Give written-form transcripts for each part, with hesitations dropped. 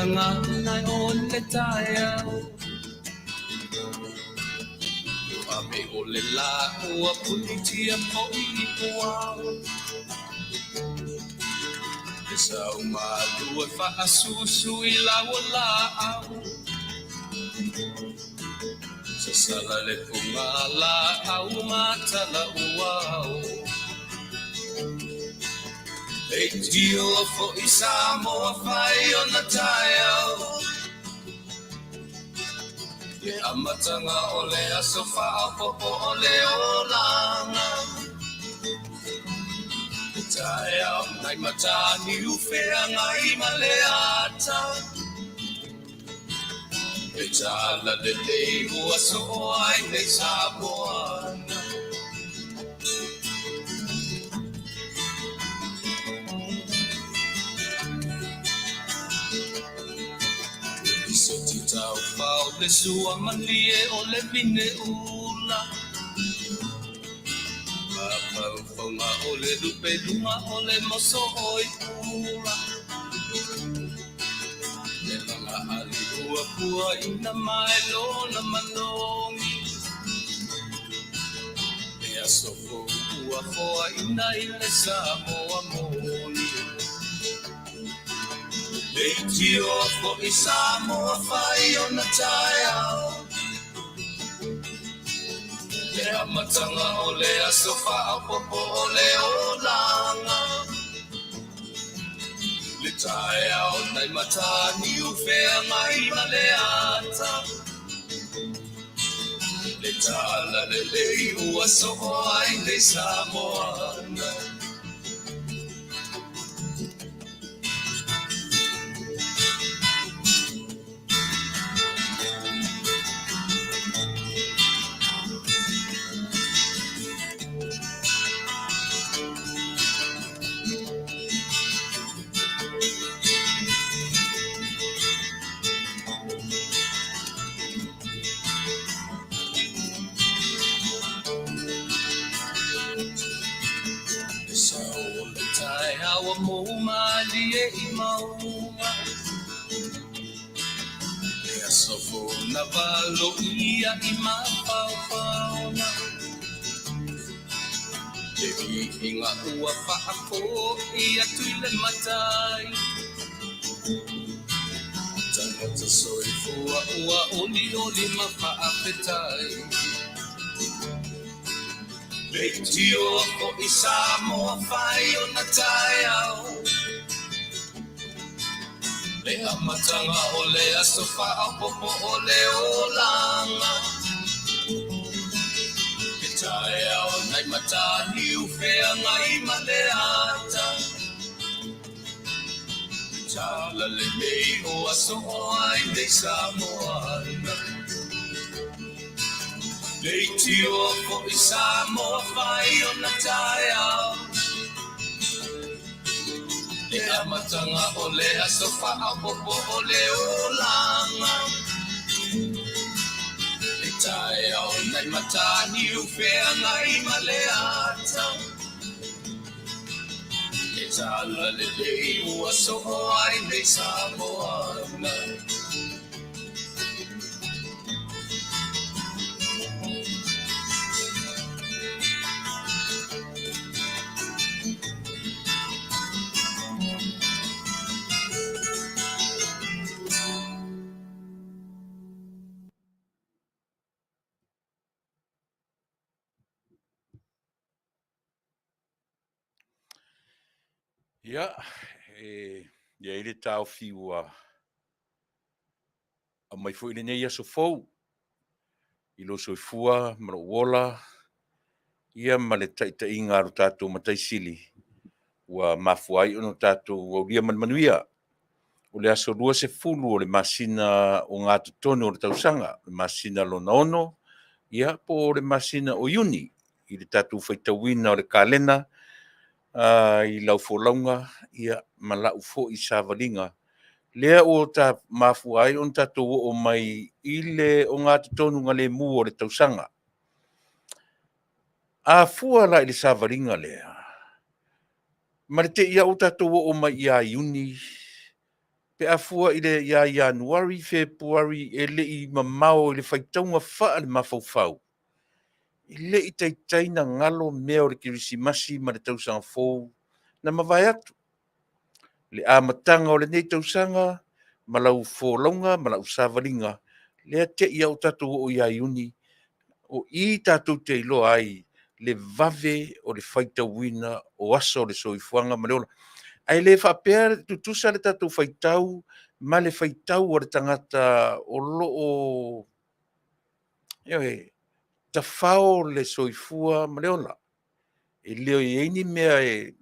nga nai on le taia ame o le la ua punitia po I puao e sau malua fa asusu I laua la au sa sala le punga la au matala uau e tio fo I Samoa fai ona taia e amatanga o le aso Faapopo o le olanga e taia nai matani ufea ngai maleata e tala le leimu aso o ai nei Samoana Tau pau le sua malie o le vine ula Faafofoga'aga o le lupe lunga o le moso oi ula Le langa ali ua pua ina mai lona manongi E asoko ua foa ina I le Samoa moni E tio fo I Samoa fai ona taia E amatanga o le aso Faapopo o le olanga Le taia o nai matani ufea ngai maleata Le tala le lei ua soho ai nei Samoana Awa mo malie I maunga E asofo na valo ia I mapaupauna E inga ua paako ia tuile matai Tangata soifua ua oli oli Faafetai Tio o I Samoa fai ona taia Le amatanga o le aso Faapopo o le olanga E taia o nai matani ufea ngai maleata E tala le mei o aso o ai nei Samoana Le tio fo I Samoa fai ona taia Le amatanga o le aso Faapopo o le olanga Le taia o nai matani ufea ngai maleata E tala le lei ua soho ai nei Samoana Ia, ia ele tau fiua a mai fo ile nei aso fou I lo soifua maro wola ia ma le taʻitaʻiga alo tatou mataisili ua mafuai ona tatou aulia ma le manuia o le aso 20 o le masina o ngā totonu o le tausaga le masina lona ono ia po o le masina o iuni I le tatou faitauina o le kalena I laufolauga ia ma laʻu foʻi savaliga lea ua ta mafuai ona tatou o mai I le o ngā totonu galemu o le tausaga afua la I le savaliga lea ma le te ia o tatou o mai ia iuni pe afua i le ia Januari, Februari, e le i mamao i le whaitaunga wha le mafaufau. I le i taitaina ngalo mea o le kirisimasi ma le tausanga fōu na mawai atu. Le amatanga o le nei tausanga, ma lau fōlaunga, ma lau savalinga, le te ia o tatou o ia iuni, o i tatou te ilo ai, le vave o le whaitauina o aso le soifuanga ma le ola. Ai le whapea tutusa le tatou whaitau, ma le whaitau o le tangata o loo, ta whao le soifua ma le ola. E leo i eini mea e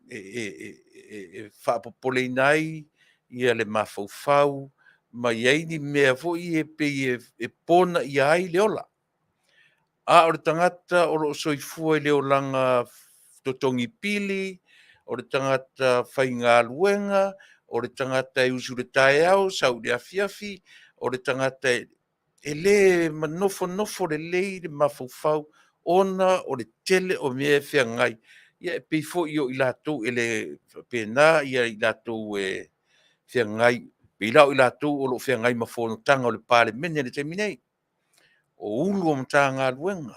whaapopole nai, ia le mafaufau, ma i eini mea fo i e pona i ai le ola. A o le tangata o lo soifua i leo langa totongi pili, o le tangata whainga luenga, o le tangata e usu le tae au, sau le Afiafi, o le tangata e le manofo le lei le mafaufau, ona o le tele o mea fea ngai. Ia e peifo i o i latou e le pēnā, ia i latou e fea ngai, pe ilao i latou o lo fea ngai mafono tanga o le pāle mene le teminei. O ulu o mta ngā luenga,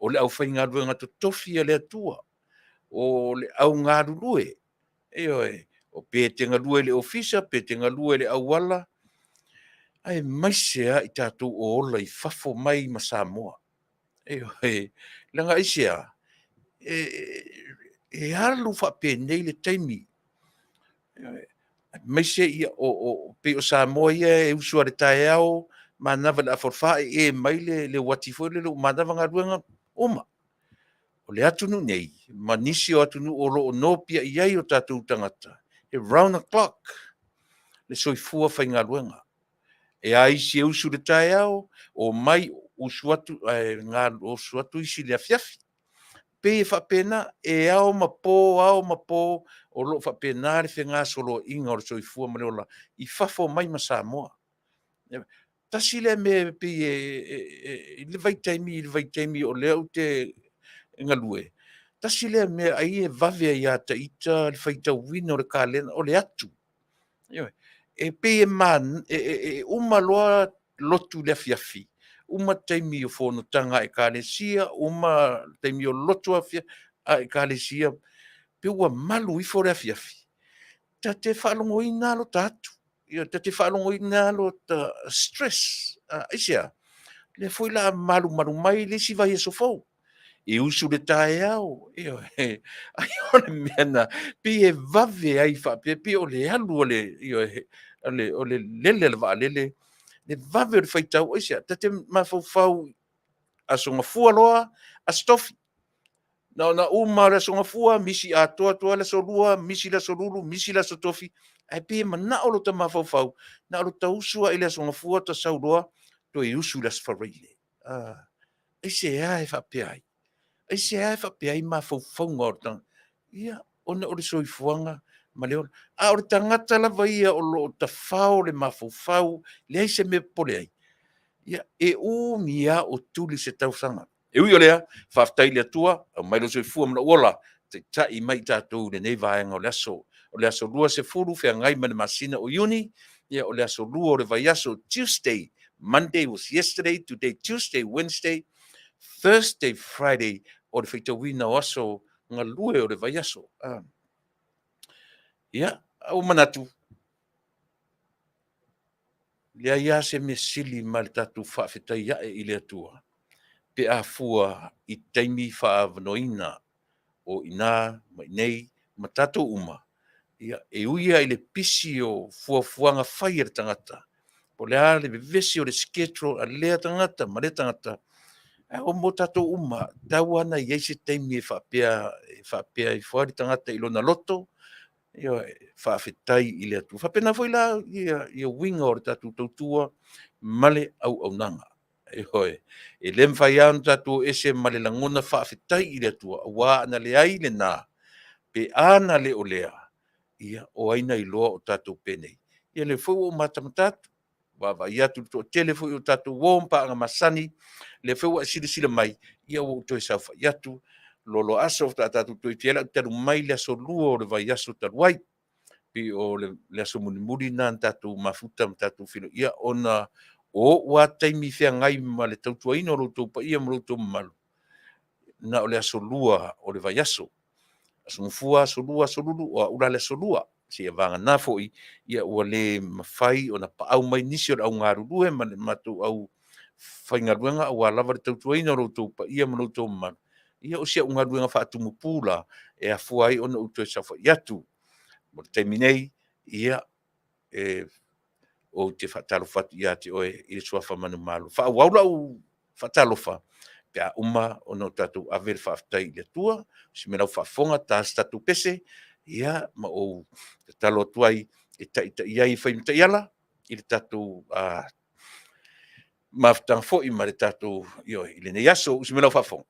o le au whai ngā luenga to tofi a le atua, o le au ngā lulue, o pētenga lue le ofisa, pētenga lue le auala, ai maisea i tātou o ola i fafo mai ma Samoa. Langa isea, e halu whapēnei le taimi. Maisea ia o pe o Samoa ia e usua le tae au, ma nawa le aforwhae e mai le watifo le lo manawa ngā ruenga oma. O le atunu nei, ma nisi o atunu o lo o nopia i ai o tātou tangata. E round the clock, le soifua whai ngā ruenga. E a isi e usu le tae au, o mai usuatu, ngā usuatu isi le Afiafi. Pe e whapena, e ao mapo, o lo whapena le whenga solo inga o le soifua maneola, i fafo mai ma Samoa. Tasi le me pe i le vaitaimi o leo te ngalue. Tasi le me ai e vave ia ta ita le whaitauina o le kālena o le atu. E pe e man, uma loa lotu le Afiafi. Uma taimi o fono tanga e kālesia, uma taimi o lotu e kālesia, pe ua malu i fo le Afiafi. Ta te whaalongo i nalo tātu. Ta te whaalongo i nalo ta stress. Aisea, le foi la malu mai le si vai e sofou. E usu le tae au. Ai ole mena, pe e vave ai whape, pe o le alu o le lele le vaa lele, le vave o le whaitau, oisia, ta te mawhau a songa fua loa, a stofi. Na uma le songa fua, misi a toa le solua, misi le solulu, misi le sotofi, ai pe mana o lo ta mawhau, na o lo ta usua i le songa fua ta sauloa, to e usu le sfareile. Eise e whape ai. Eise e whape ai mawhau ngortang. Ia, ona o le soifuanga, ma leo, a o le tangata lava ia o lo ta whao le mawhau, le eise me pole ai. Ia, e o mia o tuli se tausanga. E ui o lea, Faafetai le atua, au mai lo soifua mna uola, te tai mai tātou le nei vaenga o le aso lua se furu, fea ngai mana masina o uni, ia o le aso lua o le vai aso Tuesday, Monday was yesterday, today Tuesday, Wednesday, Thursday, Friday, o le whaitawina o aso ngā lue o le vai aso. Ia, au manatu. Lea ia se me sili ma le tātou Faafetai ia e ile atua. Pe a fua i taimi whaavanoina o ina, mai nei, ma tātou uma. Ia, e uia i le pisi o fuafuanga whai e tangata. Po lea le vevesi o le schedule a lea tangata, ma le tangata. O mo tātou uma, tau ana i eise taimi e whapea i whaari tangata i lona loto, ia Faafetai i le atu. Whapena foi la ia winga o le tātou tautua, male Auaunaga. E lem fai anu tātou ese male langona Faafetai i le atua, wā ana le ai le nā, pe ana le o lea, ia o aina i loa o tātou penei. Ia le fau o matamatatu, wa ia tu tele fau o tātou wōmpa anga masani, le fau a sila mai, ia o toi saufa iatu, lolo aso tātou toi tiela, taru mai le aso lua o le vai aso taruai, pi o le aso muni na tatou mafuta ma tatou fino ia ona o ua taimi feagai ma le tautuaina o loutou paia ma loutou mamalu na o le aso lua o le vaiaso asogofua asolua asolulu o aʻula le asolua sia vagana foʻi ia ua lē mafai ona paau mai nisi o le augalulue ma le matou au faigaluega ua lava le tautuaina o loutou paia ma loutou mamalu ia o sia augaluega faatumupū la e afua ai ona outou e saufaʻi atu mo le taimi nei ia o te faatalofa atu iā te oe i le suafa manumalo faauau lau faatalofa pe a uma ona o tatou ave le faafetai i le atua si me lau faafofoga tasi tatou pese ia ma ou te talo atu ai e taʻitaʻi ai faimataʻi ala i le tatou mafutaga foʻi ma le tatou ioe i lenei aso usi me lau faafofoga.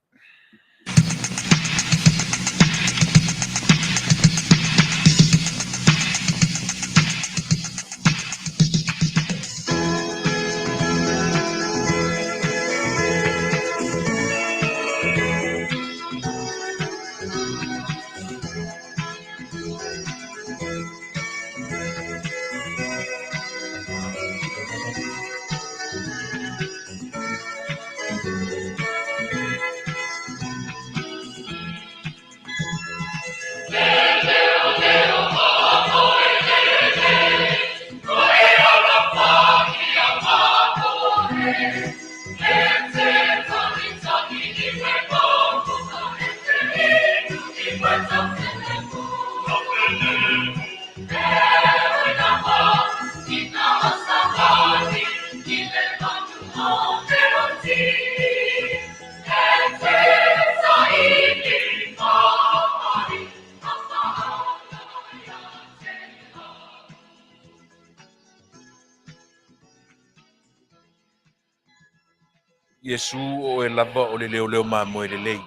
Iesu o e lava o le leoleo mamoe lelei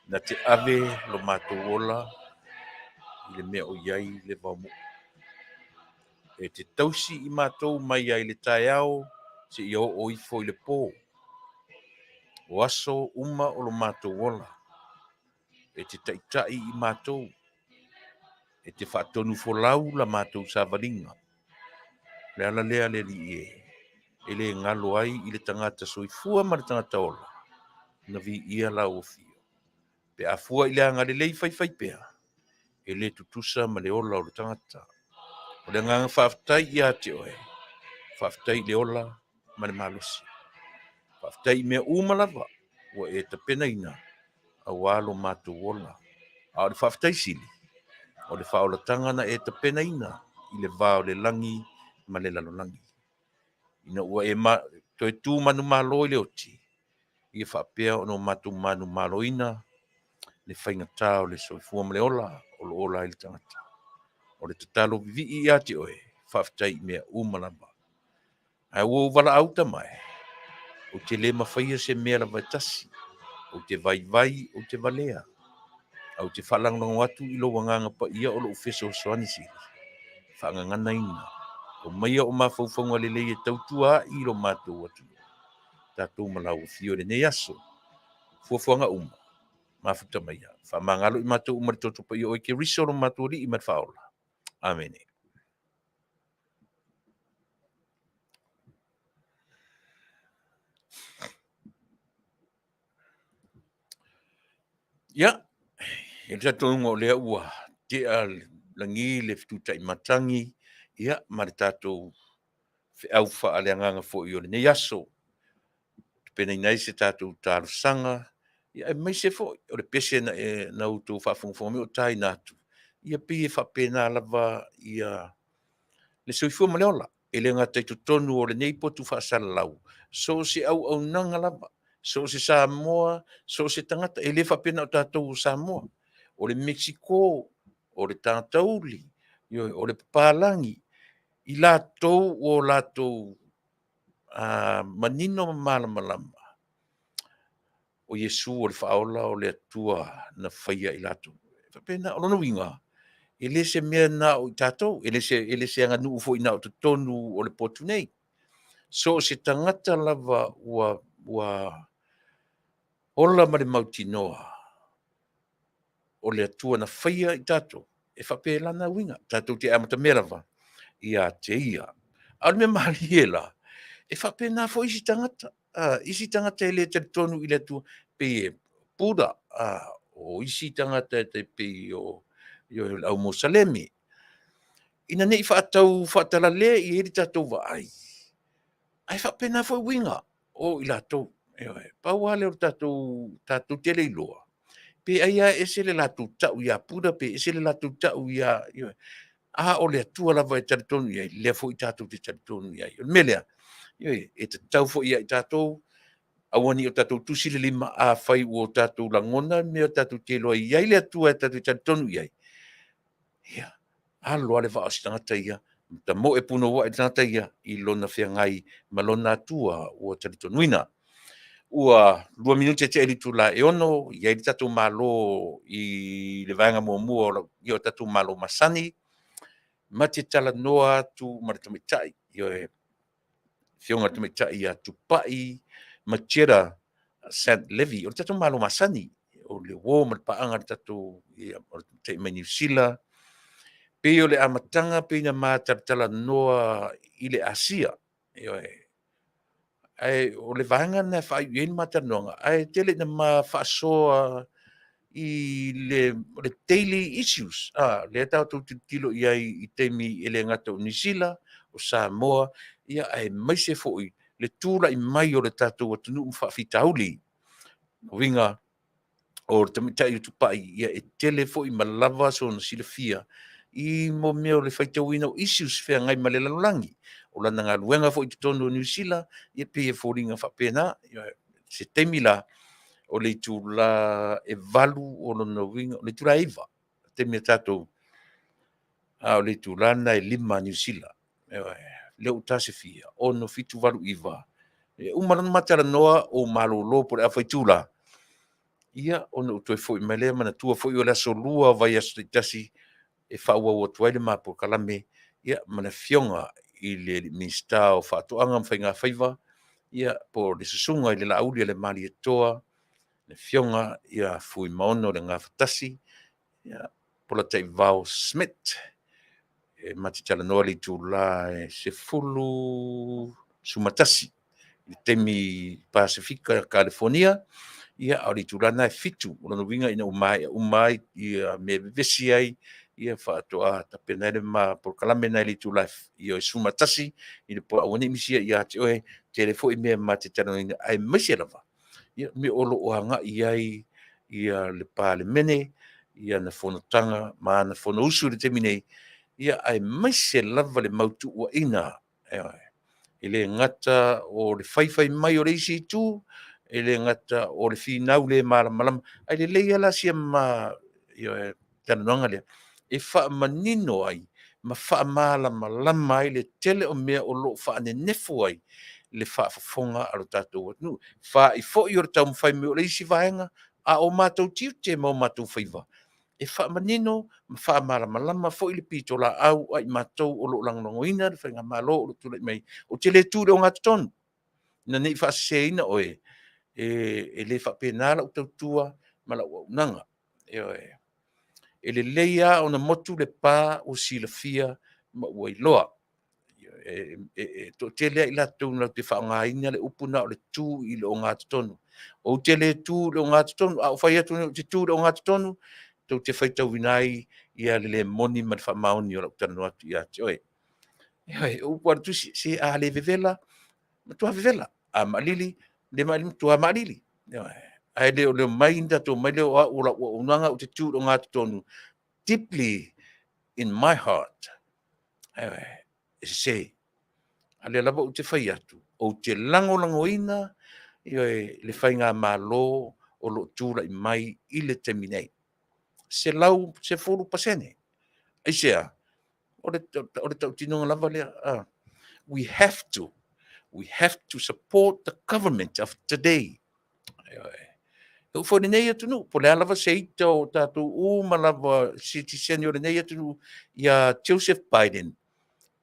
na te ave lo matou ola i le mea o iai le vaumu e te tausi i matou mai ai le taeao se ia o ifo i le pō o aso uma o lo matou ola e te taʻitaʻi i matou e te faatonu folau la matou savaliga le ala lea le alii e lē galo ai i le tagata soifua ma le tagata ola na viia lauofio pe afua i le agalelei faifai pea e lē tutusa ma le ola o le tagata o le agaga faafetai iā te oe faafetai i le ola ma le malosi faafetai i mea uma lava ua e tapenaina auā lo matou ola a o le faafetai sili o le faaolataga na e tapenaina i le va o le lagi ma le lalolagi ina ua e toe tu manumalo i le oti ia faapea ona o matou manumaloina le faigatā o le soifua ma le ola o lo ola i le tagata o le tatalo vivii iā te oe faafetai i mea uma lava ae ua valaau tamae o te lē mafaia se mea lava e tasi o te vaivai o te valea au te faalagolago atu i lou agaga paia o loo fesoasoani sili faagagana ina o maia o mafaufauga lelei e tautuaʻi i lo matou atu tatou malauofio lenei aso fuafuaga uma mafuta maia faamagalo i matou uma le toto paia o ke riso lo matou alii ma le faaola amene. Ia, e tatou o lea ua tea langi le fitutaʻi matangi ia ma le tatou feʻau faaleagaga foʻi o lenei aso penaina ai se tatou talosaga ia e maise foʻi o le pese na outou faafogafoga mai o taina atu ia pei e faapena lava ia le soifua ma le ola e le gatai totonu o lenei potu faasalalau so o se auaunaga lava so o se Samoa so o se tagata e lē faapena o tatou o Samoa o le Mexico o le tagatauli o le papalagi i latou o latou manino ma malamalama o Iesu o le faaola o le atua na faia i latou faapena o lona uiga e lē se mea na o i tatou e lē se aganuu foʻi na o totonu o le potu nei so o se tagata lava ua ola ma le mautinoa o le atua na faia i tatou e whapelana winga, tātou te amata merawa, ia te ia. Au me mahali e la, e whapena fo isi tangata, isi tangata e le te tonu i le tu pe e pura, o isi tangata te pe o au Mosalemi. Ina nei whaatau whaatala le i eri tātou wa ai. Ai whapena fo winga, o i lātou. Pau ale o tātou tele i loa. Pe aia e se le lātou tau ia pura, pe e se le lātou tau ia, o le atua lava e tari tonu ia, lea fo i tātou te tari tonu ia. Melea, e te tau fo ia i tātou, awani o tātou tusile lima a whai o tātou langona, me o tātou te loa iai le atua e tātou tari tonu iai. Ia, aloa le wha o si tangata ia, ta mo e puno wa e tangata ia, i lona whia ngai, ma lona atua o tari tonuina. Ua 2 minuti te eli tula e ono, iai le tātou malo i le vaenga mua i o tātou malo masani, ma te talanoa atu ma le tamitai, i o e whionga tamitai a Tupa'i, Marchetta, Sanft-Levy, o le tātou malo masani, o le wō ma le paanga le tātou, o le tamitai mai New Zealand, pe o le amatanga pe na ma talanoa i le ASEA, i o e ai o le vanga na fa i matanonga ai tele na ma fa soa i le daily issues le tau tu tilo i temi ele ngata o Nisila o Samoa ia ai mai se foi le tula i mai o le tatu o tunu fa fitauli winga o tamitai Tupa'i ia e tele foi malava so na silafia i mo meo le faitawina o issues fea ngai ma le lalangi o lana ngā luenga fo i te tono o New Zealand, ia pe e fōringa whapena, se temi la, o le tu la e valu o lona winga, o le tu la eva, temi a tātou, o le tu lana e 5 New Zealand, le o tase fia, o no fitu valu iwa, umarana matara noa o malo lo por a whaitu la, ia o no toi fo i mele, mana tua fo i o la solua vai asu tasi, e whaua o tuaile mā po kalame, ia mana fionga i le minsta o whaatoanga mwhai ngā whaiva, ia po le susunga i le lauri le mali e toa, le fionga ia fui maono le ngā whatasi, ia po la tei vau Smith, e mati tala noa li tū la e se fulu sumatasi, i temi Pasifika, California, ia au li tū la na e fitu, o lana winga ina umai, ia me vesi ai, ia whaatoa ta penere ma por kalame nai li tu life i o sumatasi i le po awani misia ia te oe telefo i mea ma te tano ina ai misia lava ia me olo o hanga i ai ia le pale mene ia na fonotanga ma na fono usu le teminei ia ai misia lava le mautu ua ina i le ngata o le whaiwhai mai o le isi tu i le ngata o le whinau le malama ai le leia la sia ma ia tanonga lea e wha manino ai, ma wha malama ai le tele o mea o lo wha ane nefo ai, le Faafofoga a lo tātou atunu. Wha i fo i o tau mwhai me o le isi vaenga, a o mātou tiu te mau mātou whaiva. E wha manino, ma wha malama fo i le pito la au, ai mātou o lo langongoina, le whainga malo o lo tūlai mai, o te le tūre o ngā tonu. Na nei wha seina oe, e le wha penala o tau tua, ma la Auaunaga. E le leia o na motu le pā o silafia ma ua iloa. To te lea i latou na te whaongaina le upuna o le tū i le o ngā tonu. O te le tū le o ngā tonu, a o whai atu te tū le o ngā tonu, tau te whaitau winai i a le moni ma le whamaoni o la utanu atu i ati. Oe, upua tu si a le vevela, ma tua vevela, a malili, le malili, tua malili. Ai le o le mai inda to mai le o a ula o unanga o te tū le o ngā tonu. Deeply in my heart, e se, ale lava o te whai atu, o te langoina, le whai ngā malo o lo tūra i mai i le teminei. Se lau, se 4%. Ai sea, o le tau tinonga lava lea, we have to support the government of today. O fo nei atu no, po le alava se ita o tātou o malava citizen o nei atu ia Joseph Biden.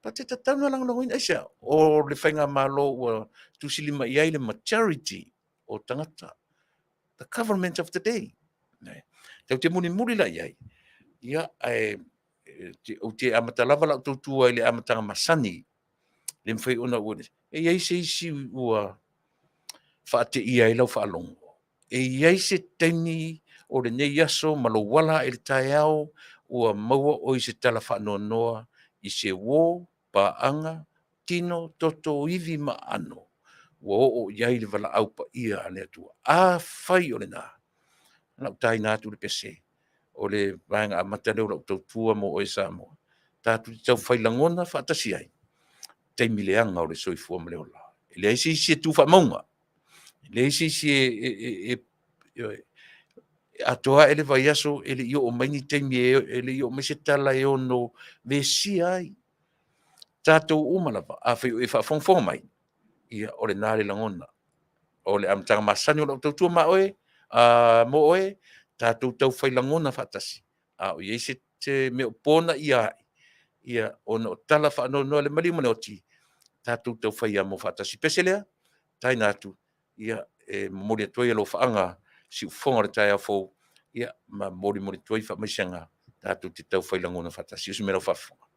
Pa te tatana lang langoina isa, o le whainga malo o tusilima iai le majority o tangata. The government of the day. Tau te muni la iai. Ia ai o te amata lava la tautua i le amatanga masani, le mwhai ona ua e iai se isi ua whaate ia i lau whaalongo. E iai se taini o le nei aso malo wala e le tae au ua maua o i se tala whaanoa noa i se wō, paanga, tino, toto, iwi ma ano. Ua o iai le wala au pa ia ane atua. A whai o le nā. Nau tai nātu le pese. O le vanga a matareu lau tautua mo o e Samoa. Tātu te tau whailangona whaatasi ai. Teimi leanga o le soifua ma leo la. Le aisi si e tu whamaunga. Le aisi si atoa ele vai aso ele io o maini teimi ele io me se tala e ono vesi ai. Tātou umalava. A whai o e whafonfonga mai. Ia o le nāre langona. O le amtanga masani o lau tautua ma oe. Mo oe. Tātou tau whailangona whaatasi. A o iei se te meo pōna ia ona o tala whaano noa le mali mone o ti. Tātou tau whaia mo whaatasi peselea. Tai nātu. Ia mori atuai alo whaanga. Si ufonga le tai a fōu. Ia ma mori tuai wha maisanga. Tātou te tau whailangona whaatasi. Usi mera whafonga.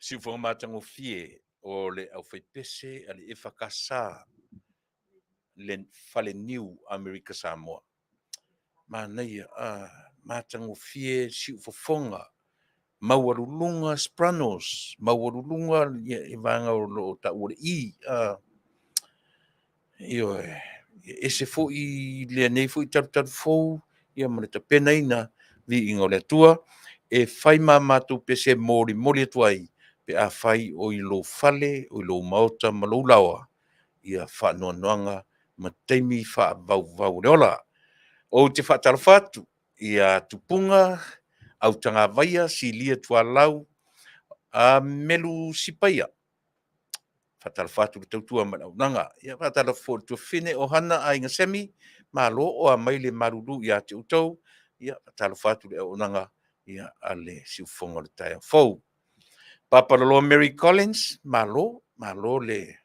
si fo matango fie o le au fai pese ale e whakasa le fale New America Samoa. Manuia matango fie si fofonga mauarulunga spranos mauarulunga i vanga o lo ta ure i io e se fo i le nei fo i tar fo ia mana ta pena ina vi ingo le tua e fai mamatu pese mori mori tuai pe a fai o i lo fale o i lo maota ma lo lawa ia fa noanga ma teimi fa vau leola o te fa talfatu ia tupunga au tanga vaia si lia tua lau a melu sipaia fatal fatu le tautua ma Auaunaga ia faatala fo tu fine o hana ai ngasemi malo o a maile marulu ia te utau ia faatala fatu le Auaunaga ia ale siufonga le tai fou papalolo Mary Collins malo le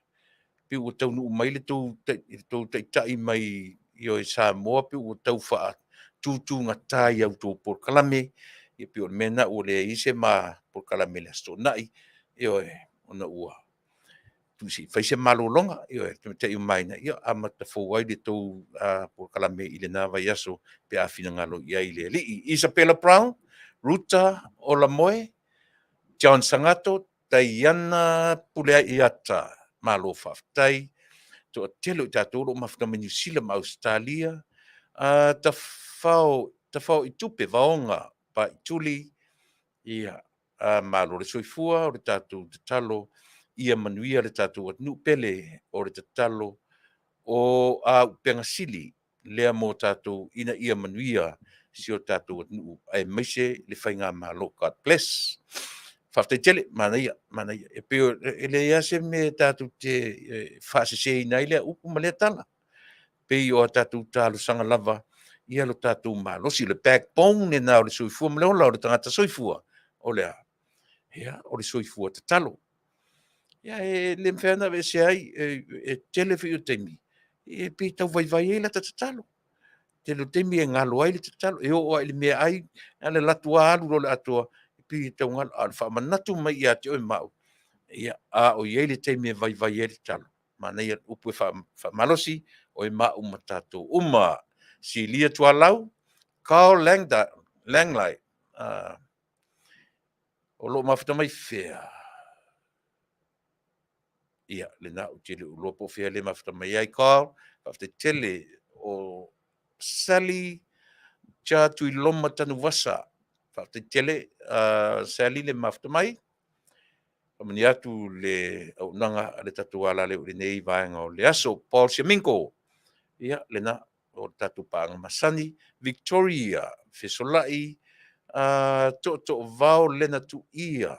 piu o Taunu'u mai le tou taitai mai io e Samoa piu o tau faa tutu ngatai au tō por kalame ia piu o mena o le ise ma por kalame le astonai io e ona ua tusi faise malolonga io e te mai na io amata fo ai le tou por kalame i le nava yaso pe afina ngalo ia i le li Isabella Brown Ruta Olamoe John Sangato Taiana Pulea Iata malo Faafetai to telo tatou lo mafta ma New Zealand ma Australia ta fao i tupe vaonga pa i tuli ia malo le soifua o le tatou te talo ia manuia le tatou atnu pele o le tatalo o upenga sili lea mo tatou ina ia manuia si o tatou atnu ai maise le whainga malo God bless Faafetai tele manaia e peo ele ia se me tatou te whaasese ina ile upu ma le tala pei o tatou talo sanga lava ia lo tatou malosi le backbone ne na o le soifua ma le ola o le tangata soifua o lea ia o le soifua tatalo ia e le mfeana ve se ai e tele fi o temi e pe tau vai e la tatalo te lo temi e ngalo ai le tatalo e o le mea ai ale latua alu lo le atua pe tau ngal al fa manatu mai ia te o mau ia o ye le temi e vai e le tatalo mana ia upu fa malosi o e mau matato uma si lia tua lau Carl Langley o lo mafta mai fea ia le na o tele o lo po fea le mafta mai ai Carl mafta tele o Sally cha tui loma tanu vasa mafta tele Sally le mafta mai mani atu le Auaunaga le tatu ala le nei vaenga o le aso Paul Siaminko ia le na o tatu paanga masani Victoria Fesolai to vao lena tu ia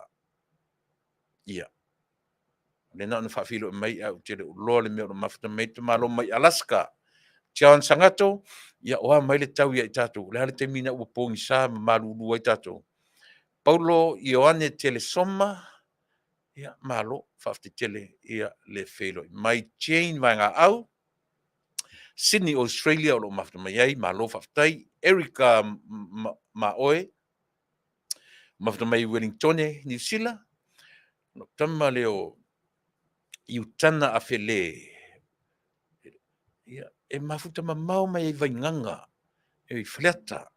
lena na faafilo mai au tele uloa le mea o mafta mai te malo mai Alaska John Sangato ia oa mai le tau ia i tatou le hale te mina ua pongi sa ma malulu ai tatou Paulo Ioane Telesoma ia malo faafte tele ia le felo mai Jane vanga au Sydney Australia o lo mafta mai ai malo faafetai Erica Maoe mafta mai Wellington New Zealand no tama leo iutana afele ia e mafuta mamau mai ai vainganga e fleta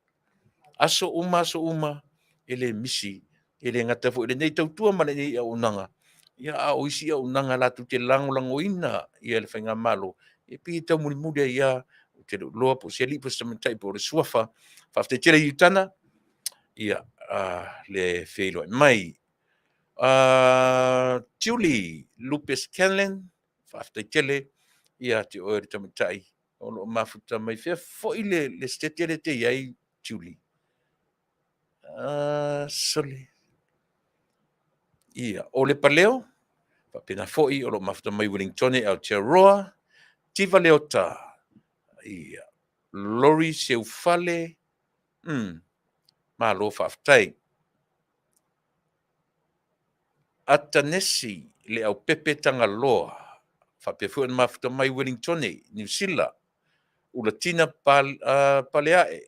aso uma ele misi ele ngata fo ele nei tautua ma nei Auaunaga ia a o isi Auaunaga la tu te langolangoina ia le whainga malo e pi tau mulimuli ia te loa po se li po sa mentai po le suafa faafte tele iutana ia le feilo mai Julie Lupus Canlan faafte tele ia te oe te mentai o lo mafuta mai fea fo ile le stetele te iai Julie sole ia o le paleo faapena fo'i o lo mafuta mai Wellington e Aotearoa tiva leota ia Lori Seufale malo faafetai Atanesi le au pepe tagaloa faapea fo'i ona mafuta mai Wellington New Zealand ulatina palea'e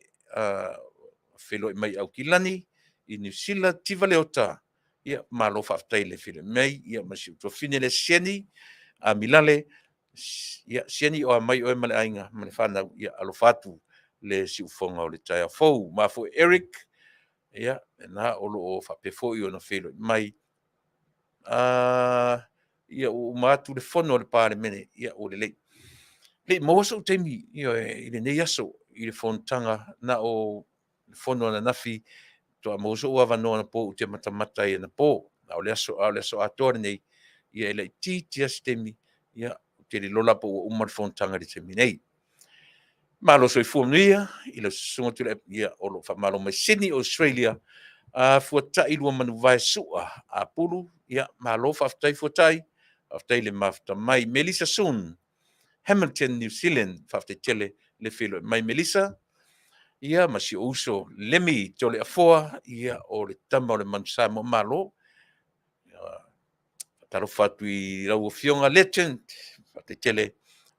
felo'i mai Aukilani i New Zealand tiva leota ia malo faafetai le filo mai ia ma si utofine le siani a milale ia siani o mai o ma le ainga ma le fanau ia alofatu le si ufonga o le taia fou ma fo Eric ia na o lo faapefoi ona filo mai ia o matu le fono le pale mene ia o le mo so temi ia i le nei aso i le fontanga na o fono na nafi to mo so wa no na po te matamata i na po na o le aso atore nei ia le titi temi ia te le lola po o mar fontanga di temi nei malo so i Manuia i le sunga tule ia o lo fa malo mai Sydney Australia fuatai lua manu vai sua a pulu ia malo faafetai fuatai faafetai le mafta mai Melissa Sun Hamilton New Zealand faafetai tele le filo mai Melissa ia ma si uso lemi tole afoa ia o le tama o le mansa mo malo talo fatu i rau fionga legend faafetai tele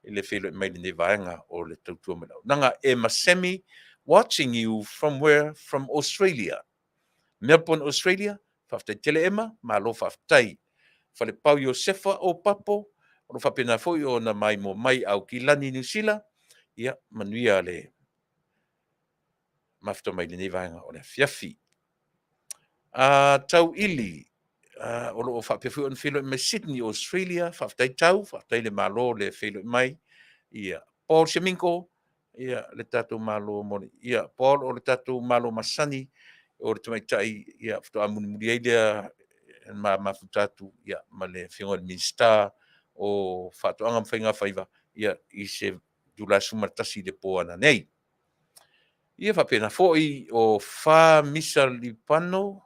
le filo mai le vaenga o le tautua mai nanga e masemi watching you from where from Australia Melbourne, Australia, faafetai tele ema, malo faafetai. Fale pau Iosefa o papo, o faapena foi o na mai mo mai au kilani New Zealand, ia manuia le mafta mai le nevaenga o le Afiafi. Tau ili, o lo faapefui on filo mai Sydney, Australia, faafetai tau, faafetai le malo le filo mai, ia Paul Sheminko, ia le tatou malo moni, ia Paul o le tatou malo masani, o le tamaitai ia fatoamunimuli ai lea mafutatu ia ma le fioga le minista o faatoʻaga ma faiga faiva ia i se tulasuma tasi le po ana nei ia faapena foʻi o fa misa lipano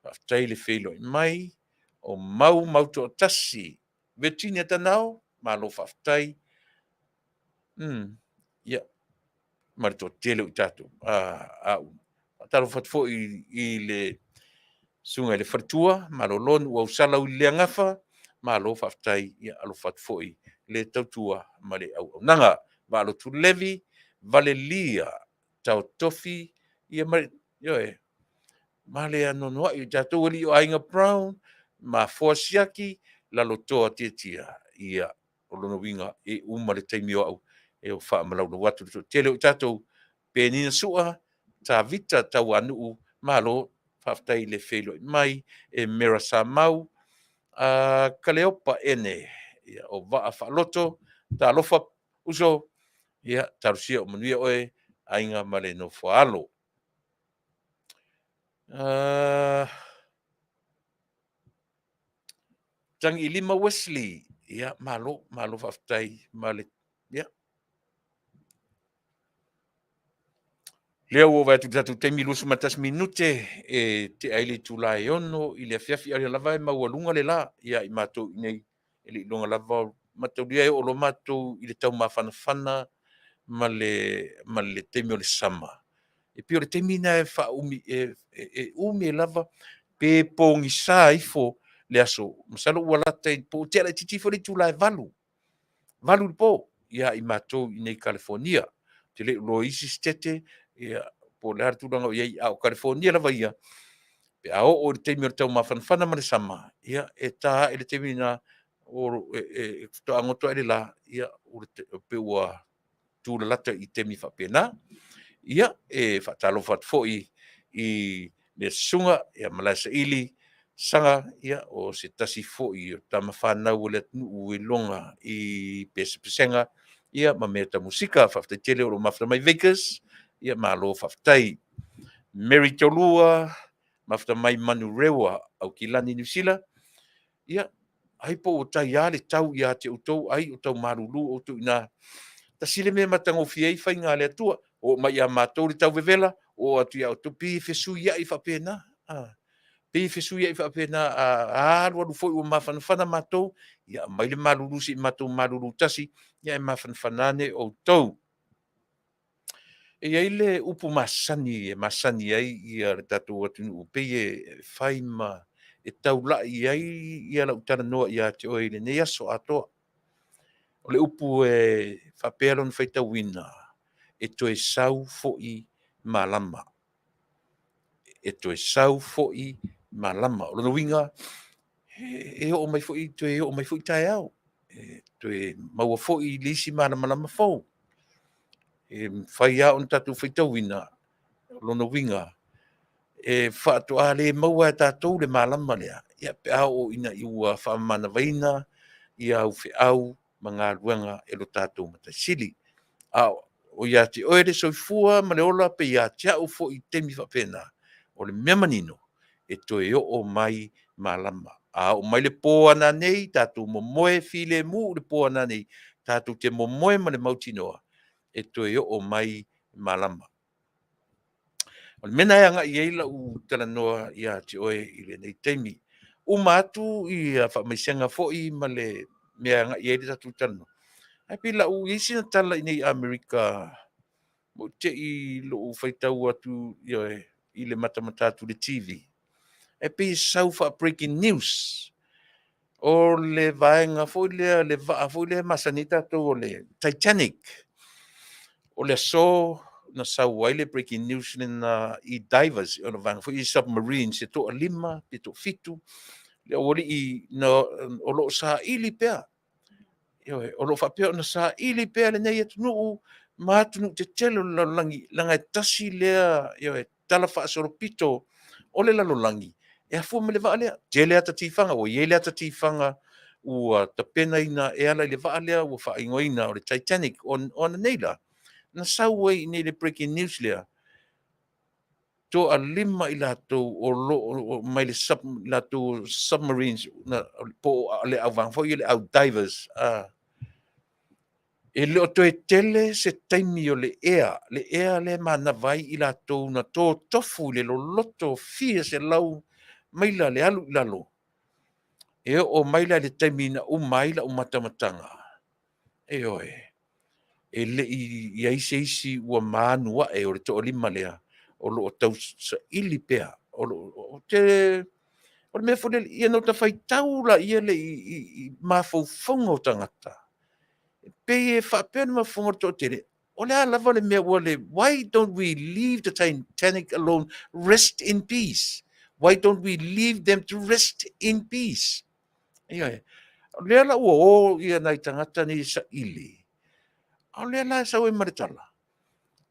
faafetai le feiloʻi mai o mau toʻatasi Virginia tanao malo faafetai ia ma le toʻatele o i tatou aʻu talo fatu foʻi i le sunga le Faletua malolon ua usala u le ngafa malo faafetai ia alo fatu foʻi le tautua ma le Auaunaga ma alo Sanft-Levy Vale tautofi ia ma ioe ma le anonoaʻi o tatou ali o aiga Brown ma foasiaki lalotoa tiatia ia o lona uiga e uma le taimi o aʻu e o faamalau atu le toʻatele o i tatou penina suʻa tavita Taunu'u malo faafetai le feiloʻi mai e mera samau Kaleopa ene ia o va'a fa'aloto talofa uso ia talusia o manuia oe aiga ma le nofoalo tagi i lima Wesley ia malo faafetai ma le ia lea ua vai atu tatou taimi lusu ma tasi minute e te ai le tulaeono i le afiafi alia lava e maualuga le la ia i matou i nei e leʻi loga lava mataulia e o lo matou i le taumafanafana ma le taimi o le sama e pio le taimi na e faaumi e umi e lava pe pogisā ifo le aso masalo ua lata po te ala titifo le tulae valu le po ia i matou i nei California te leʻi lo isi stete ia po le aratulaga o iai a o California lava ia pe a o le taimi o le taumafanafana ma le sama ia e tā e le taimi na o e toʻagoto ai le la ia pe ua tulalata i temi faapena ia e faatalofa atu foʻi i le susuga ia ma laesaʻili saga ia o se tasi foʻi o tamafanau o le atunuu i loga i pesepesega ia ma mea tamusika faafetai tele o lo mafata mai Vegas ia malo faafetai Mary Tolua mafata mai Manuia au kilani New Zealand ia ai po o tai ia le tau iā te outou ai o tau malulu outou inā tasile mea matagofi ai faiga le atua o mai iā matou le tau vevela o atu iā outou pi fesui iaʻi faapena pe fesui ai faapena alualu foʻi ua mafanafana matou ia mai le malulu seʻi matou malulu tasi ia e mafanafana ane outou e ai le upu masani e masani ai ia le tatou atunuu pei e fai ma e taulaʻi ai ia lau talanoa iā te oe i lenei aso atoa o le upu e faapea lona faitauina e toe sau foʻi malama e toe sau foʻi malama o lona uiga e o mai foʻi toe o mai foʻi taeao toe maua foʻi le isi malamalama fou e fai a ona tatou faitauina lona uiga e faatoʻā lē maua e tatou le malama lea ia pe a o ina i ua faamanavaina ia au feʻau ma galuega e lo tatou matasili a o ia te oe le soifua ma le ola pe ia te a'u foʻi temi faapena o le mea manino e toe o'o mai malama a o mai le pō ana nei tatou momoe filemu le pō ana nei tatou te momoe ma le mautinoa e toe o'o mai malama o le mena e agaʻi ai la'u talanoa ia te oe i lenei taimi uma atu ia faamaisiaga foʻi ma le mea agaʻi ai le tatou talanoa ai pe la'u isi na tala i nei Amerika mo te'i lo'u faitau atu ia i le matamata atu le TV e pe sau fa breaking news o le vaenga foʻi lea le va'a foʻi lea masani tatou o le Titanic o le aso na sau ai le breaking news lena i divers ona vaega foʻi i submarines e toʻalima pe toʻafitu le auali'i na o lo'o sā'ili pea ioe o lo'o faapea ona sā'ili pea lenei atunu'u ma atunu'u tetele o le lalolagi laga e tasi lea ioe tala fa'asolopito o le lalolagi e afua ma le va'a lea te le ata tifaga ua iai le ata tifaga ua tapena ina e ala i le va'a lea ua fa'aigoina o le Titanic ona nei la na sau ai nei le breaking news lea toʻalima i latou o lo'o mai le latou submarines na po le auvaga foʻi le au divers e le o toe tele se taimi o le ea le manava ai i latou na totofu i le loloto fia se lau maila le alu i lalo e o maila le taimi na uma ai la'u matamataga e oe e le'i iai se isi ua manua'e o le to'alima lea o lo'o tausa'ili pea o le mea fole ia no tafaitau la ia le i mafaufauga o tagata pei e whaapea ni mafunga tō tere. O le lava le mea ua le, why don't we leave the Titanic alone, rest in peace? Why don't we leave them to rest in peace? Ia o le ala ua o ia nai tangata ni sa ili. O le ala sa ue maritala.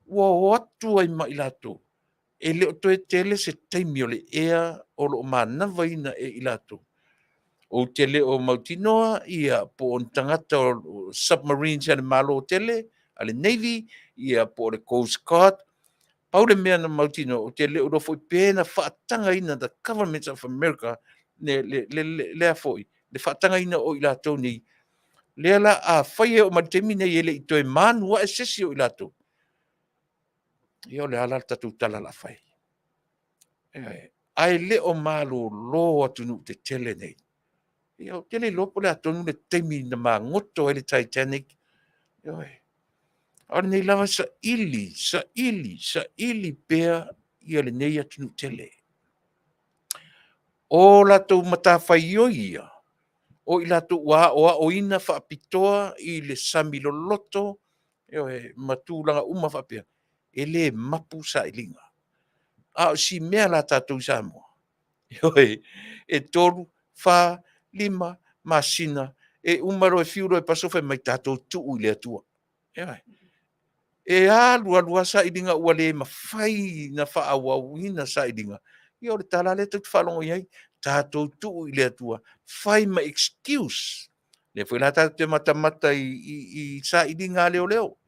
Ua o atu ai ma ilato. E le o toe tele se taimi o le ea o lo manawa ina e ilato. O tele o mautinoa ia po on tangata o submarines ane malo o tele, ale Navy, ia po le Coast Guard. Pau le mea na mautinoa o tele o rofo i pēna whaatanga ina the governments of America lea foi. Le whaatanga ina o ilato ni. Lea la a whaia o matemine i ele i toe manua e sesi o ilato. Ia o le ala tatu tala la whai. Ai le o malo lo atunu te tele nei. Ia o tele lopo le atonu le temi na mangoto e le Titanic. Ia o nei lava sa ili pea ia le nei atunu tele. O latou matawhaioi ia. O i latou ua o ina whaapitoa i le sami loloto. Ia matūlanga uma whapea. E le mapu sa ilinga. A o si mea la tatou Samoa. Ia e toru, wha, lima, masina, e umaro e fiuro e pasofa mai tatou tuu i le atua. E alua sa idinga ua le mawhai na whaawawina sa idinga. Ia o le tala le tau whalongo iai, tatou tuu i le atua. Whai ma excuse. Le fwela tatou te matamata i sa idinga leo leo.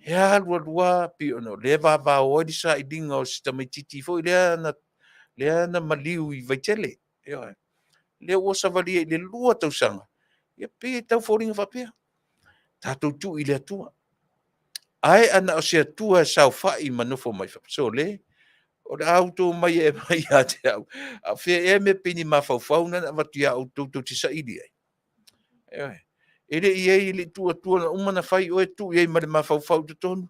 E alua pi ono, le vava o di sa idinga o sistema titi fo i lea na maliu i vaitele. Le ua savalia i le lua tausanga. Ia pe tau fōringa whapea. Tātou tu i le atua. Ai ana o se atua sau whai manofo mai whapea. So le, o le auto mai e mai a te au. A whea e me pini mawhauwhau na watu ia auto to te saidi ai. E le i ei le tua na umana whai o e tu i ei ma le mawhauwhau te tonu.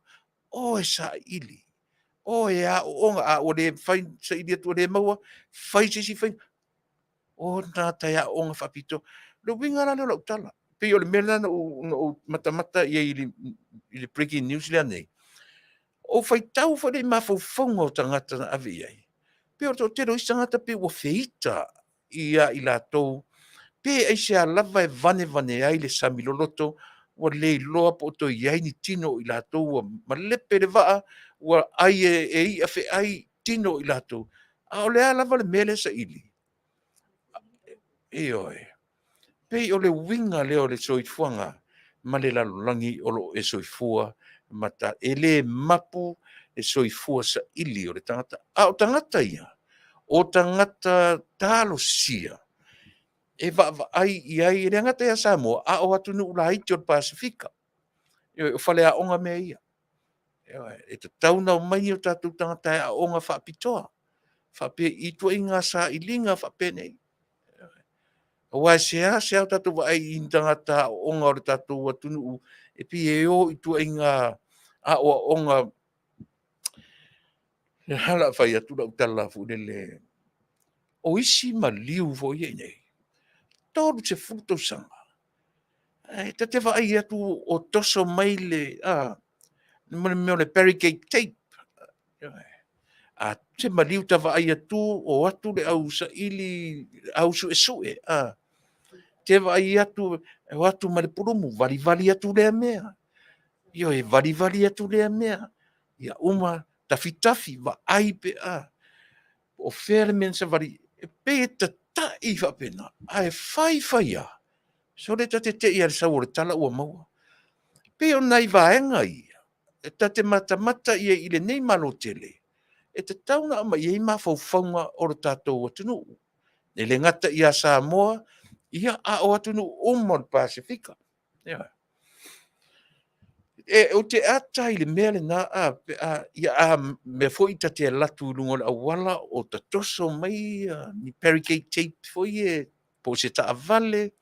O e sa ili. O e a o onga a o le whai sa ili atua le maua. Whai si whai. O nā tai a onga whapito. Le winga la leo lau tala. Pe o le mela na o matamata i le breaking news le anei. O whai tau whare mawhauwhaunga o tangata na awe iai. Pe o te roi sangata pe ua feita ia i lātou. Pe ai se alava e vane ai le samiloloto, ua le iloa po to iai ni tino i lātou, ua malepe le vaa, ua ai e ia fe ai tino i lātou. A o le alava le mele sa ili. E oe. Pei o le winga leo le soifuanga, ma le lalolangi o lo e soifua, mata e le mapu e soifua sa ili o le tangata. A o tangata ia. O tangata talo sia. E va ai ia le ngata ia Samoa, a o atu nu la iti o Pasifika. E o fale a onga mea ia. E te tauna o mai o tatu tangata a onga whaapitoa. Whape i tua inga sa ilinga whape nei. O ASEA se au tatu wa ai in tangata o onga o tatu wa Taunu'u e pi e o i tua inga a o onga le hala whai atu la utala fu le o isi ma liu vo i nei. Tōru te futo sanga. E te wa ai atu o toso mai le meo le barricade tape. A te ma liu ta wa ai atu o atu le au sa ili au su e sue. Te vai atu, o atu ma le purumu, vali atu lea mea. Io e vali atu lea mea. Ia uma tafi va ai pe a. O fere men sa vali, e pe ta i fa pena. A e fai a. So le te ia le sau o le tala ua maua. Pe o nai vaenga ia. E te mata ia i le nei malo tele. E te tauna ama ia i mawhauwhaunga o le tātou o Taunu'u. E le ngata ia Samoa, ia a o atu nu umon Pasifika. E o te ata i le mea le na ia me foi ta te latu lungo le awala o ta toso mai ni barricade tape foi e po se ta Vale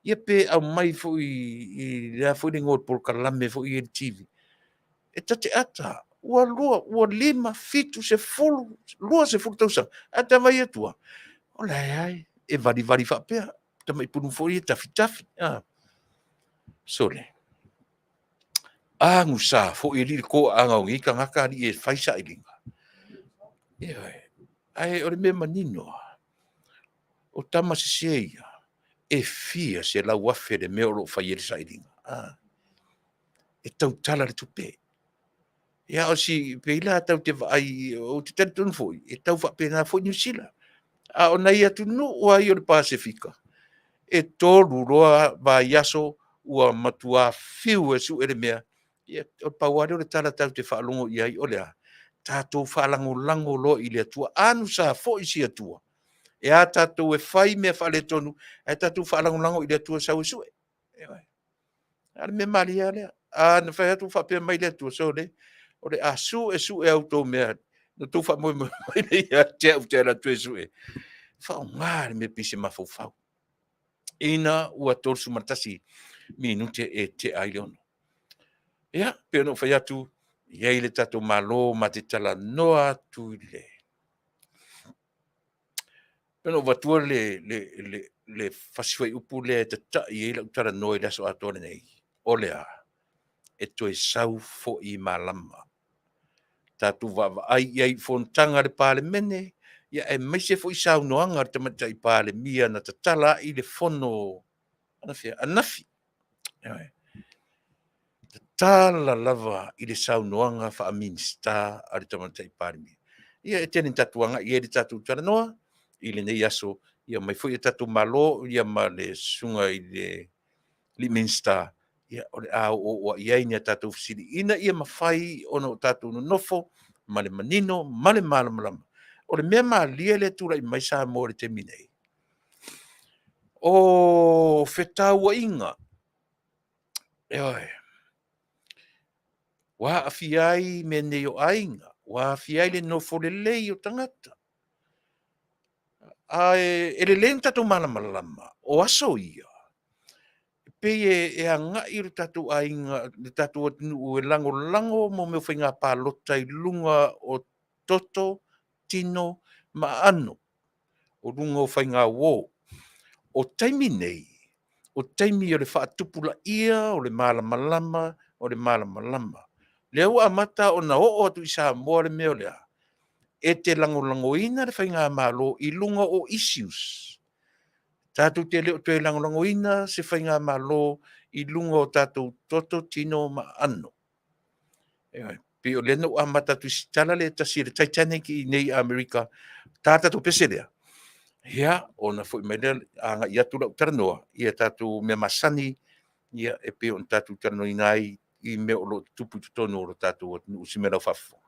ia pe au mai foi i le foi le ngol por kalame foi i TV. E ta te ata ua lima fitu se fulu lua se fulu tausa ata vai atua. Ola ai e vali fa pea ta mai punu foi tafi. Sole. Ngusa fo i li ko anga ngi ka ngaka ni e faisa i linga. Ai o le me manino. O tama se seia. E fia se la wafe de me o lo fai e sa i linga. E tau tala le tupe. Ia o si peila tau te vai o te tantun foi. E tau fa pena foi New Zealand. A o nai atu no o ai o le Pasifika. E tolu roa va yaso ua matua fiu e su e le mea. Ia o pauare o le tala tau te whaalongo i ai o lea. Tātou whaalango lo i le atua. Anu sa fo i si atua. E a tātou e whai mea whale tonu. E tātou whaalango i le atua sau e sue. Ale me mali a lea. Na whai atu whapea mai le atua. So le. O le a su e auto mea. No tau wha moi mai le ia te au te ala tu e sue. Whao ngāre me pise mawhau. Ina ua tōru matasi minute e te aileono. Ia, pe no whai atu, iei le tato malo ma te tala noa tuile. Pe no watua le whasiwai upu le te ta iei la utara noa i laso atore nei. O lea, e toi sau fo i malama. Tatu wawa ai iei fontanga le pale mene, ia e meise fo i sau noanga te mata i pale mia na te tala i le fono anafi. Tala lava i le saunoanga wha a minsta a le tamata i parimi. Ia e tēnei tatuanga, ia le tatu tala noa, i le nei aso, ia mai fui e tatu malo, ia ma le sunga i le minsta, ia o le au o ia ina tatu fisili. Ina ia mawhai ono tatu no nofo, ma le manino, ma le malamalama. O le mea maa lia le tura i mai sa mo le te minei. O whetau inga. Eoi. Wa afiai me ne o ainga. Wa afiai le no fo le lei o tangata. E le lenta to malamalama. O aso ia. Pe e anga i le tatu ainga, le tatu o Taunu'u e lango mo me whainga pālota i lunga o toto, tino, ma ano. O lunga o whainga wō. O taimi nei. O taimi o le whaatupula ia, o le malamalama, o le malamalama. Le ua amata o na o atu i Samoa le meo lea. e te langolangoina le whainga malo I lunga o issues. Tātou te leo te langolangoina se whainga malo I lunga o tātou toto tino ma ano. Pe o lena o amata tu sitala le tasi le Titanic I nei Amerika, tātou pese lea. Ia, ona foi mele anga ia tu lau taranoa, ia tātou mea masani, ia e pe on tātou taranoa ngai I mea o lo tupu tutonu o lo tātou o usimera o fafo.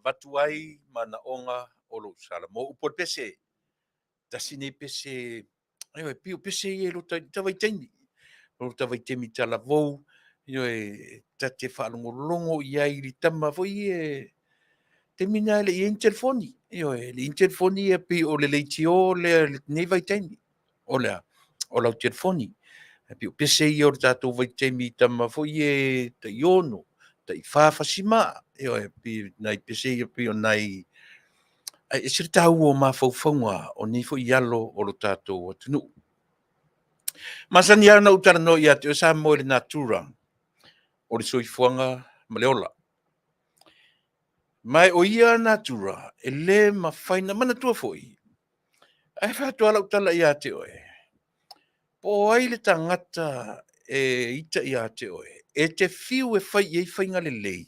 Watu ai mana onga o lo sala mo upo pese tasine pese ai piu pese e lo tawai tini lo tawai temi tala vou Io ta te whaalongolongo ia I li tama foi te mina le I telefoni. Io le telefoni pi o le leiti o le nei vai taimi. O lau telefoni. Pi o pese I o le tātou vai taimi tama foi ta iono, ta I whawhasima. Io pi nai pese I pi o nai e sir tau o mawhauwhaunga o ni foi ialo o lo tātou atunu. Masani ana utara no ia te o sa mo le natura. O le soifuanga ma le ola. Mai o ia natura, e le mawhaina mana tua foi. Ai whātua lau tala ia te oe. Po ai le tangata ita ia te oe. E te fiu e whai e whainga le lei.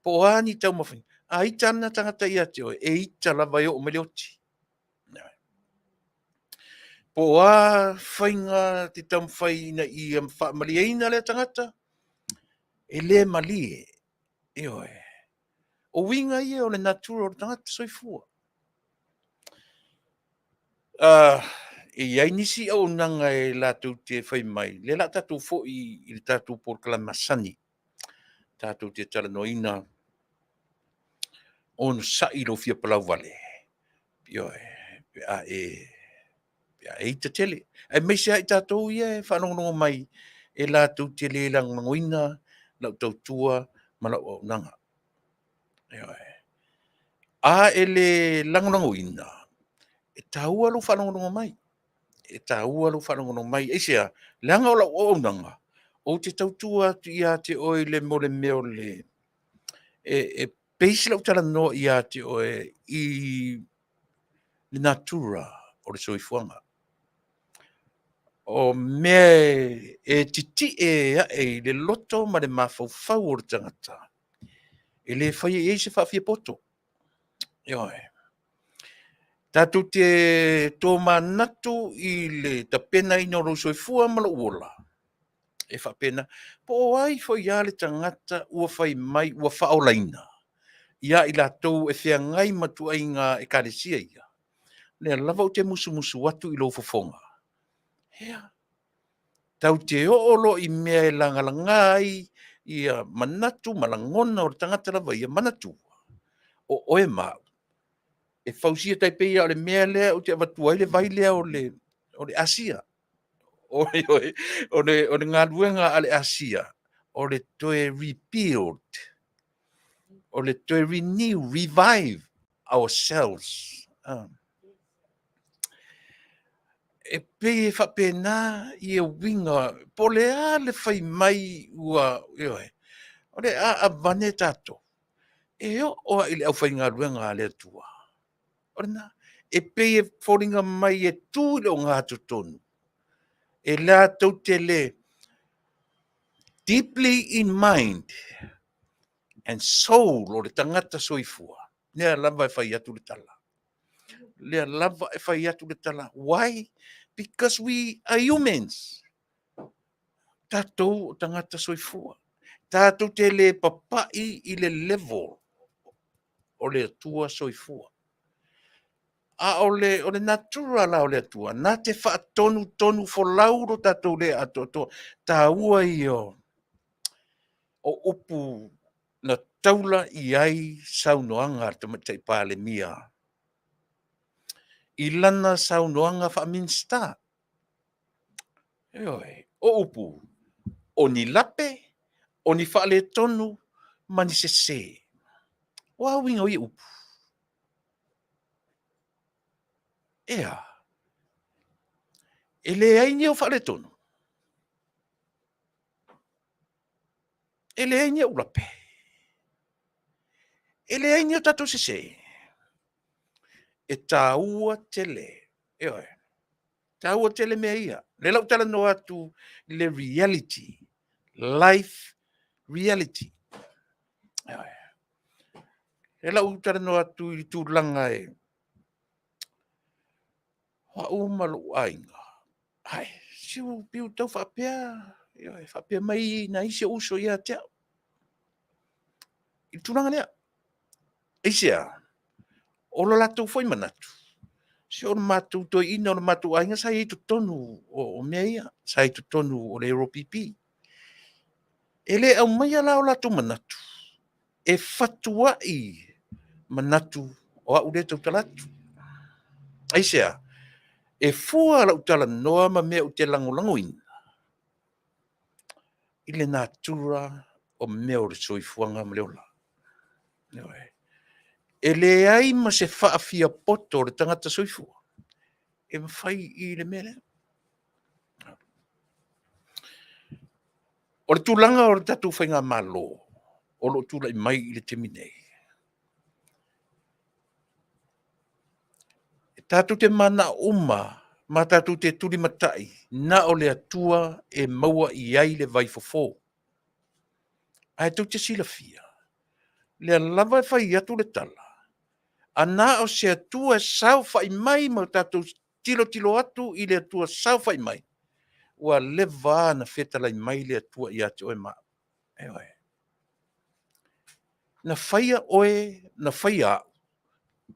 Po ani tau mawhainga. A ita ana tangata ia te oe. E ita lava o me leoti. Po a whainga te tau mwhaina I maliaina le tangata. E le malie. E oe. O winga ia o le natura o le tangata soifua. E iai nisi au nanga e lātou te whai mai. Le la tātou fo I le tātou por kalamasani. Tātou te talanoina. On sa I lo fia palau vale. Pio e te tele. E meise hai tātou ia e whanongonongo mai. E lātou te le lang mangoina. Lau tau tua. Ma lau Auaunaga. A e le langonongoina. E tāua lo whanongonongo mai. E tāua lo whanongonongo mai. ASEA, leanga o lau Auaunaga. O te tautua ia te oe le mo le meo le. E peisi lau tala no ia te oe I le natura o le soifuanga. O me e titi e le loto ma le mawhauwhau o le tangata. E le whai e se whawhiapoto. Ioe. Tātou te tō manatu I le tapena I no soifua ma lo uola. E whapena. Po ai foi ia le tangata ua whai mai ua whaolaina. Ia I lātou e whea ngai matua I ngā e kāresia ia. Lea lava o te musu atu I lo fofonga. Hea. Tau te oolo I mea e langalangai ia manatu malangona o le tangata lava ia manatu. O oe mau. E whausia taipei o le mea lea o te avatua le vai lea o le ASEA. O le ngā luenga a le ASEA. O le toe rebuild. O le toe renew, revive ourselves. E pe e whapena I e winga. Po le a le whai mai ua. O le a vane tato. E o I le au whai ngā luenga a le atua. Orna, e pe e whoringa mai e tū le o ngā tonu. E la tau te le deeply in mind and soul o le tangata soifua. Lea lava e whai atu le tala. Lea lava e whai atu le tala. Why? Because we are humans. Tātou o tangata soifua. Tātou te le papai I le level o le atua soifua. A o le natura la o le atua. Nā te wha tonu fo lauro tātou le ato. Tā ua I o upu na taula I ai saunoanga te matai pāle mia. I lana saunoanga wha minsta. O upu. O ni lape. O ni wha le tonu. Mani se. Wa winga I upu. Ea. E le aini o wha le tonu. E le aini o lape. E le aini o tato se. E tā ua tele. Tā ua tele mea ia. Le lau tala no atu le reality. Life reality. Le lau tala no atu I tū langa e. Wa umalu ainga. Ai, siu piu tau whapea. Whapea mai na isi uso ia tea. I tū langa nea. ASEA. Olo latu foi manatu. Si o matu to ina o matu ainga sa I tu tonu o mea ia. Sa I tu tonu o le Europipi. Ele au mai ala o latu manatu. E fatuai manatu o au le tau talatu. ASEA, e fua la utala noa ma mea ute langolangoin. Ile natura o mea o le soifuanga ma leola. E le ai ma se faafia poto o le tangata soifua. E mawhai i le mele. O le tūlanga o le tatu whainga malo. O lo tūla i mai i le teminei. E tatu te mana uma, ma tatu te turi matai, na o le atua e maua i ai le vai fofo. Ai tu te sila fia. Le lava e whai atu le tala. Ana o se atua sau whai mai ma tatu tilo atu i le atua sau whai mai. Ua le vā na whetala i mai le atua i atu e maa. Ewe. Na whaia oe, na whaia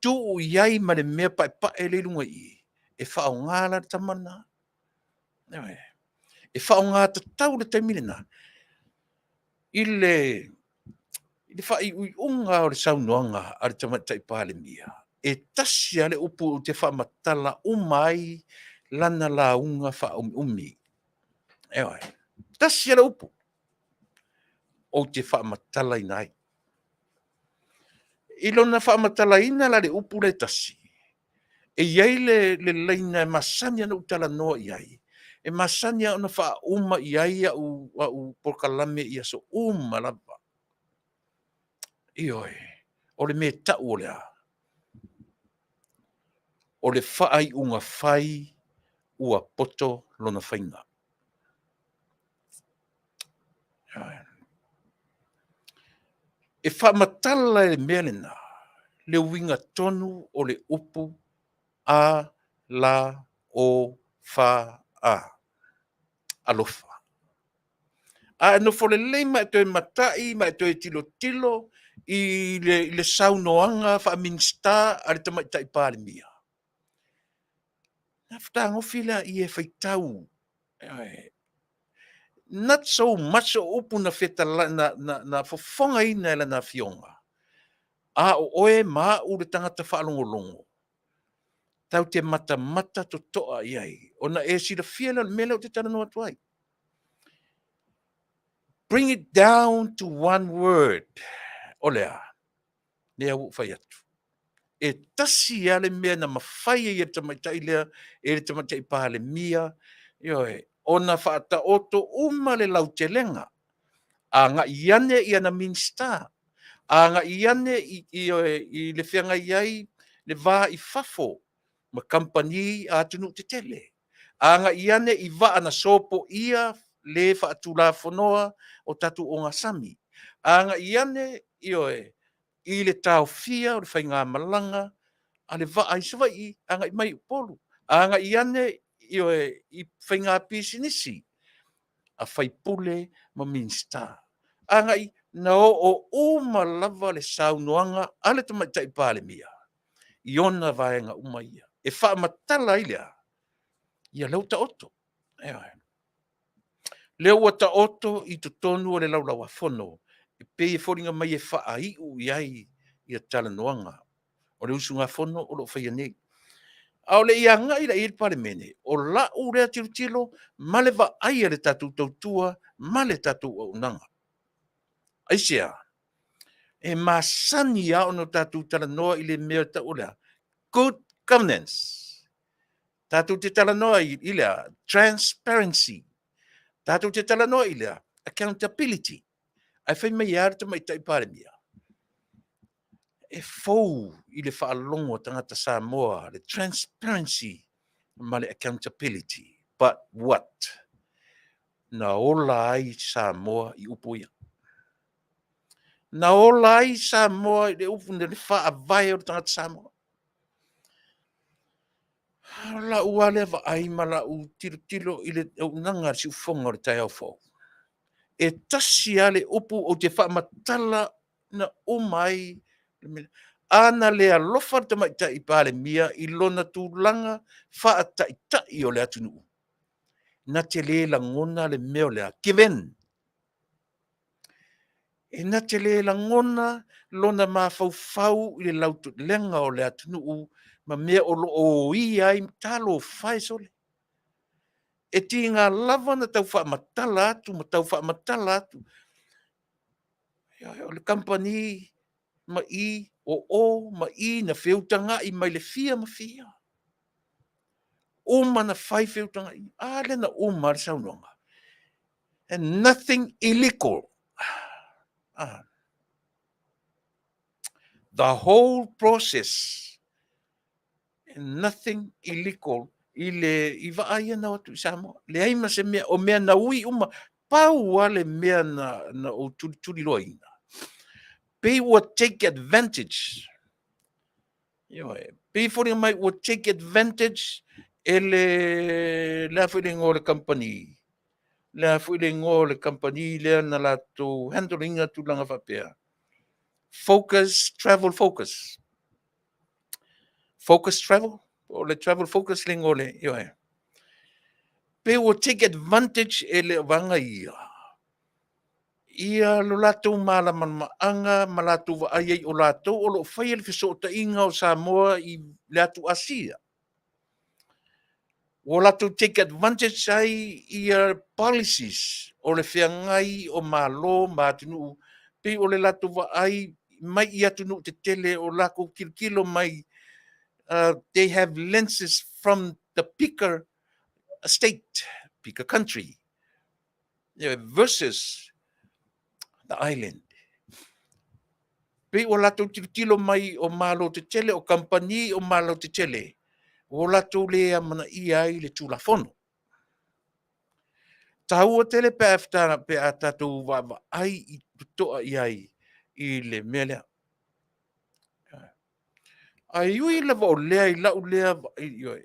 tu o iai ma le mea pae le lunga i. E whao ngāla tamana. Ewe. E whao ngā ta tau le taimile na. I le whai ui unga o le saunoanga a le tamatai pāle mia. E tasi ale upu o te whamatala umai lana la unga wha umi. Ewe. Tasi ale upu o te whamatala inai. Ilona whamatala ina la le upu le tasi. E iai le leina e masani ana utala noa iai. E masani ana wha uma iai au porkalame ia so uma lava. Ioi. O le me tau o lea. O le whaai unga whai ua poto lona whainga. E whamatala e melena le winga tonu o le upu a la o fa a. Alofa. A no fo le leima e toi matai, ma e toi tilo i le saunoanga wha minsta a le tamaitai pāle mia. Na whata ngofila i e whaitau. Not so much o upu na wheta na fofonga ina e la na Afioga. A o oe maa u le tangata whaalongolongo. Tau te mata to toa iai. O na e sila fiela le mele o te tana noa tuai. Bring it down to one word. Olea. Nea u whai atu. E tasi ale mea na mawhai e tamaitai lea, e le tamaitai pāle mia, o na whaata oto uma le lau te lenga, a nga iane i ana minsta, a nga iane i le whianga iai, le vā i fafo, ma kampani a tunu te tele, a nga iane i va ana sopo ia, le whaatula whanoa o tatu o ngā sami, a nga iane i le tau fia o le whainga malanga, a le vaa i sawai, a ngai mai upolu, a ngai iane i whainga pisinisi, a whaipule ma minsta. A ngai na o uma lava le saunoanga, a le tamaitai pāle mia. I ona vaenga uma ia. E wha matala ilea, ia lau ta oto. Leo wa ta oto i to tonu o le laulawa whono, e pe e whoringa mai e wha a iu iai i a talanoanga. O le usunga whono o lo whaia nei. A o le ia ngai la i pare mene, o la u rea tilo, ma le va aia le tatu tautua, ma le tatu Auaunaga. ASEA, e masani a ono tatu talanoa i le mea ta ulea, good governance. Tatu te talanoa i lea, transparency. Tatu te talanoa i lea, accountability. Ai whai mai arta mai tai pare mea. E fou i le whaalongo tangata Samoa, le transparency, ma le accountability. But what? Na ola ai Samoa i upuia. Na ola ai Samoa i le upu le whaavai o tangata Samoa. La ua le va ai ma la u tilo i le unanga si ufonga o le tai au fau. E tasi ale upu o te whaamatala na umai ana le alofa te mai tai pale mia i lona tūlanga wha tai o le atunu. Na te le la ngona le meo lea. Given. E na te le langona, lona mafaufau i le lautu lenga o le Taunu'u, ma mea o lo o ia i talo fai sole. E ti ngā lava na tau wha matala atu, ma tau wha matala atu. O le company, ma i, ma i na whiutanga i mai le fia ma fia. Uma na whai whiutanga i, le na uma le saunonga. And nothing illegal. The whole process, and nothing illegal, i vaaya na watu i Samoa. Le aima se mea, o mea na ui uma, pau ale mea na o tuli loa ina. People will take advantage. People might will take advantage la feeling o le company. La feeling o le company le na la to handling tu langa whapea. Focus, travel focus. Focus travel, or le travel focus lingo le, People will take advantage le wanga ia. Ia lo latou malaman maanga, ma latou vaaiai o latou, o lo whai le fesootaʻiga o Samoa i le atu ASEA. O latou take advantage ai ia policies o le whiangai o malo ma Taunu'u, pe o le latou vaai mai i Taunu'u te tele o lako kilokilo mai, they have lenses from the Pika state, Pika country, versus the island. Pe o latou tilo mai o malo te tele, o company o malo te tele. O latou le amana i ai le tulafono. Taua tele pe aftana pe a tatou wa ai i tutoa i ai i le mele. Ai ui lava o lea i lau lea i oi.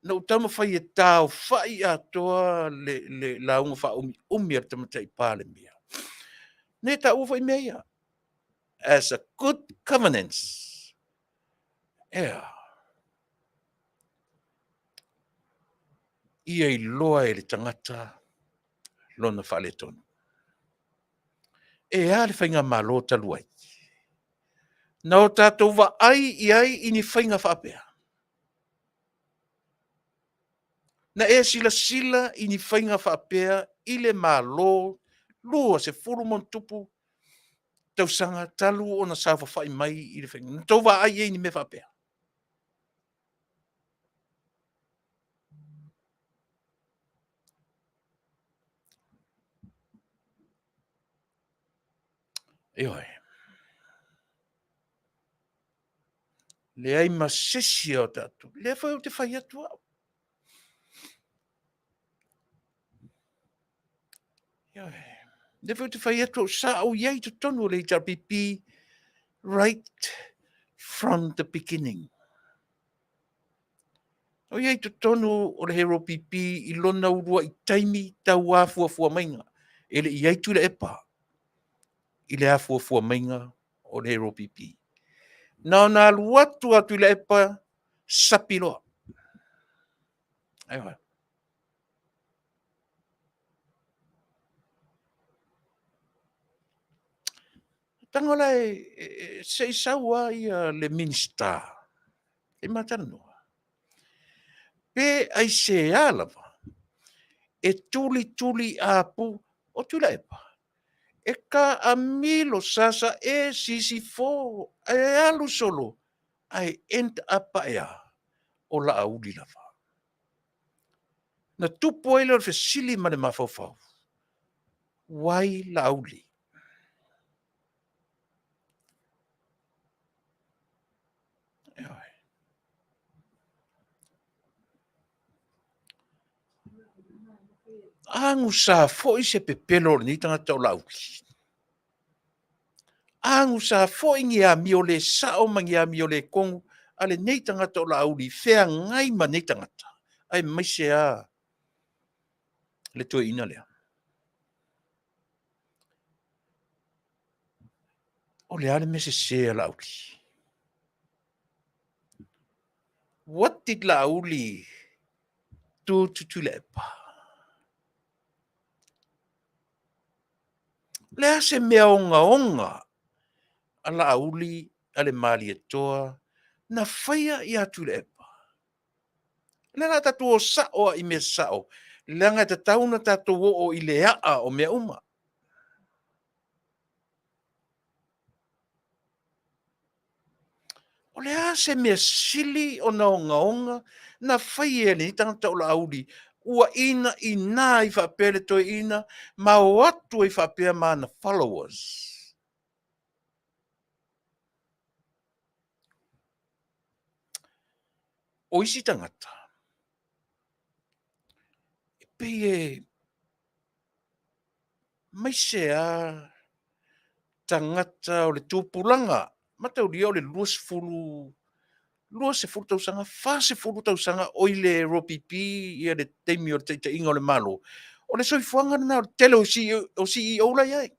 Na utama fai e tau fai a toa le launga fa umi ar tamata i pāle mea. Ne ta ufa i mea. As a good covenants. Ia i loa e le tangata lona Faletonu. E a le whainga malo taluai. Na o tātou wa ai i ai i ni whainga whapea. Na e sila i ni whainga whapea i le malo lua se furumon tupu tausanga talu o na sawa whai mai i le whainga. Na tau wa ai i ni me whapea. Ioi. Le ai masesi o tātou. Le whai o te whai atu au. Ioi. Le whai o te whai atu au sa au iei tu tonu le HRPP right from the beginning. O iei tu tonu o le hero PP i lona urua i taimi tau afua mainga. Ele iei Tuilaepa i le afua mainga o le hero PP. Na luatu a Tuilaepa sapiloa. Aiwa. Tangola se saua i le minister. E matanoa. Pe ai se alava. E tuli a pu o Tuilaepa. E ka amilo sasa e sisi fo. E alu solo. Ai ent apa ea o la auli lava. Na tupo ele o fesili ma le mafaufau. Wai la auli. Angu sa foi se pepelo ni tangata o la auli. Angu sa foi ngi a miole sao mangi a miole kongu. Ale nei tangata o la auli. Fea ngai ma nei tangata. Ai maise a le tue ina lea. O le ale mese se la auli. What did la auli do to Tuilaepa? Lea se mea onga ala auli ale mali toa na whaia I a Tuilaepa. Lea tatu o sao I me sao. Lea te tauna tatu o I le aa o mea uma. O lea se mea sili o na onga na whaia ni tangata o la auli. Ua ina I whapere toi ina, ma o atu I whapea ma na followers. O isi tangata. Pei mai se a tangata o le tūpulanga. Mata uri o le lua se fulu tausanga, fa se fulu tausanga o I le ropipi I le teimi o le teita inga o le malo. O le soifuanga na o le tele o CEO la iai.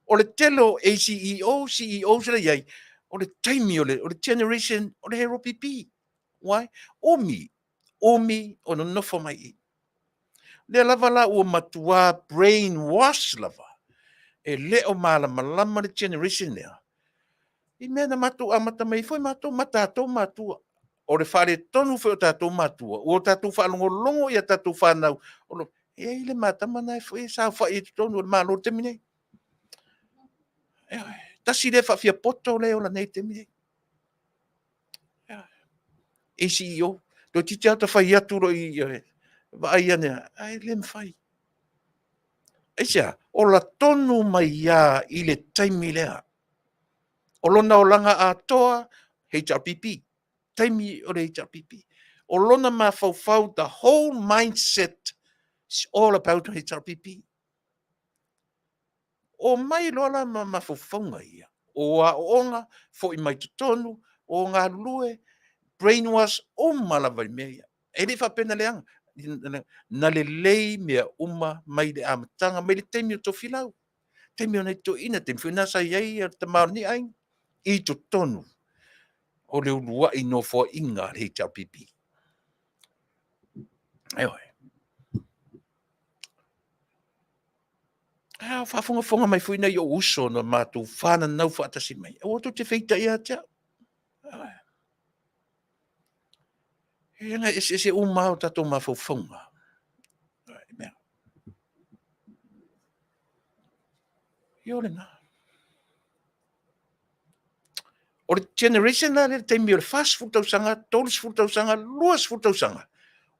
O le tele o CEO la iai. O le teimi o le generation o le ropipi. Why? Omi o no nofo mai I. Le lava la ua matua brainwash lava. E leo malama le generation lea. I mea na matu amata mai foi matatou matua. O le whare tonu foi o tatou matua. O tatou whalongolongo I a tatou whanau. E ile matamana e foi sa whai e tonu o le malo te mine. Tasi le whawhia poto leo la nei te mine. E CEO. Do titi ata whai aturo I vai ane. Ai le mwhai. Eisa, o la tonu mai ia I le taimi lea. O lona o langa a toa, HRPP. Taimi o le HRPP. O lona ma fau, the whole mindset is all about HRPP. O mai lola ma faufaunga ia. O a onga, fo I mai tutonu, o ngā lue, brainwash o malawai mea ia. E le whapena leanga. Na le lei mea uma mai le amatanga, mai le taimi o to filau. Taimi o nei to ina, taimi whinasa iai te maoni ai. I to tonu. O le ulua I no fo inga le HRPP. Eoi. Whafonga mai fuina I o uso na mātou whana nau whaatasi mai. O to te feita ia tia. Ia ese umau tatou mawhauwhaunga. Ia ole nā. O le generation na le taimi o le fast futausanga, tolis futausanga, luas futausanga.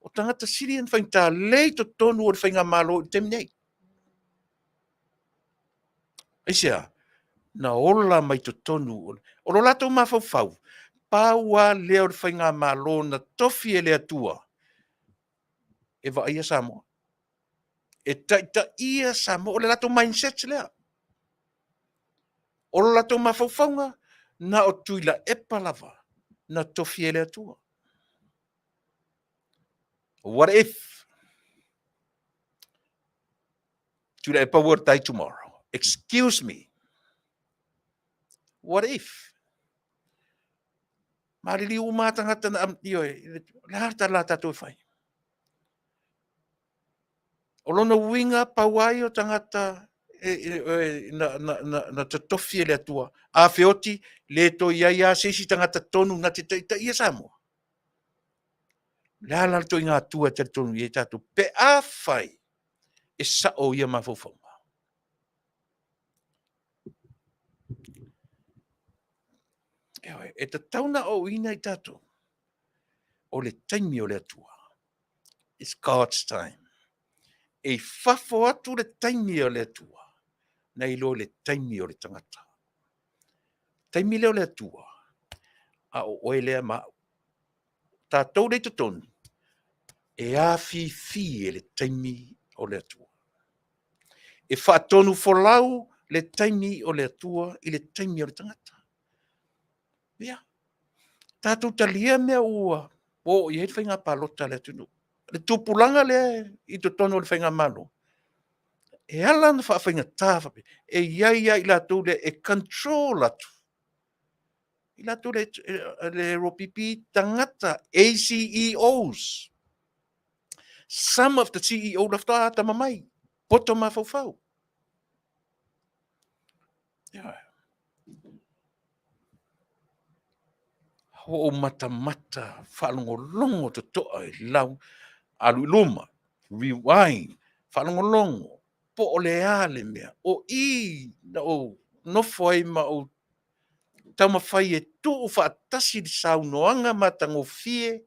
O tangata sirian whainta lei to tonu o le whainga malo I taimi nei. Eisea, na ola mai to tonu. O lo lato mawhauwhau. Paua leo le whainga malo na tofi e le atua. E wa ia Samoa. E taita ia Samoa. O le lato mindset lea. O lo lato mawhauwhaunga. Na o Tuilaepa lava. Na tofi e le atua. What if Tuilaepa were die tomorrow? Excuse me. What if? Marili umatangata na amtio e. Lahata la tato fai. O lona winga pawai o tangata na tofi e le atua. Afioti le to ia sisi tangata tonu na te ia Samoa. Lala to inga atua te tonu ia tatu. Pe a fai e sa o ia mawhauwhaunga. E te tauna o ina I tatu. O le taimi o le atua. It's God's time. E fafo atu le taimi o le atua. Na ilo le taimi o le tangata. Taimi leo le atua. A o oelea ma. Tātou le tutonu. E Afiafi e le taimi o le atua. E whaatonu folau le taimi o le atua I le taimi o le tangata. Ia. Tātou talia mea ua. O I heit whainga palota le tunu. Le tupulanga le I tutonu le whainga malo. E ala na whainga tāwhape. E iaia I lātou le e control atu. I lātou le ropipi tangata. ACEOs. Some of the CEO lafta ata mamai. Poto mawhauwhau. Ia. Ho mata whalongolongo to toa e lau alu luma, rewind, whalongolongo, po o le ale mea, o I na o nofo ai ma o tamawhai e tu o whaatasi di saunoanga matangofie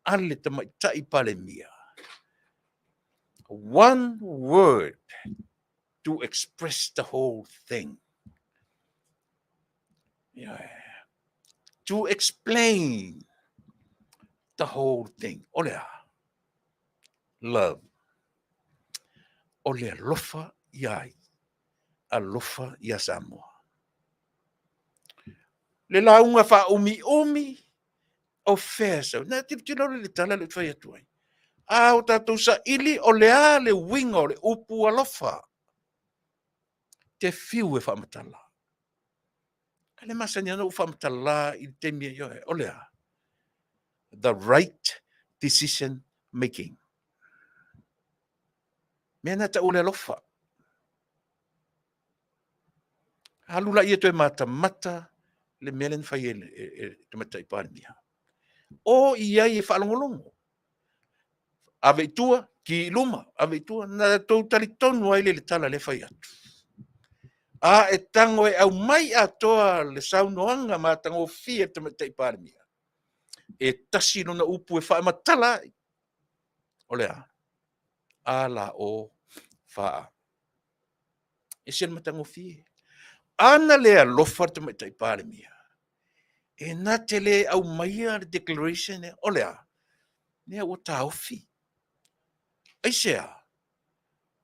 ale tamaitai pale mia. One word to express the whole thing. Yeah. To explain the whole thing. Olea. Love. Olea lofa iai. Alofa ia Samoa. Le launga wha umi o Fasa. Na tino le tala le whai atuai. A o tatou sa ili o lea le winga o le upu alofa. Te fiu e whamatala. Ka le masani ana u whamatala I te mia ioe. Olea. The right decision making. Mea na ta ule alofa. Halula ia toe mata le melen fai te mata I pānia. O ia I whalongolongo. Ave tua ki luma, ave tua na tau tali tonu ai le tala le fai atu. A e tango e au mai atoa le saunoanga ma tango fia te mata I pānia. E tasi no na upu e wha matala. Olea. Ala o wha. E sen matango fia. Ana lea lofa te mai tai pare mia. E na te le au maia le declaration e olea. Nea o ta ofi. ASEA.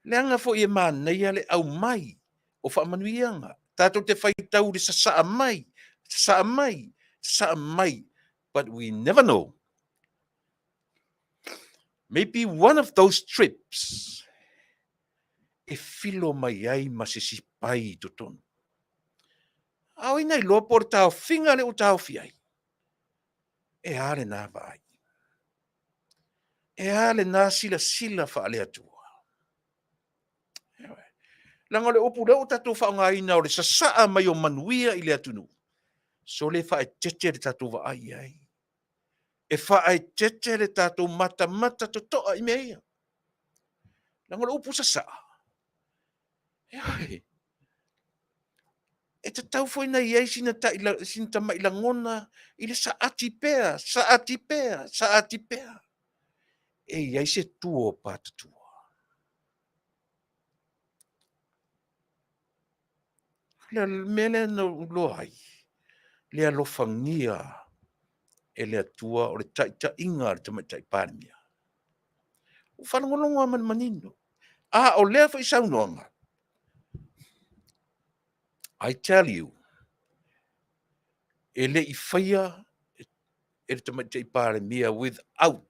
Leanga fo I māneia le au mai. O wha manuianga. Tātou te whai tau le sa mai. Sa mai. Sa mai. But we never know. Maybe one of those trips. E filo mai ai masisi pai to tonu. Au ina I loa por tau finga le o tau fiai. E ale nā vai. E ale nā sila wha ale atua. Langa le opu leo tatou whaongaina o le sasaa mai o Manuia I le atunu. So le wha e tete le tatou wa ai ai. E wha e tete le tatou mata to toa I mea ia. Langa le opu sasaa. E te tau foi na iei sina ta mai langona I le saati pea. E iei se tuo patatua. Le mele no loai. Le alofangia. E le atua o le taita inga le tamatai pānia. O whanongolongo aman manino. A o lea whai saunoanga. I tell you. E le I whaia e le tamatai pānia without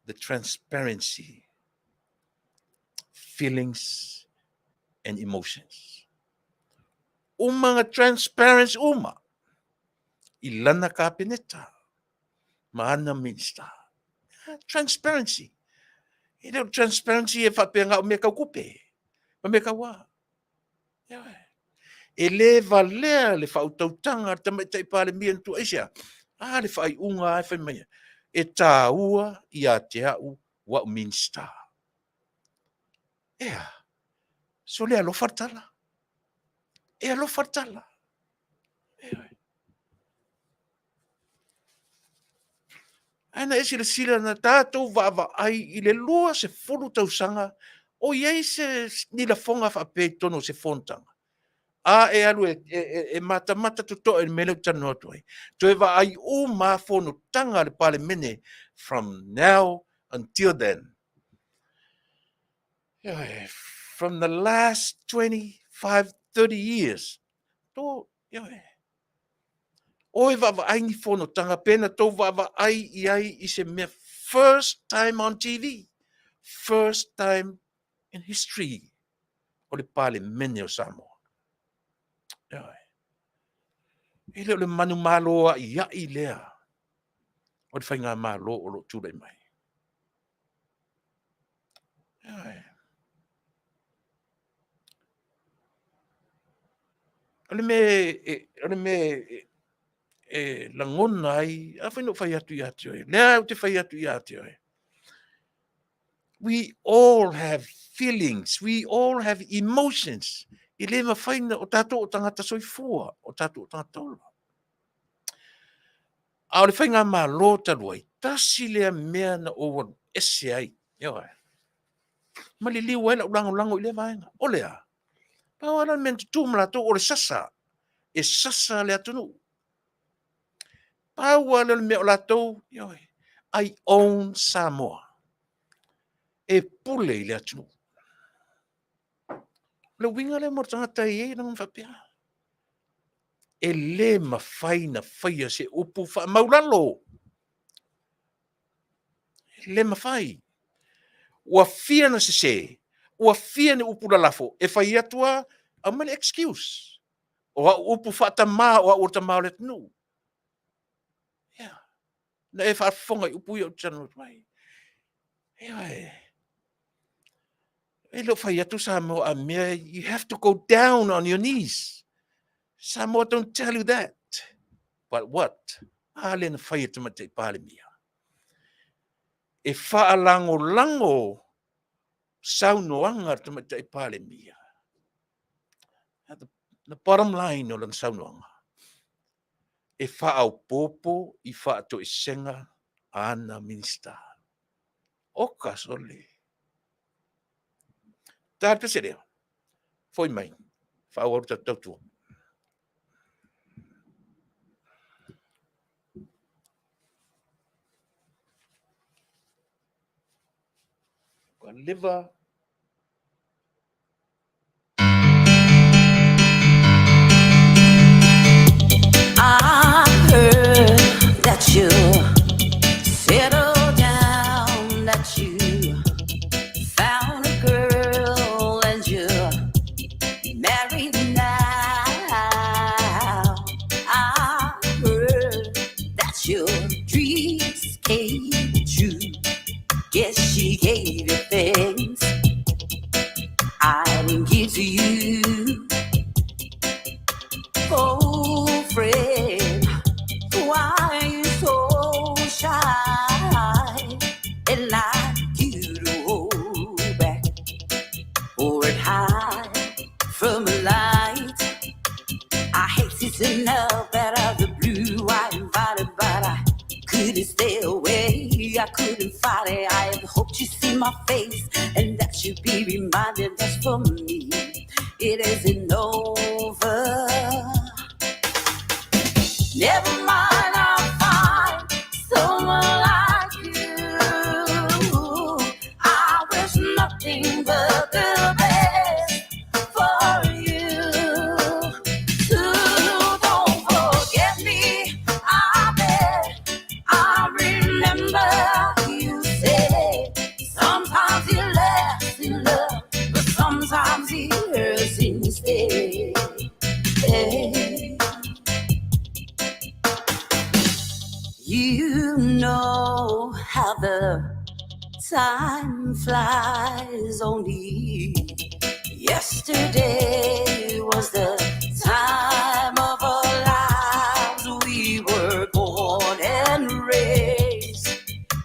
the transparency, feelings and emotions. Umanga transparency uma. I lana kabineta. Maana minister. Transparency. E le transparency e whapenga o me kau kupe. O me kau wā. E le valea le whautautanga tamatai pāle mian tu ASEA. Le whai unga ai whai mai. E tā ua I a te au wa minister. So le alo fartala. E alo fartala. Ana e sila na tātou vava ai I le lua se fulu tausanga o iei se nila fonga whape tono se fontanga. E alu e mata to to e mele tano toi. Toi va ai o ma fono tanga le pale mene from now until then. From the last 25, 30 years. To, Oi vava ai ni fono tanga pena to vava ai I se me first time on TV. First time in history. O le pale mene o Samoa. E le manu malo ia I lea. O le whainga malo o lo tūrei mai. Ole me langona ai, a whaino whai atu i ate oe. Lea te whai atu i ate oe. We all have feelings. We all have emotions. I le ma whaina o tātou o tangata soifua, o tātou o tangata ola. A o le whainga mā lo talu ai, tasi lea mea na o wanu ese ai. Ia ma le liu aina o lango i le vaenga. O lea. Pau ala men tu mlato o le sasa. E sasa le atunu. Pau ala me o lato, I own Samoa. E pule i le atunu. Le winga le mo tangata i e na mwhapea. E le mawhai na whaia se upu wha maulalo. Le mawhai. Ua fia na se. Ua fia ni upu lalafo. E whai atua, a mani excuse. O a upu whata maa o a urta maa le tunu. Yeah. Na e whaafonga i upu i o tanu mai. E lo whai atu Samoa a mea, you have to go down on your knees. Samoa don't tell you that. But what? Ale na whai atu mate pāle mia. E whaalango saunoanga tu mate pāle mia. The bottom line o lang saunoanga. E whaau popo i whaato i senga ana minista. Oka sole. Tāta se rea. Foi mai. Whaau aru tautua. Kwa liver. I heard that you settled down, that you found a girl and you're married now. I heard that your dreams came true. Guess she gave you things I didn't give to you. Oh, friend, why are you so shy and like you to hold back or hide from the light? I hate to know that out of the blue I invited, but I couldn't stay away. I couldn't fight it. I had hoped you'd see my face and that you'd be reminded that's for me. It isn't over. Never mind, I'll find someone like you. I wish nothing but the best for you. So don't forget me, I bet. I remember you said sometimes you last in love, but sometimes he hurts instead. Hey. You know how the time flies. Only yesterday was the time of our lives. We were born and raised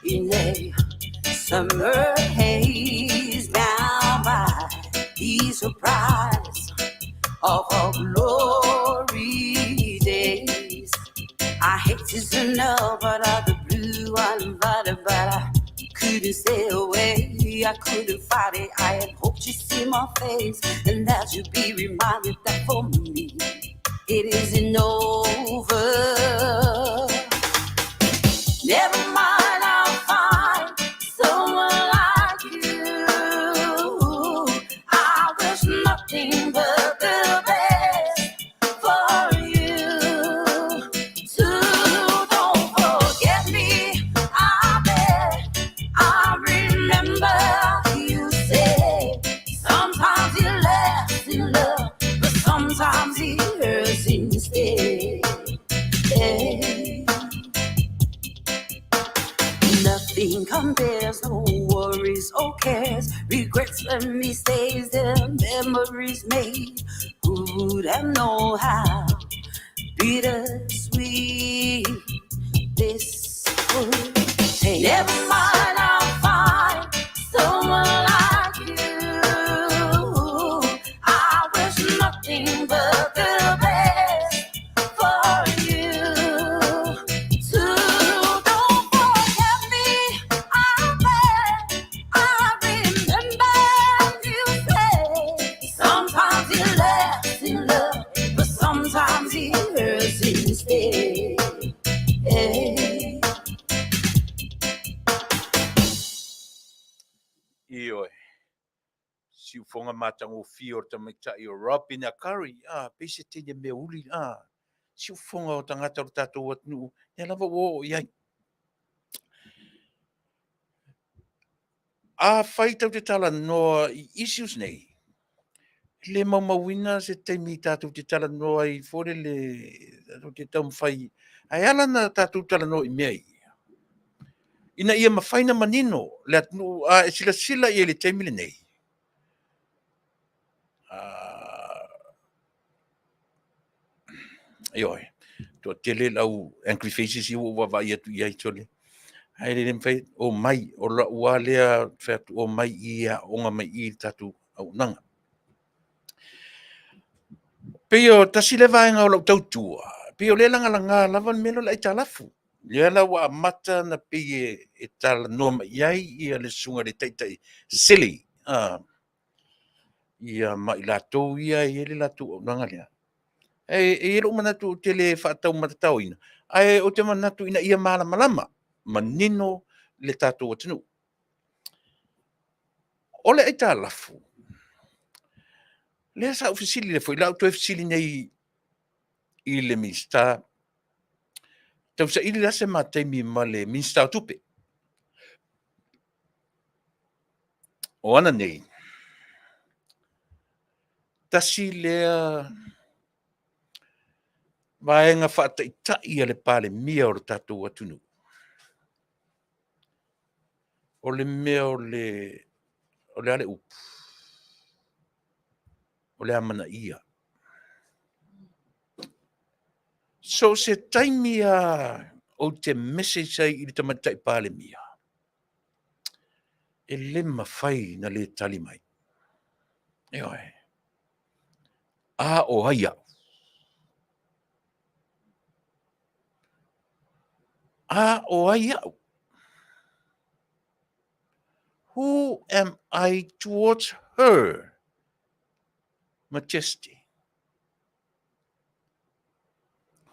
in a summer haze, down by the surprise of our glory days. I hate to know, but out the blue I invited, but I couldn't stay away. I couldn't fight it. I had hoped you'd see my face and that you'd be reminded that for me it isn't over. Never mind, I'll find someone like you. I wish nothing but the best for you. So don't forget me, I bet. I remember you said sometimes you last in love, but sometimes it hurts instead. Hey. Nothing compares, no worries or cares, regrets Let me say the memories made. Who would have known how bittersweet this would taste? Never mind, I'll find someone like you. I wish nothing but the best for you. So don't forget me, I beg. I remember you say sometimes it lasts in love, but sometimes it hurts instead. Hey. Io si ufonga matango fio tamita i Robin Akari pese te me uli si ufonga o tangata o tatou atnu e lava o iai fai tau te tala noa i issues nei le mamawina se te mi tatou te tala noa i fore le tatou te tau fai ai ala na tatou tala noa i mei ina ia mawhaina manino le atnu e sila i le teimile nei ioi to tele lau angry faces i wa va ia tu ia tole ai le mfai o mai o la ua lea fet o mai ia onga mai i tatu Auaunaga peo tasile vaenga o lau tautua peo le langa lava melo lai talafu le la wa mata na pe e tala no mai ai ia le sunga le taitai silly ia mai la to ia le la tu Auaunaga lea e lo mana tu tele fa tau matatau ina ai o te mana tu ina ia malama manino le tatou atunu ole ai talafu le sa ofisili le foi la tu ofisili nei i le mista tau sa ili la se matai mi male mista tupe o ana nei tasi lea vaenga faataitai a le pale mia o le tatou atunu o le mea o le ale upu o le amana ia so se taimia o te message ai i le tamatai pale mia e le mawhai na le tali mai e oe o haia o haia who am I towards her majesty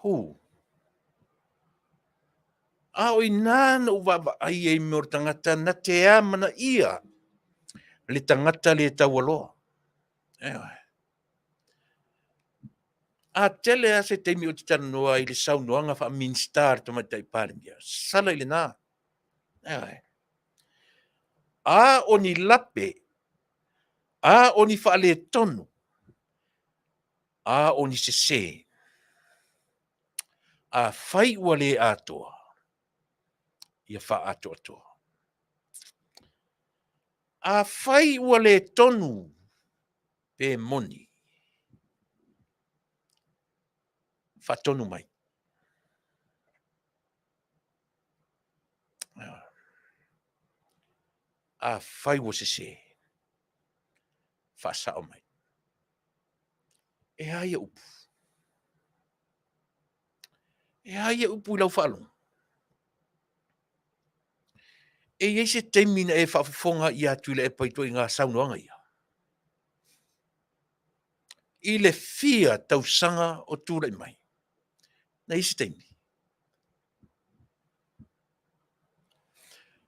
who o ina no vava ai e me o tangata na te amana ia le tangata le taualoa a tele a se teimi o te tana noa i le saunoanga wha minstar tamatai pare mia sala i le nā a o ni lape a o ni wha le tonu a o ni se a whai ua le atoa ia wha atoa toa a whai ua le tonu pe moni wha tonu mai a whai ua se wha sao mai e haia upu i lau whalong e iei se teimina e whaafofonga i a Tuilaepa i toi ngā saunoanga ia i le fia tausanga o tūrai mai na isi teimi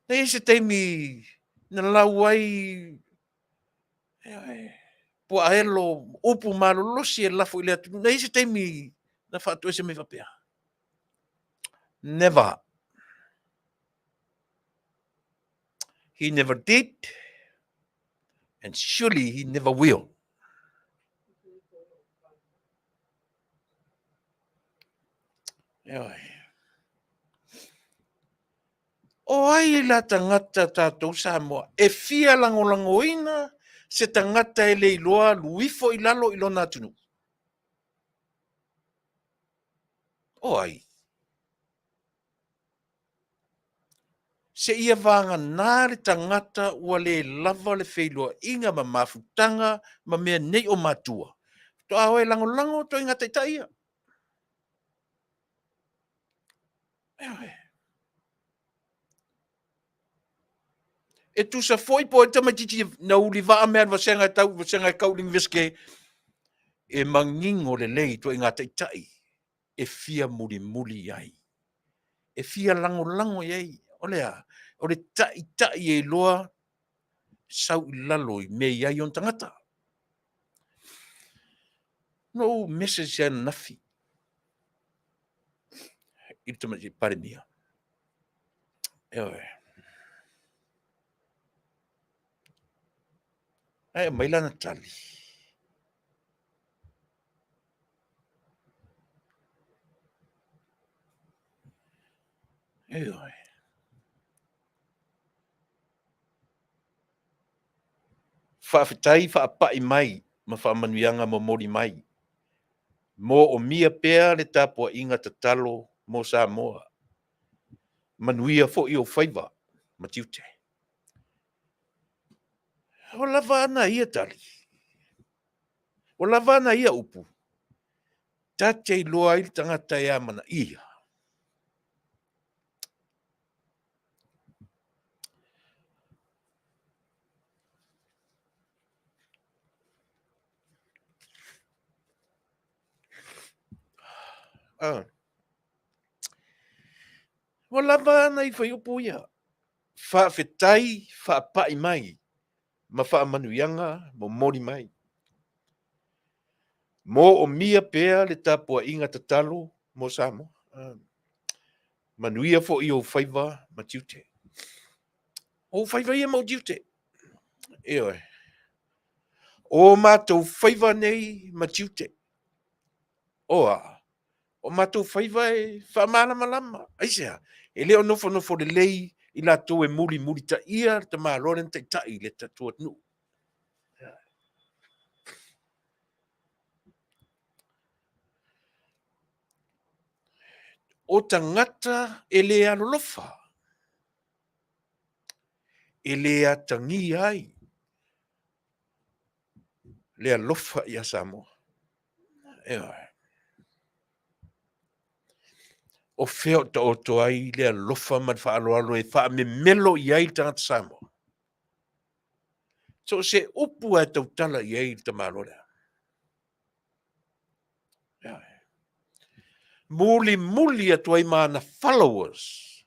na isi teimi na lau ai po aelo upu malolosi e lafo i le atu na isi teimi na whaatu ese me whapea never he never did and surely he never will o ai la tangata tātou Samoa e fia langolangoina se tangata e le iloa luifo i lalo i lona atunu. O ai. Se ia vanga nare tangata ua le lava le wheiloa inga ma mafutanga ma mea nei o matua. To awe lango lango to inga te taia. E tu sa foi po e tamatiti na uli vaa mea vasenga tau vasenga kauling viske e mangingo le lei to inga te tai e fia muli muli ai. E fia lango lango ai. Olea, ole tai tai e loa sau lalo i me iai on tangata. No message ya nafi. I tamatiti pare mia. Ewe. Ai, maila na tali. Ewe. Faafetai faapa'i mai, ma faamanuiaga mo moli mai. Mo o mia pea le tapuaʻiga tatalo mo Samoa. Manuia fo'i o faiva, ma tiute. O lava ana ia tali. O lava ana ia upu. Tate iloa ai le tagata e amanaʻia. O lava ana i fai upu ia. Faafetai faapa'i mai, ma faamanuiaga mo moli mai. Mo o mia pea le tapuaʻiga tatalo mo Samoa. Manuia fo'i o faiva ma tiute. O faiva ia mo tiute. Eoe. O mātou faiva nei ma tiute. Oa. O mātou faiva e whamalama lama. Aisea. E leo nofo le lei i la tō e muli ta ia ta mā loren te tai le ta tuat nu. O tangata e le alolofa. E le atangi ai. Le alofa i a Samoa. Eoe. O feo ta oto ai le alofa man whaaloalo e wha me melo i ai tangata Samoa. So se upu a tautala i ai ta mā Muli atu ai mana followers.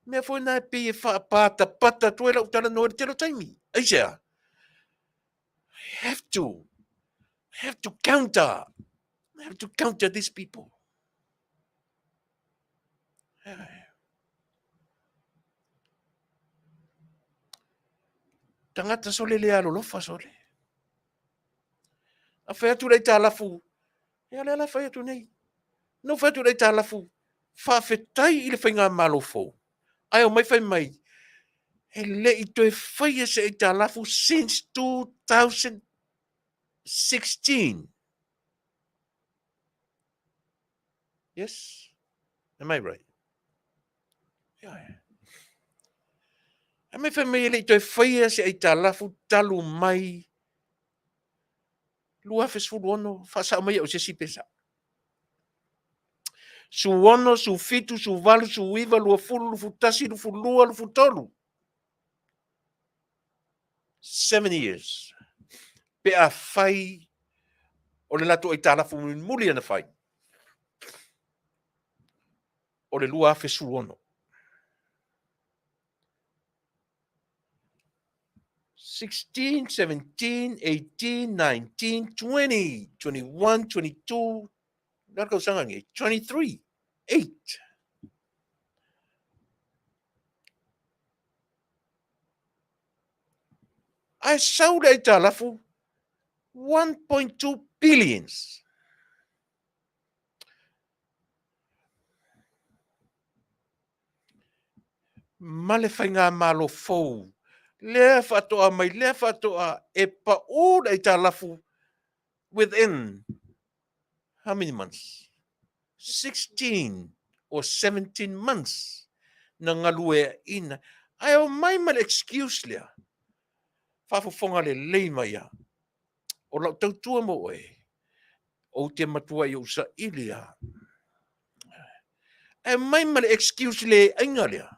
Mea foi na pe e whaapata pata tu e lau tala no e telo taimi. Aisea. Have to counter these people. Tangata sole le alo lofa sole. A whea tu rei tā lafu. E ale ala whea tu nei. No whea tu rei tā lafu. Faafetai i le whainga malo fo. Ai o mai whai mai. E le i toi whaia se i tā lafu since 2016. Yes? Am I right? Yeah. A me whai mai e le i toi whaia se i tā lafu talu mai. Lua fesfulu ono. Fasa mai au se si pesa. Su ono, su fitu, su valu, su iva, lua fulu, lufu tasi, lufu lua, lufu tolu. 7 years. Pe a fai o le lato i tālafu muli ana fai. O le lua afe su ono. 16, 17, 18, 19, 20, 21, 22, narko sangangi, 23, 8. Ai sauda i tālafu 1.2 billions. Male whainga malo fou, Lea whatoa mai, lea whatoa e pa ura i tā lafu within how many months? 16 or 17 months na ngalue ina. Ai o mai mal excuse lea. Faafofoga le lei mai a. O lau tautua mo e. O te matua i usa ilia. Ai mai mal excuse le ainga lea.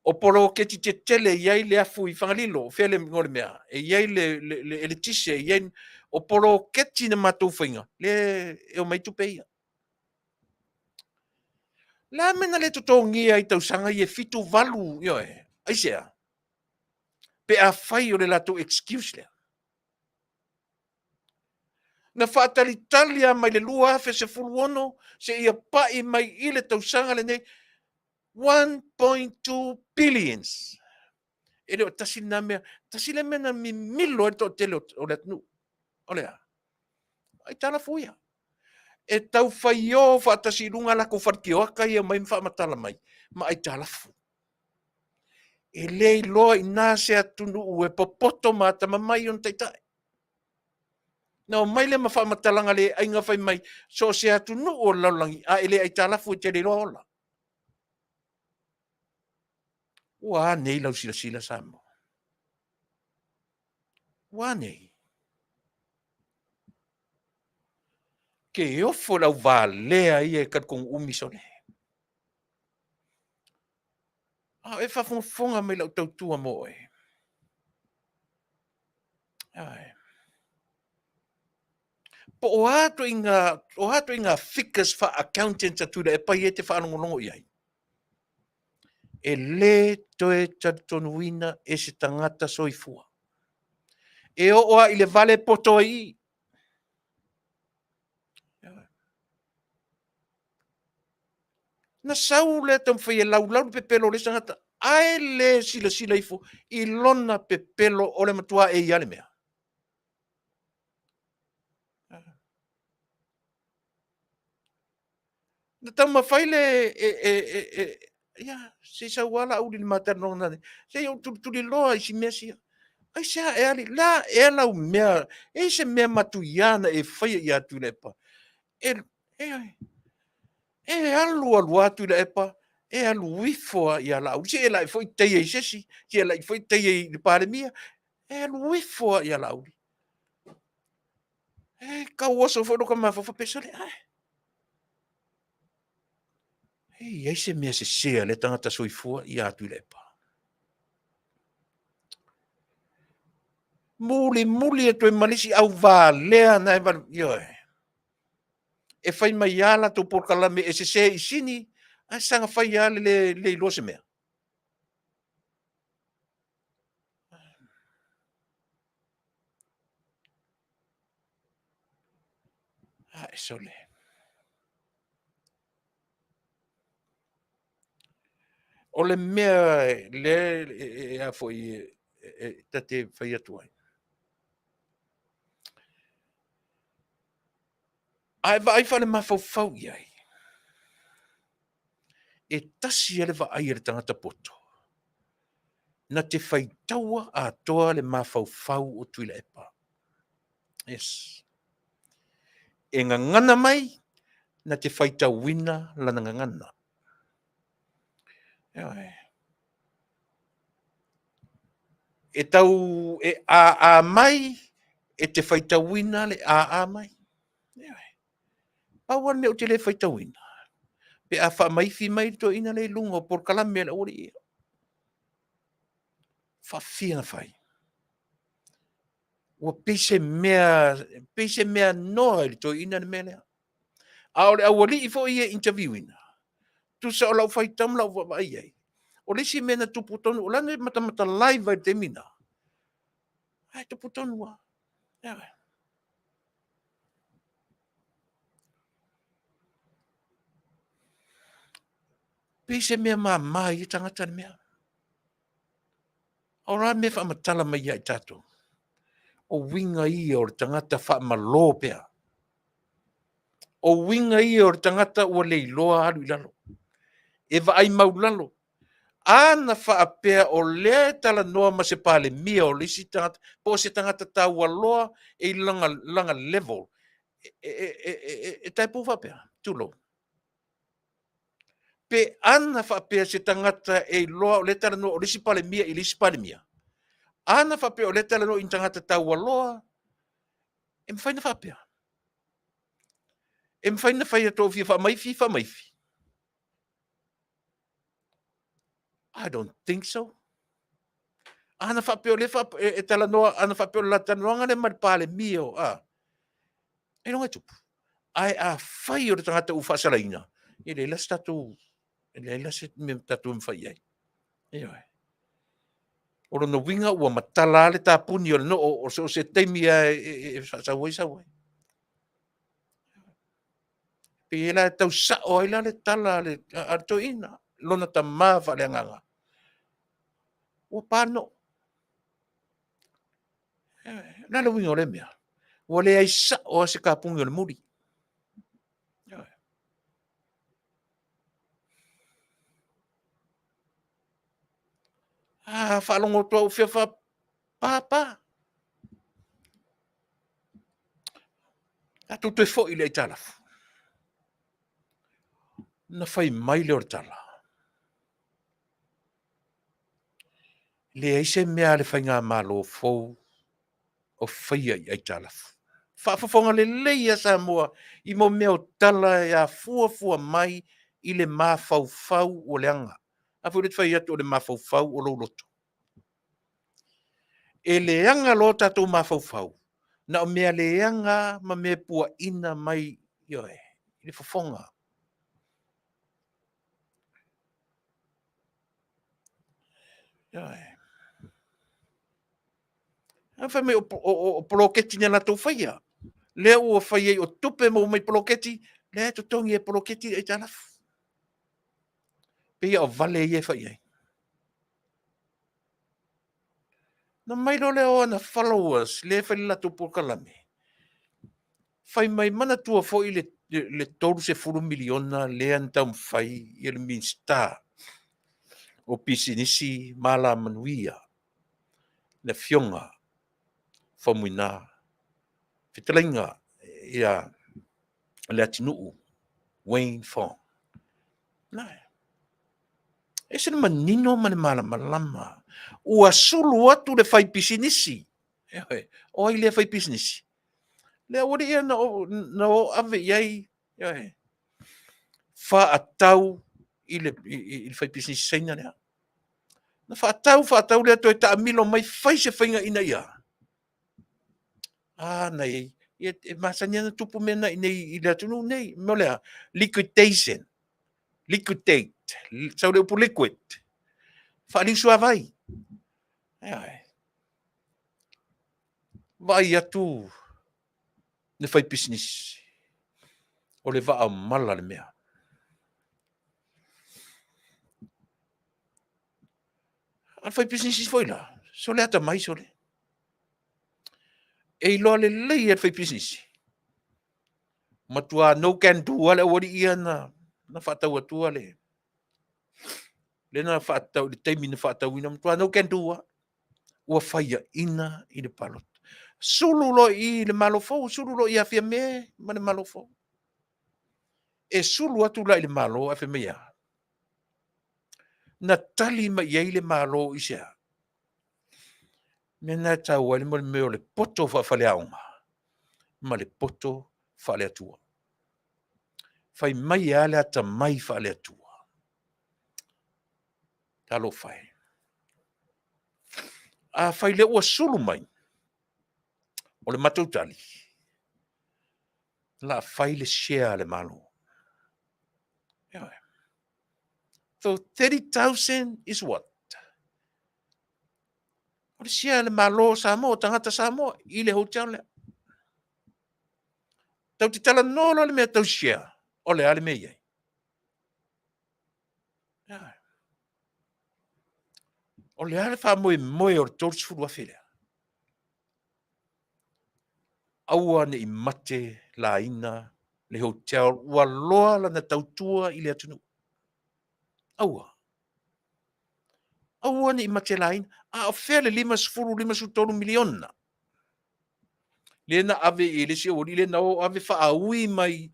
O poro ke ti te tele iai le afu i whangalilo, whele ngore mea. E iai le eletise, iai o poro ke ti na matou whainga. Le e o mai tupeia. La mena le totongia i tau sanga i e fitu valu, yo e. ASEA. Pe a whai o le lato excuse lea. Na whaatali-talia mai le lua afe se fuluono, se ia pai mai i le tau sanga le nei 1.2 billions. E leo tasi na mea, tasi le mena mi milo e to tele o le atnu. O lea. Ai tala fuia. E tau whai o whaatasi runga lako wharkioaka ia mai mwhamatala mai. Ma ai tala fu. E lei loa i nā se Taunu'u e popoto mata ma mai on taitai. Nau mai le ma whamatalanga le ainga whai mai so se Taunu'u o laulangi a ele ai tala fu e te loa ola. Ua nei lau sila sila Samoa. Ua nei. Ke ofo lau Valea ia e katkong umisone. A e whafonga mai lau tautua mo e. Ai. Po o hato inga figures fa accountants a Tuilaepa i e te whaanongolongo iai. E le toe tatonuina e se tangata soifua. E o oa i le Vale poto i. Na sau le tam whai e lau pepelo le sangata. Ai le sila ifu i lona pepelo o le matua e iale mea. Na tau mawhai le se sa wala au li matano nane. Se yo tuli loa i si mea sia. Ai sea e ali, la e lau mea, e se mea matuiana e whai i a Tuilaepa. E alu atu Tuilaepa, e alu wifoa i a lau. Se e lai foi teia i sesi, se e lai foi teia i pāremia, e alu wifoa i a lau. E kau oso foi roka mawhafa pesale, ai. E se mea se sea le tangata soifua i a Tuilaepa. Muli e toi malisi au Valea na e valu, yoe. E whai mai ala tō porkalame e se i sini, a sanga whai ala le ilo se mea. E sole. O le mea le a foi tate whai atu ai. Ai whale mawhau iai. E tasi ele wa ai ele tangata poto. Na te whai taua a toa le mawhau o Tuilaepa. Yes. E ngangana mai, na te whai tauina lana ngangana. E tau e a mai, e te whai tauina le a mai. Awan me o te le whai tauina. Pe a wha mai fi mai to ina le lungo por kalame la ori ia. Wha fia whai. Ua peise mea noa ili to ina le mea lea. Aore awali i fo ia interview ina. Tu sa o lau whai tam lau wa ai. O le si mena tuputonu, o lana mata live ai te mina. Ai tuputonu wa. Peise mea mai i tangata le mea. Ora me wha matala mai ai tato. O winga i o tangata wha malo pea. O winga i o tangata ua leiloa alu i lalo. E va ai mau lalo. ana whaapea o lea tala noa ma se pale mia o lisi tangata, po se tangata tau aloa e langa level. E taipu whapea, tulo. Pe ana whapea se tangata e loa o le tala noa o lisi pale mia i lisi pale mia. Ana whapea o le tala noa i tangata tau aloa, e mwhaina whapea. E mwhaina whaia tō fia whamaifi. I don't think so. Ana whapea o le e tala noa, ana whapea o la tala noa ngane mari pale mio. E ronga tupu. Ai a whai o le tangata u whasaraina. E leila statu, e leila se me tatu mwhai ai. E oi. O no winga ua matala le tāpuni o le no, o se teimi e whasawai. Pe e la tau sa o ai la le tala le arto ina. Lona ta maa whale nganga. Ua pāno. La le winga o le mea. Ua le ai sa o se kāpungi o le muri. Whalongo tō u whiawha pāpā. A tu te fo i le talafu. Na whai mai le o tala. Le eise mea le whai ngā malo fōu o whaia i ai talafu. Faafofonga le leia Samoa i mo mea o tala e a fua mai i le mafau o le anga. A fu le whai atu o le mafau o lo loto. E le anga lo tatou mafau. Na o mea le anga ma mea pua ina mai ioe. I le fofonga. Ioe. A whai mai o poloketi nana tau whaia. Lea ua whai ei o tupe mo mai poloketi. Lea to tongi e poloketi e talafu. Pia o vale e whai ei. Na mai lo leo ana followers, le whai latu po kalame. Whai mai mana tua fo i le toru se furu miliona le antam whai i le minsta. O pisinisi mala Manuia. Le fionga. Whamuina. Whitalinga. Ia. Le Taunu'u. Wayne Fong. Nai. E se manino mane mala malama. Ua sulu atu le whai pisinisi. O i le whai pisinisi. Le ori ia na o ave iai. Faatalanoaga i le whai pisinisi seina lea. Na whaatau lea toi ta amilo mai whai se whainga ina ia. Nei. E masania na tupu mena i le atunu nei. Mo lea. Liquidation. Liquidate. Sau le upu liquid. Whaalisu avai. Vai atu. Ne whai pisinisi. O le waa mala le mea. An whai pisinisi foi la. So le ata mai so le. E loa le lei at whai pisinisi. Matua no can do ale ori ia na whaatau atua le. Le na whaatau, le teimi na whaatau ina. Matua no can do ua whaia ina i le palot. Sulu lo i le malofo, sulu lo i afia me, ma le malofo. E sulu atu la i le malo afia mea. Na tali ma iei le malo i sea. Mena tau ali mo le meo le poto whawhaleaunga. Ma le poto whaleatua. Whai mai ale ata mai whaleatua. Talo whai. A whai le ua sulu mai. O le matautali. La whai le share le malo. So 30,000 is what? O le share le malo Samoa, tangata Samoa, i le hotel le. Tau ti tala nolo le mea tau share. O le ale mea iei. O le ale wha moe o le tōru sifuru a whirea. Aua ne i mate la ina le hotel ua loa la na tautua i le atunu. Aua. Aua ni matelain, a ofele 5.5 miliona. Lena ave i le si o le na o ave fa aui mai.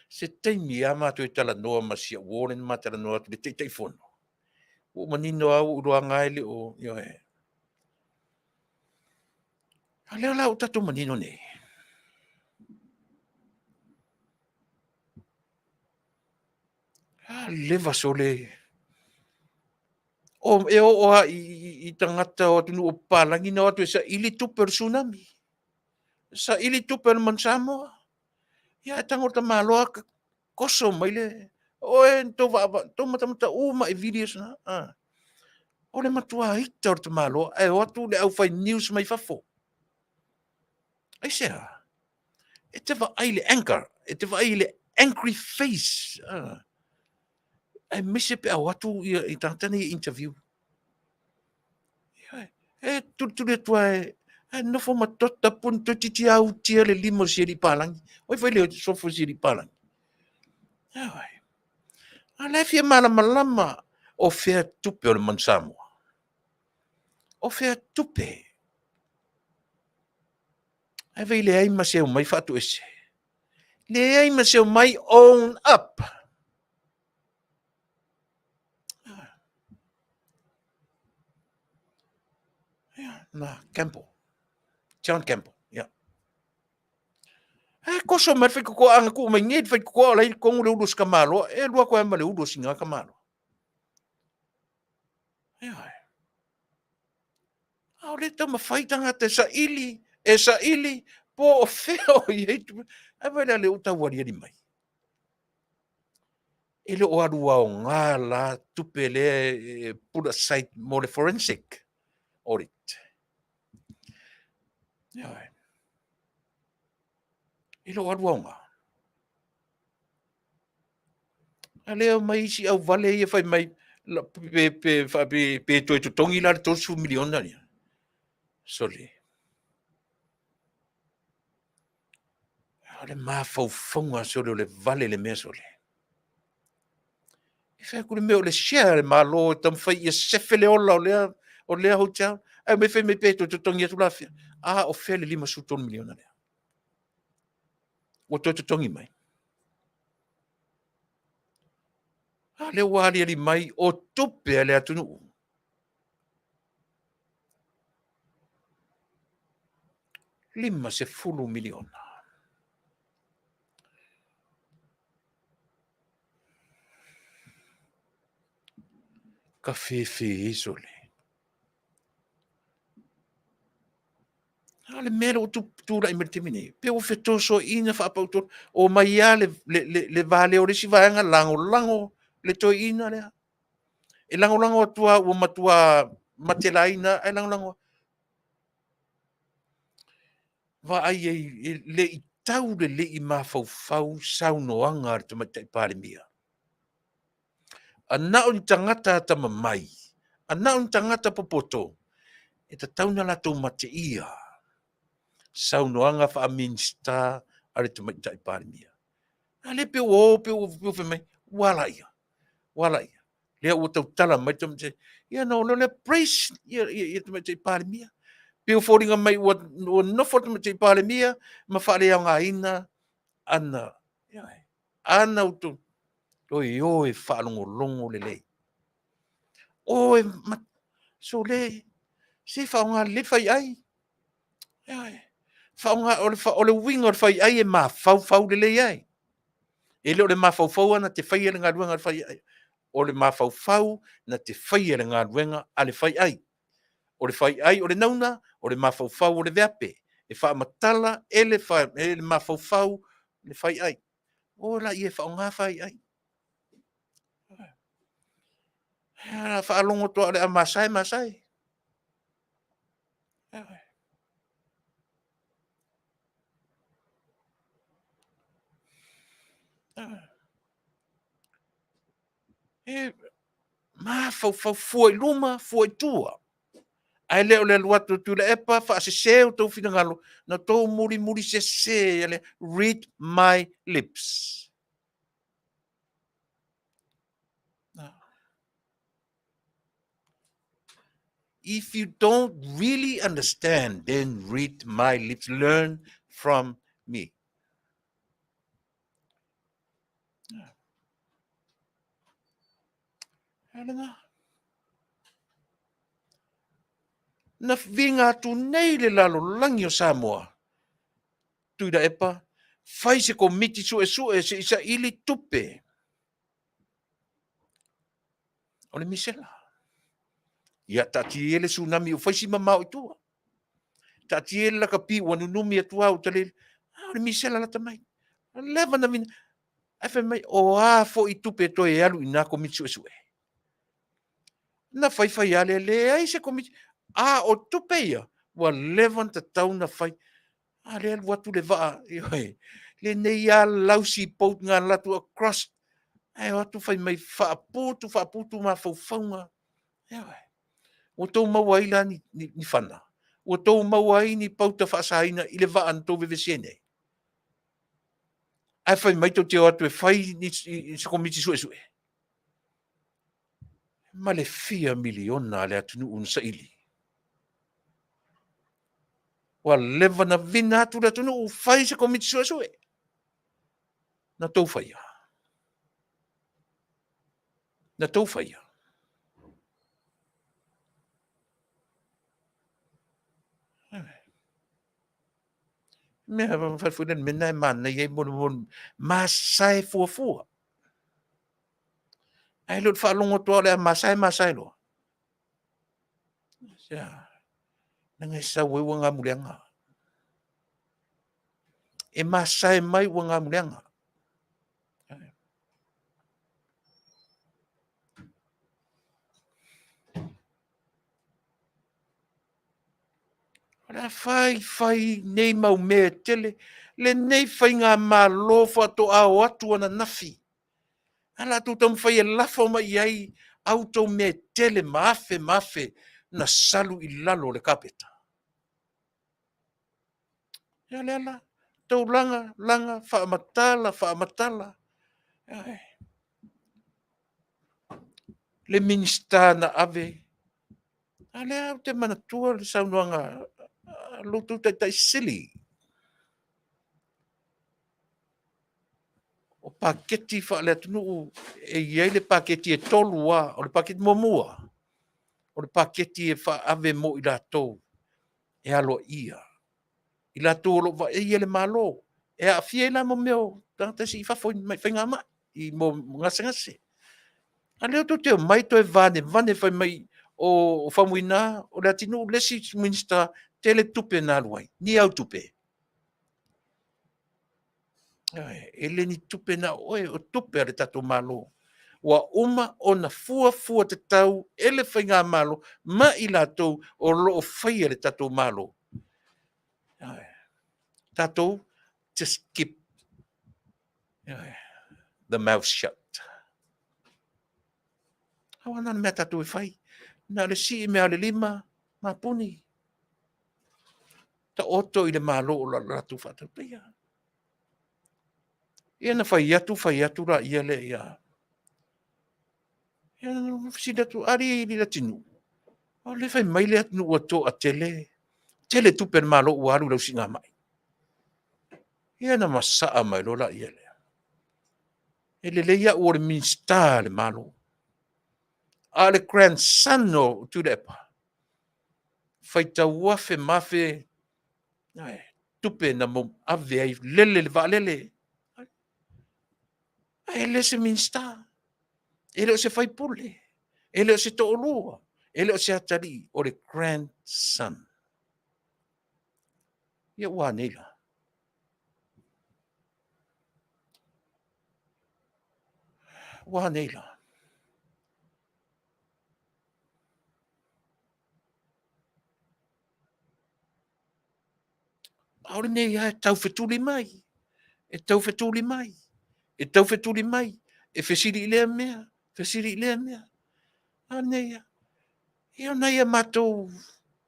Se teimi ama tu tala noa masia Warren matala noa tu te fono. O manino au uroa ngaile o e. Alea la o tatu manino ne. Leva sole. O i tangata o tunu o palangi na watu sa ili tu per tsunami. Sa ili tu per Samoa. Ya tango ta maloa koso mai le. O to mata uma e videos na. O le matua hita o te maloa. E o atu le au fai news mai fafo. ASEA. E te wa ai le anchor. E te wa ai le angry face. E mise pe au atu i tangtani interview. E tu le tua e nofo matota pun to titi au tia le limo siri palangi. Oi fai le sofo siri palangi. A le fia malama o fea tupe o le Samoa. O fea tupe. Ai vei le ai maseo mai fatu ese. Le ai maseo mai own up. Na, Campbell. John Campbell, yeah. Koso mer fai ko anga ku mai ngit fai ko lai ko le udus kamalo e lua ko ma le udus singa kamalo. Au le tama fai tanga te sa ili po o feo i ai vai le uta wari ni mai. Ele o adu o ngala tupele put aside more forensic audit. Ele o adu o ngala. Alea mai si au vale ia fai mai pe to tongi la to su miliona ni. Soli. Ale ma fonga soli le vale le mea soli. E fai kule meo le share ma lo tam fai ia sefele ola o lea hotel. Ai me fai me pe to tongi atu lafia. O fele 5 miliona lea. O to tongi mai. Le wali ali mai o tupe ale Taunu'u. Lima se 10 miliona. Ka fefe soli. Ale mero tu la imertimini. Pe o fetoso ina fa pauto o mai le vale o le si vaanga lango le to ina le. E lango tua o matua matelaina e lango. Va ai le i tau le i mafau saunoanga ar te matai parimia. Ana un tangata ta mamai. Ana un tangata popoto. E ta tauna la tau mate ia. Saunoanga fa minsta ar te matai parimia. Ale pe fe mai wala ia. Le o tau tala mai te matai. Ia no le praise ia te matai parimia. Pe o fōringa mai o nofo te matai parimia ma whare au ngā ina ana. Ana utu. Oi, whaalongo le lei. Oi, so le, si whaonga le whai ai. Whaonga, o le winga o whai ai e ma whau le lei ai. E leo le ma whau ana te whai ele ngā ruenga whai ai. O le ma whau na te whai ele ngā ruenga a le whai ai. O le whai ai, o le nauna, o le ma whau o le veape. E wha matala, ele ma whau le whai ai. O la i e whaonga whai ai. Whaalongo toa le a masai. Ma foi luma, foi tua. Ai leo le luatu Tuilaepa faaseseu tau finangalo na tau muri se ele read my lips. if you don't really understand, then read my lips, learn from me. Na vinga tu nei le lalo langi o Samoa. Tuilaepa, fai se komiti su e se isa ili tupe. O le misela. Ia tati ele tsunami o fai si mamau i tua. Tati ele la kapi ua nunumi atua o tale. O le misela la tamai. Leva na mina. Afe mai o a fo i tupe to e alu ina komiti su e. Na fai ale le ai se komiti. A o tupe ia. Wa levan ta tau na fai. A le alu watu le vaa. Le nei a lausi pout ngā latu across. Ai watu fai mai whaaputu ma faufaunga. O tau maua ila ni whana. O tau maua i ni pauta whaasaina i le vaan tau vevesene. Ai whai mai tau te o atu e whai ni sa komiti sue. Ma le 4 miliona le Taunu'u sa ili. Wa leva na vina atu le Taunu'u whai sa komiti sue. Na tau whaia. Na tau whaia. Mea whaifunen mena e mana i e mon masai fuafua. Ai lot whaalongo toa lea masai lo. Nanga sa wewa ngā muleanga. E masai mai wa ngā muleanga. Ora fai nei mau mea tele. Le nei fai ngā malofa to au atu ana nafi. Ala tu tam fai e lafo mai ai auto mea tele mafe na salu i lalo le kapeta. Ya lela. Tau langa, whaamatala. Le minista na ave. Alea te manatua le saunoanga lutu tai sili. O paketi whaale Taunu'u e iei le paketi e tolu a, o le paketi momua. O le paketi e whaave mo i latou. E alo ia. I latou lo wa e ia le malo. E a fie la mo meo. Tangata si i whafo mai whainga ma. I mo ngase. A leo to te mai to e vane whai mai o whamuina o le Taunu'u lesi minista tele tupe nā luai. Ni au tupe. Ele ni tupe na oe o tupe ale tato malo. Wa uma o na fua te tau ele whainga malo ma i latou o loo whai ale tato malo. Tato, just keep the mouth shut. Hawana na mea tato e whai. Na le si e mea le 5, ma puni. Ta oto i le malo o la ratu whata pia. Ia na whai atu ra ia le ia. Ia na fsida tu ari li la tinu. O le whai mai le atinu o to a tele. Tele tupe malo o alu lau singa mai. Ia na masaa mai lo la ia le. Ele le ia o le minsta le malo. A le grandson o Tuilaepa. Whai tau wafe mafe. Tupe na mo ave ai lele le vaalele. Ele se minsta. Ele o se fai pule. Ele o se to'olua. Ele o se atari o le grandson. Ia ua neila. Ua neila. Aore nei ia tau fetuli mai. E tau fetuli mai. E fesiri i lea mea. A nei ia. Ia nei ia matou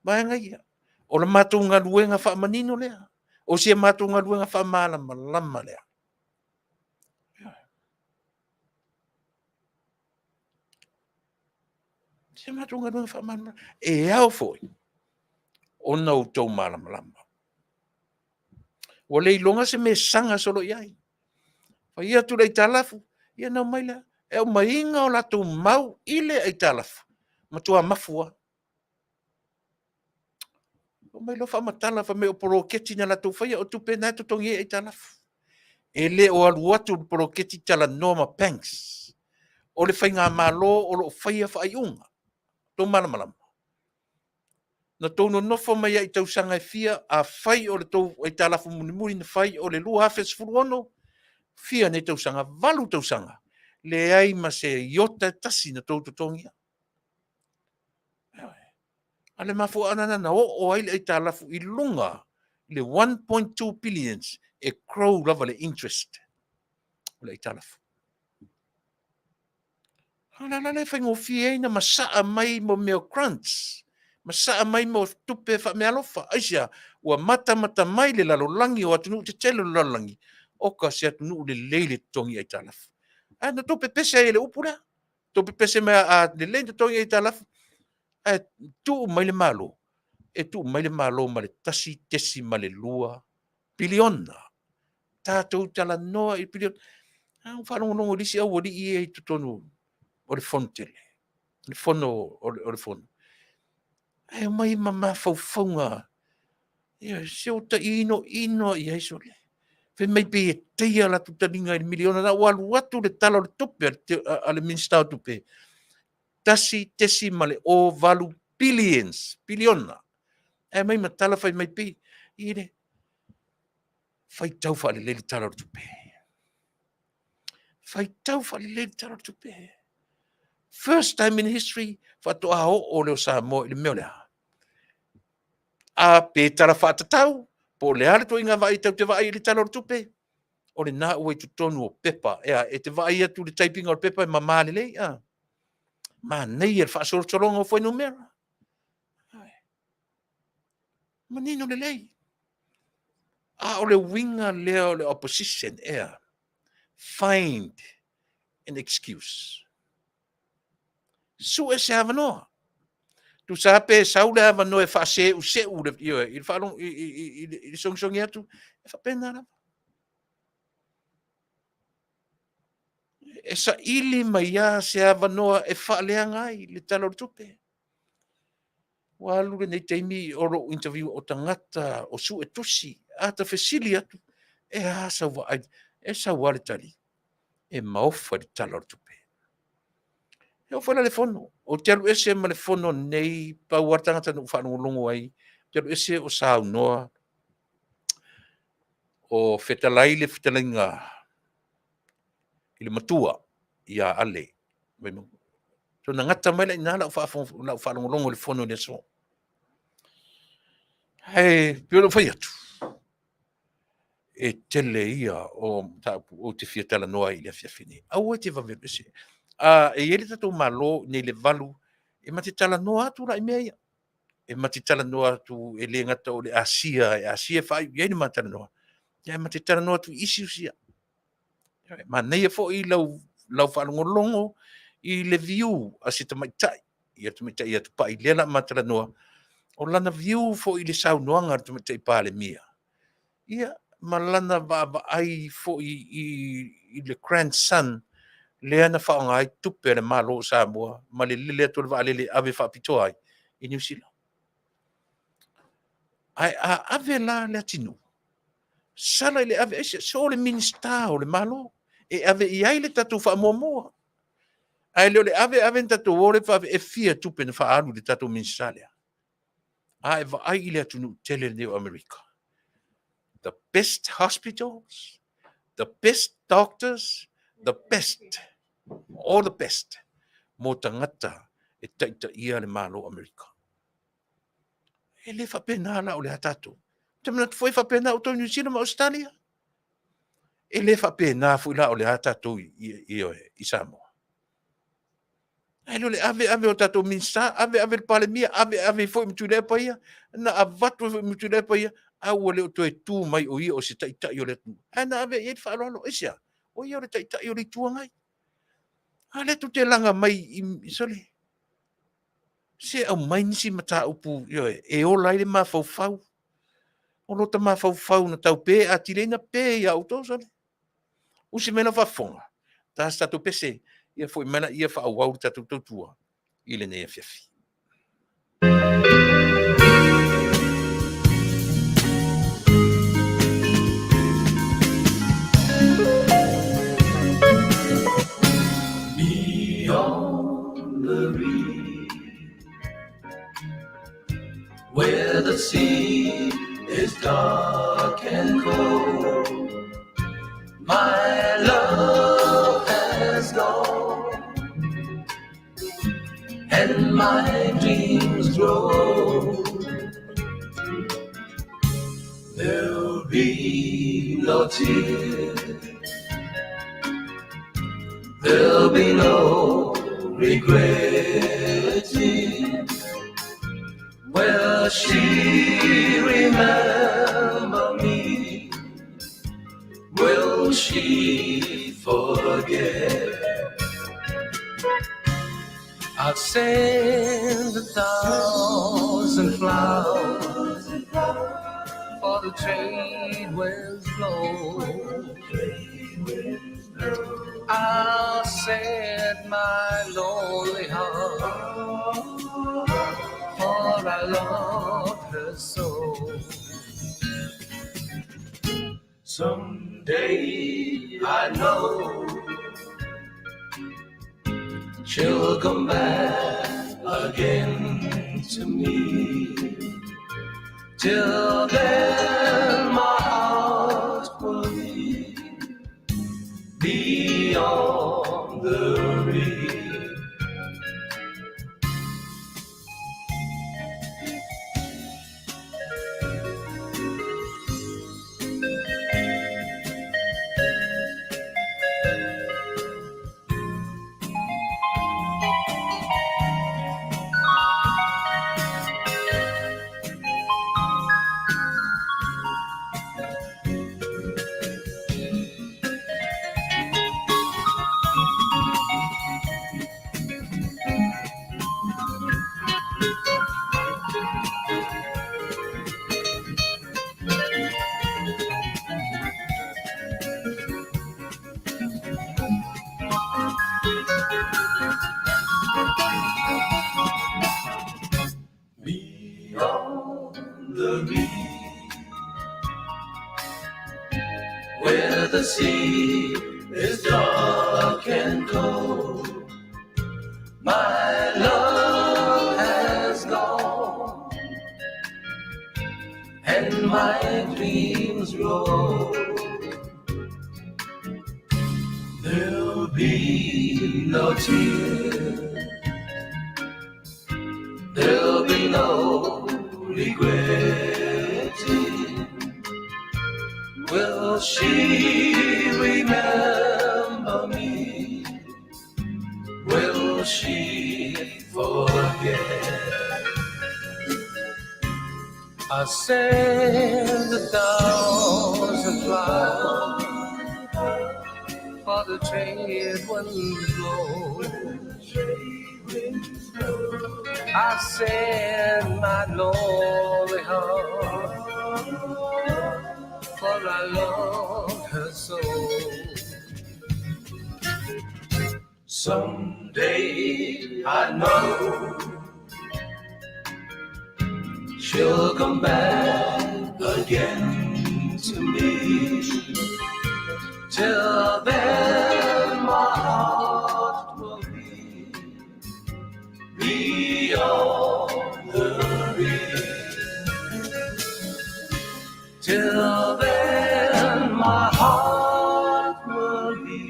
vaenga ia. O le matou ngā luenga whaamanino lea. O sia matou ngā luenga whaamalama lea. Se matunga no fa man. E ao foi. Ona o tau malama. O le ilonga se me sanga solo iai. Fa ia tu le talafu. Ia na maila. E o mainga o la tu mau ile ai talafu. Ma tua mafua. O mai lo fa matala fa me o poroketi na la tu fa ia o tu pena tu tongi ai talafu. Ele o alu atu poroketi tala noma panks. O le whainga malo o lo whaia whaiunga. Tō malamalama. Na tōno nofo mai ai tau sanga e fia a whai o le tau ai talafu muni na whai o le lua hawhes furuono. Fia ne tau sanga, valu tau sanga. Le ai ma se iota tasi na tau totongia. Ale mafu anana na o ai le ai talafu I lunga le 1.2 billions e crow lava le interest. Le ai talafu. Ala le whaingo fia ina masaa mai mo meo crunch. Masaa mai mo tupe wha mea lofa. Aisia, ua mata mai le lalolangi o atunu te tele lalolangi. Oka se atunu le leile tongi ai talafu. Na tope pese ai le upura. Tope pese mea a le leile tongi ai talafu. Tu mai le malo. E tu mai le malo ma le tasi tesi ma le lua. Biliona. Tātou tala noa I biliona. Whanongonongo lisi au wadi I e tutonu. O le fontele. Le fono o le fono. Ai mai mama faufaunga. Ia se o ta ino I ai sole. Fe mai pe e teia la tu talinga I miliona na walu watu le tala o le tope a le minsta o tupe. Tasi tesi male o valu billions, biliona. Ai mai matala fai mai pe. Ire. Fai tau fa le le tala o tupe. Fai tau fa le tala o tupe. First time in history, fa to a o le Samoa I le meo lea. A pe tala whaatatau, po le ale to inga vai tau te vai le tala o tupe. O le nā ua I tutonu o pepa, e te vai atu le taipinga o pepa e mamale lei, ma nei e whaasorotolonga o whai no mera. Ma nino le lei. O le winga leo le opposition, find an excuse. Su e se avanoa. Tu sape saule avanoa e whaase u se u le I whalong I songsongi atu, e whapena na. E sa ili mai a se avanoa e whaaleanga ai le tala o tupe. Walu le nei teimi oro interview o tangata o su e tusi, a ta fesili atu, e a sa wa e sa wale tali, e maofa le tala o tupe. E o whala le fono, o te alu ese ma le fono nei, pa ua tangata no whanongo longo ai, te alu ese o sa noa, o fetalai le fetalinga, I le matua, ia ale, so na ngata mai la ina la whanongo longo le fono le so. Hei, pio lo whai atu. E tele ia o te Faatalanoaga I le Afiafi nei. Au e te vavelu ese. E ele tatou malo nei le valu, e mate talanoa atu la I mea ia. E mate talanoa atu e le ngata o le ASEA, e ASEA whai, ia ni mate talanoa. Ia mate talanoa atu isi usia. Ma nei e fo I lau whalongolongo I le view a se tamaitai. Ia tamaitai ia Tupa'i lela mate talanoa. O lana view fo I le saunoanga tamaitai pa le mia. Ia malana va ai fo I le grandson le ana whaonga ai tupe le malo Samoa ma le lele atu le vaalele ave whaapitoa ai I New Zealand. Ai ave la le atinu. Sala le ave so le minista o le malo e ave I ai le tatu whaamoamoa. Ai le ave tatu o le whaave e fia tupe na whaalu le tatu minista lea. Ai va ai le atunu tele New America. The best hospitals, the best doctors, the best, all the best. Mo tangata e taita ia le malo Amerika. E le whapena la o le hatato. Te mana foi whapena o tau New Zealand ma Australia. E le whapena fui la o le hatato I Samoa. E le ave o tato minsta, ave le palemia, ave foi mi Tuilaepa ia, na avatu foi mi Tuilaepa ia, au le o toe tu mai o ia o se taita I o le tu. Na ave ia whaaloalo, isia, o ia o le taita I o le tuangai. Ale tu te langa mai I sole. Se au mai nisi mata upu e ola ile mafaufau. O lota mafaufau na tau pe a tirena pe ia autosone. Usi mena fafonga. Ta statu pese ia foi mana ia fa au tatu totua. Ile ne Afiafi. Beyond the reef, where the sea is dark and cold, my love has gone, and my dreams grow. There'll be no tears, there'll be no regretting. Will she remember me? Will she forget? I'll send 1,000 flowers for the trade winds blow. I'll set my lonely heart, for I love her so. Someday I know she'll come back again to me. Till then my heart will be beyond the reef. Where the sea is dark and cold, my love has gone, and my dreams grow. There'll be no tears, there'll be no regretting. Will she remember me? Will she forget? I send 1,000 flowers for the trade winds blow. I send my lonely heart, for I love her so. Someday I know she'll come back again to me. Till then my heart will be beyond the reef. Till then my heart will be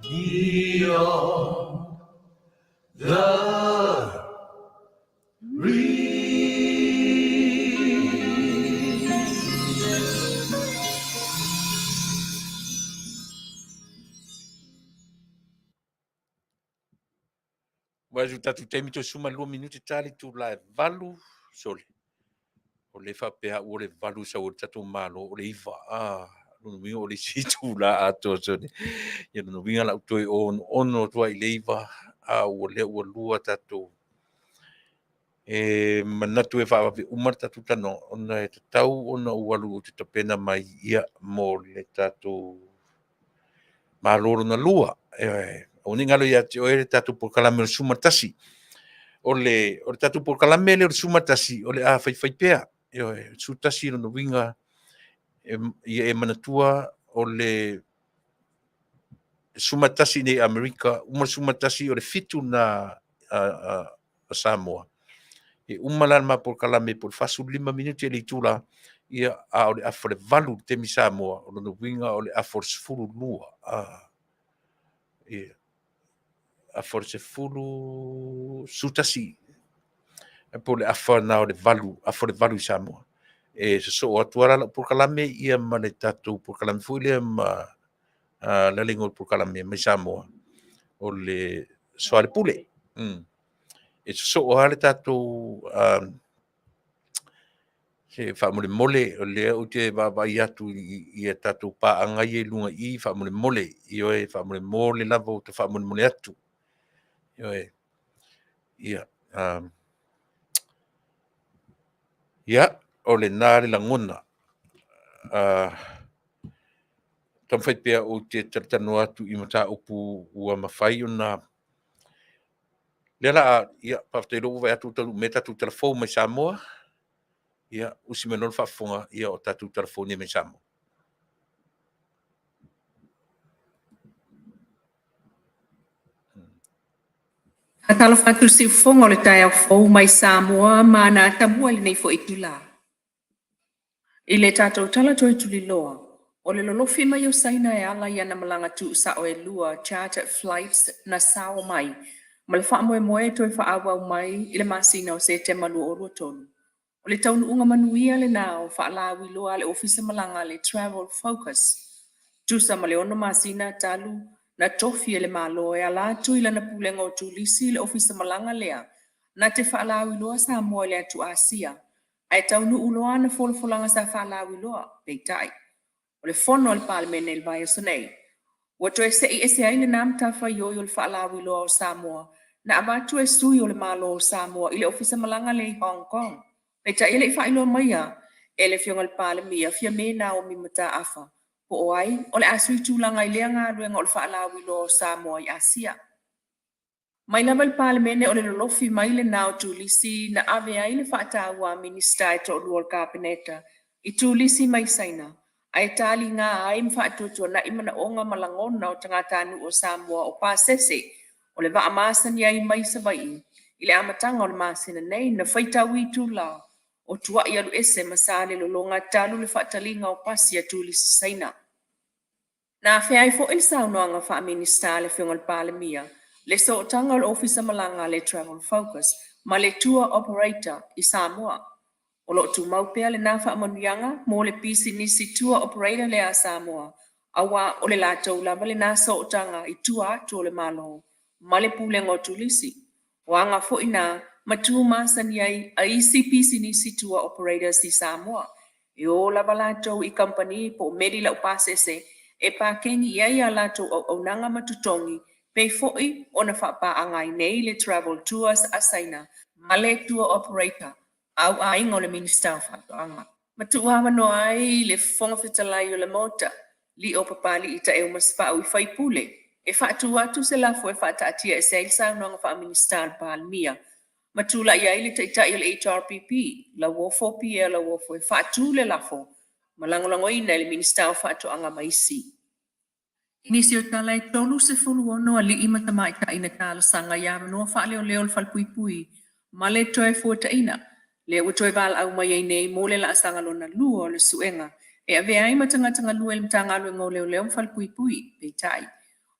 beyond the reef. Waju tatu temi to suma 2 minuti tali tu la valu sole. O le whapea o le valu sa o tatu malo o le iwa. Lunu winga o le situ la ato sone. Ia lunu winga la utoi ono tua i le iwa. ua lea ua lua tatou manatu e whaawapi umar tatou tano, ona e tatau ona ualu o te tapena mai ia mo le tatou maloro na lua. O ni ngalo ia te oere tatou por kalame o sumatasi. O le tatou por kalame le o sumatasi, o le a whai pea. Sutasi no winga ia e manatua o le sumatasi nei Amerika, umar sumatasi o le fitu na Samoa. E umalan ma por kalame por fasu 5 minuti e le tula ia a o le afore valu te mi Samoa, o no winga o le afore sfuru lua. Afore sfuru sutasi. E po le afore na o le valu, afore valu i Samoa. E so o atuara por kalame ia ma le tatou por kalame fuile ma la lingua por kalame mai Samoa. O le soale pule. E so o hale tatou se whaamole mole o lea o te wabai atu i e tatou paangai e lunga i whaamole mole i oe whaamole mole lava o te whaamole mole atu. I oe, ia. Ia, o le nāre la ngona. Tam whai pia o te taratano atu i mata upu ua mawhai o nā. Lea la, ia, pawhai loo vai atu talu me tatou telefou mai Samoa. Ia, usi me non whaafonga ia o tatou telefoni mai Samoa. Atala fatu si fonga o le tai au fau mai Samoa ma na tamua le nei fo i tula. I le tātou tala toi tuli loa, o le lolofi mai o saina e ala ia na malanga tu sa o e lua charter flights na sao mai, ma le wha moe toi wha awau mai i le masina o se te manu o rua tonu. O le Taunu'u Manuia le nao wha alawi loa le ofisa malanga le travel focus. Tusa ma le ono masina talu na tofi e le malo e ala tuila na pulenga o tulisi le ofisa malanga lea, na te wha alawi loa Samoa le atu ASEA. Ai Taunu'u loa na folfolanga sa whaalawi loa, Faafetai. O le fono le palemene il vai o sanei. Wato e se i ese ai le nam tafa yoi o le whaalawi loa o Samoa, na abatu e sui o le malo o Samoa i le ofisa malanga le Hong Kong. Faafetai ele i whailo maia, ele fionga le palemia, fia me na o mi mata afa. Po o ai, o le asui tūlanga i lea ngā ruenga o le whaalawi loa o Samoa i ASEA. Mai lava le palemene o le lolofi mai le nao tulisi na ave ai le whaataua minista e to luol kabineta i tulisi mai saina. Ai tali ngā ai mwhaatutua na imana onga malangona o tangatanu o Samoa o pasese o le waa masani ai mai savai. I le amatanga o le masina nei na whaitawi tūla o tua i alu ese masale lolonga talu le whaatalinga o pasi a tulisi saina. Na fe ai fo il saunoanga wha minista le whionga le palemia. Le so tanga o ofisa malanga le travel focus, ma le tour operator i Samoa. O lo tu maupea le nafa Manuia mo le pisi nisi tour operator le a Samoa. Awa o le latou lava le nasa o tanga i tua atu o le malo, ma le pulenga o tulisi. O anga fo ina matu masani ai a isi pisi nisi tour operator si Samoa. E o lava latou I company po meri la upasese e pa kengi ia ia latou Auaunaga matutongi pei fo'i ona whapaaangai nei le travel tours asaina ma le tour operator au ainga o le minister whapaaanga. Matuawa no ai le fonga whetalai o le mota li o papali ita e umaspa au I whaipule e whaatu atu se lafo e whaataatia e se ailsa noanga wha minister palmia. Matula ia ile taitai o le HRPP la wofo pia la wofo e whaatu le lafo malangolango ina le minister whaatoanga maisi. Nisi o tala e tolu se fulu ono a li ima tama ita ina tala sanga ya no fa leo leo fal pui pui ma le toe fuata ina le o toe val au mai nei mo le la sanga lona luo le suenga e ave ai matanga tanga luo le mtanga luo ngo leo fal pui pui Faafetai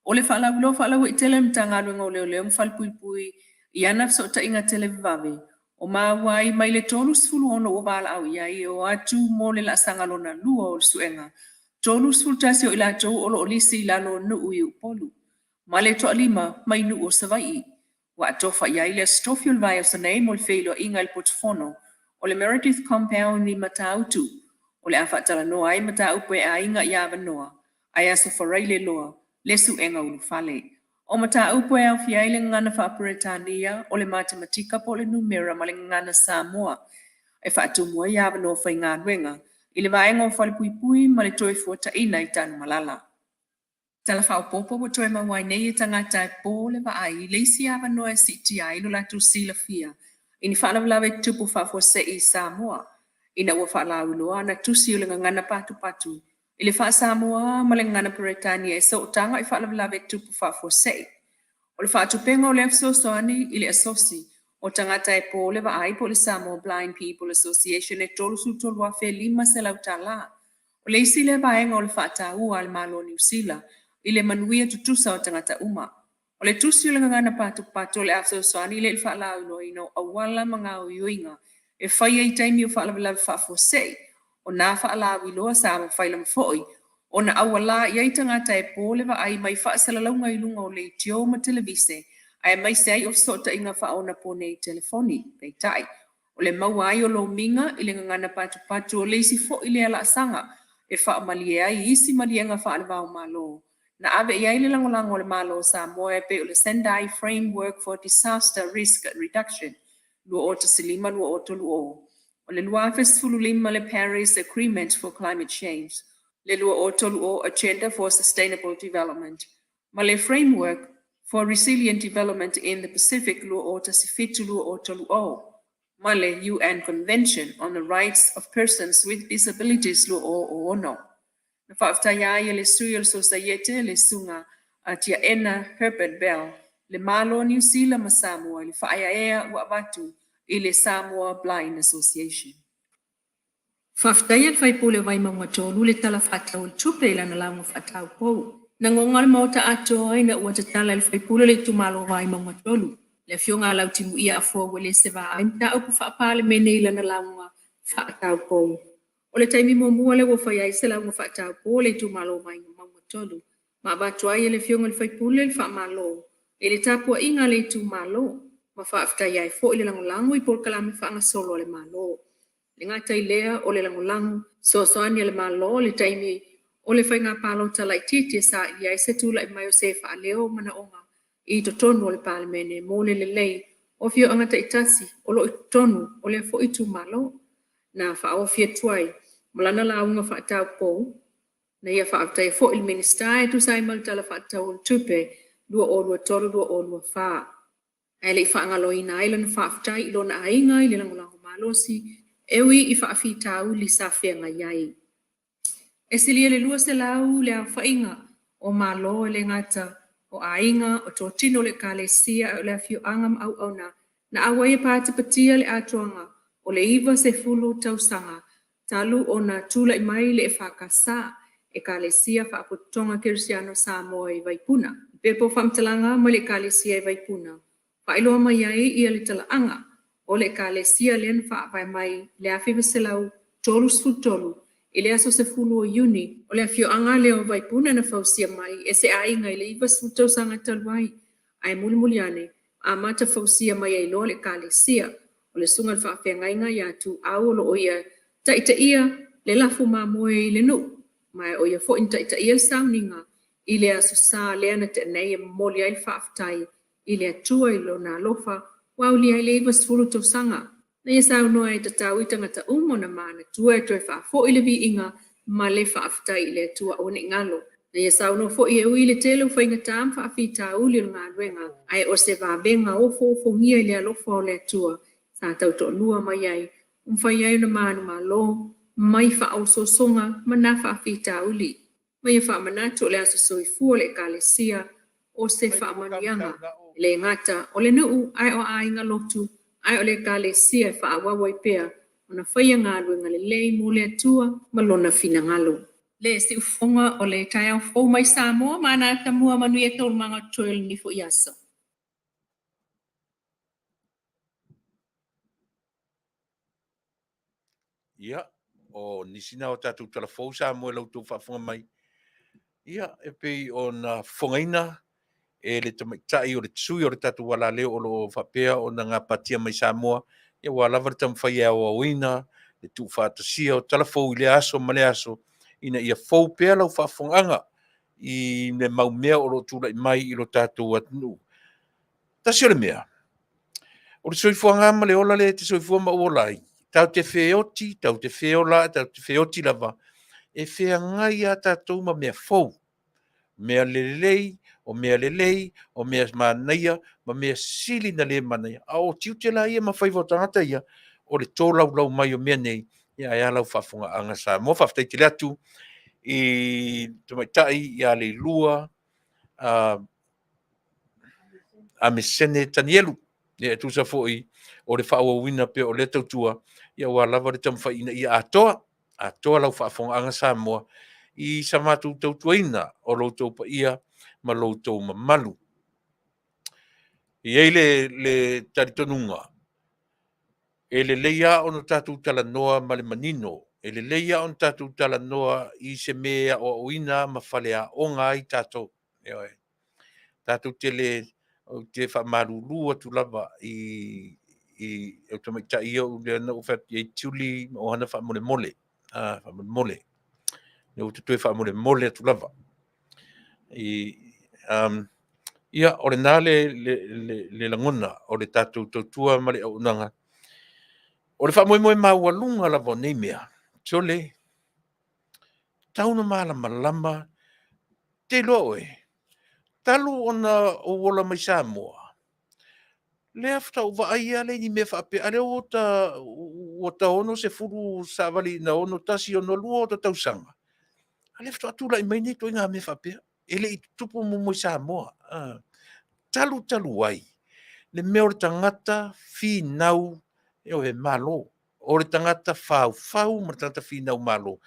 o le fa la o tele mtanga luo ngo leo fal pui pui iana so ta inga tele vave o ma wai mai le tolu se fulu ono o val au ia I o atu mo le la sanga lona luo le suenga Tolu sultasi o ila tau olo olisi lano nuu I upolu. Male to alima mai nuu o savai. Wa atofa ia ile stofiul vai o sanei mol feilo inga il portfono. O le Meredith compound ni matautu. O le Faatalanoaga ai mataupu e a inga ia vanoa. Ai aso faraile loa. Lesu enga ulu fale. O mata upo e awhia le ngana whaapuretania o le matematika po le numera ma le ngana Samoa. E whaatumua i awa no whai ngā ruenga. I le vaenga o whale pui pui ma le toi fuata ina i tanu malala. Tala whaopopo wa toi mawai nei e tangata e pō le vaai le isi awa no e siti ai lo latu sila fia. Ini whaalawe tupu Faafosei Samoa. Ina ua whaalau loa na tusi o le ngana patu patu. I le wha Samoa ma le ngana Puretania e so tanga i whaalawe tupu Faafosei. O le whaatupenga o le afsosoani i le asosi o tangata e pō le vaai po le Samoa Blind People Association e tolu su tolu a whē lima se lau tala. O le isi le vaenga o le whaataua al malo New Zealand i le Manuia tutusa o tangata uma. O le tusi o le ngana patu patu o le afsosoani i le whaalau no ino awala mga o yuinga e whaia i taimi o whaalawe Faafosei o nā whaalau iloa sa ama whaila mfoi o na awala i tangata e pō le vaai mai whaasalaunga i lunga o le tio ma televise ai mai sei o sota inga whaona po nei telefoni, Faafetai. O le mauai o lo minga i le ngana patu patu o le isi fo i le ala sanga e whaamalie ai isi malienga whaalawao malo. Na ave i le langolango le malo Samoa e pe o le Sendai Framework for Disaster Risk Reduction, lua o te silima lua o tolu o. O le lua fesfulu lima le Paris Agreement for Climate Change, le lua o tolu o Agenda for Sustainable Development. Ma le Framework for Resilient Development in the Pacific lua o te sifitu lua o tolu o. Ma le UN Convention on the Rights of Persons with Disabilities lua o ono. Na Faafetai le sui o le societe le sunga a tia ena Herbert Bell le malo New Zealand ma Samoa le whaaia ua watu i le Samoa Blind Association. Faafetai al whaipule wai maunga tolu le tala whatau le tupe ila na launga whatau pou. Na ngonga le mauta ato ai na ua te tala le whaipule le tumalo wai maunga tolu. Le fionga lau timu ia Afioga le sewa ai mta upu whaapale mene ila na launga whatau pou. O le taimi mua le ua whai se launga whatau pou le tumalo wai maunga tolu. Ma batu ai le fionga le whaipule le whaamalo. E le tapua inga le tumalo. Ma Faafetai ai fo ile langolango I polkalame whaanga solo le malo. Le ngata I lea o le langolango, soani le malo le taimi o le whainga palo talai titi sa I ai se tula I mai o se wha leo mana onga I to tonu o le palemene mo le lei o fio angata itasi o lo tonu o le fo itu malo na wha o fia tuai malana la unga wha tau po na ia Faafetai fo il ministai tu sai mal tala wha tau tupe lua o lua tolu lua o lua wha. Ai le whaangalo I na ilan Faafetai ilo na ainga I le langolango malosi ewi I Faafetau li sa whenga iai. E silia le lua se lau le a whainga o malo le ngata o ainga o tō tino le kalesia o le afio angam Auaunaga na awai pāta patia le atuanga o le iwa se fulu tausanga talu o na tula I mai le e whakasa e kalesia whaapotonga Kirisiano Samoa I Vaipuna. Pepo whamtalanga ma le kalesia I Vaipuna. Whailoa mai ai ia le talaanga o le kalesia len whaavai mai le awhiwa se lau tolu sfutolu I le aso se fulu o Iuni o le afio anga leo Vaipuna na fausia mai e se ainga I le iwa sfutau sanga taluai ai mulimuliane a mata fausia mai ai loa le kalesia o le sunga le whaafengainga ia tu au lo o ia taita ia le lafu mamoe I le nu mai o ia fo in taita ia sauninga I le aso sa lea na te nei e moli ai le Faafetai I le atua I lo na lofa wau li ai le iwa sfulu tau sanga. Na ia sau noa e tatau I tangata umo na maa na tua e toi whaafo I le vi inga ma le Faafetai I le atua o ne ngalo. Na ia sau noa fo I e ui le telo whainga tam Faafetau li ngā ruenga ai o se vābenga o fo ngia I le alofa o le atua sa tau to lua mai ai. Whai ai na maa na maa lo mai whaau so songa ma na Faafetau li. Mai wha manatu o le aso soifua le kalesia o se whaamanianga le ngata o le nuu ai o ainga lotu ai o le kalesia whaawawai pea o na whaia ngā ruenga le lei mo le atua ma lona fina ngalo. Le si ufonga o le tai au fau mai Samoa ma na tamua Manuia tolu manga toil ni fo iasa. Ia, o nisina o tātou telefou Samoa lau tō whaafonga mai. Ia, e pei o na Fofogaina e le tamaitai o le tsui o le tatu wala leo o lo whapea o na ngā patia mai Samoa. Ia wala vartam whai au Auaunaga, le tu whātasia o telefou I le aso ma le aso. Ina ia fau pea lau whaafonganga i me mau mea o lo tūlai mai i lo tātou atunu. Tasi o le mea. O le soifua ngā ma le ola le te soifua ma ola ai. Tau te whioti, tau te whiola, tau te whioti lava. E whea ngai a tātou ma mea fau. Mea lelei, o mea lelei, o mea manaia, ma mea sili na le manaia. A o tiu te la ia ma whaivo tangata ia, o le tō lau mai o mea nei, ia e alau Faafofoga'aga Samoa, Faafetai te leatu, i Tuilaepa ia le lua, a me sene tanielu, ia tu sa fo'i, o le whaauawina pe o le tautua, ia ua lava le tamawhaina ia atoa lau Faafofoga'aga Samoa, i sa mātou tautuaina o loutou pa ia ma loutou mamalu. I ei le taritonunga, e le leia o no tātou talanoa ma le manino, e le leia o no tātou talanoa i se mea o oina ma whalea o ngai tātou. Tātou te whamarurua tu lava i o tamaita ia o le ana o whati e tiuli o hana whamole mole. Whamole mole. Ne o te tue whamole mole tu lava. Ia, o le nā le langona o le tātou tautua ma le Auaunaga. O le whamoemoe maua lunga lava nei mea. So le, tauna malama te loa e. Talu ona o wola mai Samoa. Le afta o vaia le ni me whape. Ale o ta ono se furu sa wali na ono tasi ono lua o ta tausanga. Ale afta atula i mai nei to inga me whape. Ele i tupu mo mai Samoa. Talu ai. Le mea o le tangata whinau e o he malo. O le tangata whau, ma le tangata whinau malo.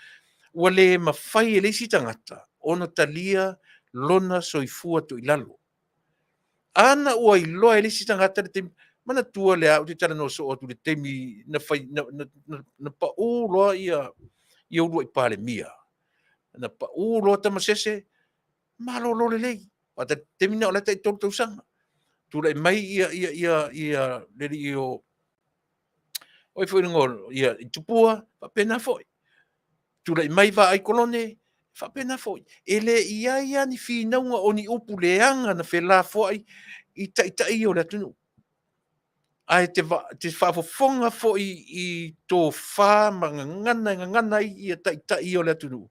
Ua le mawhai e leisi tangata, ona talia lona soifua to ilalo. Ana ua iloa e leisi tangata le temi, mana tua le au te tala no so atu le temi na pa uloa ia ulua i pale mia. Na pa uloa tamasese, malo lo le lei. Pata temi na o leta i tolu tausanga. Tula i mai ia leli i o oi foi ngol ia i tupua pa pena foi. Tula i mai va ai kolone fa pena foi. Ele ia ni finaunga o ni upu leanga na fela foi i tai o le tunu. Ai te whaafofonga foi i tō whā ngana i tai o le tunu.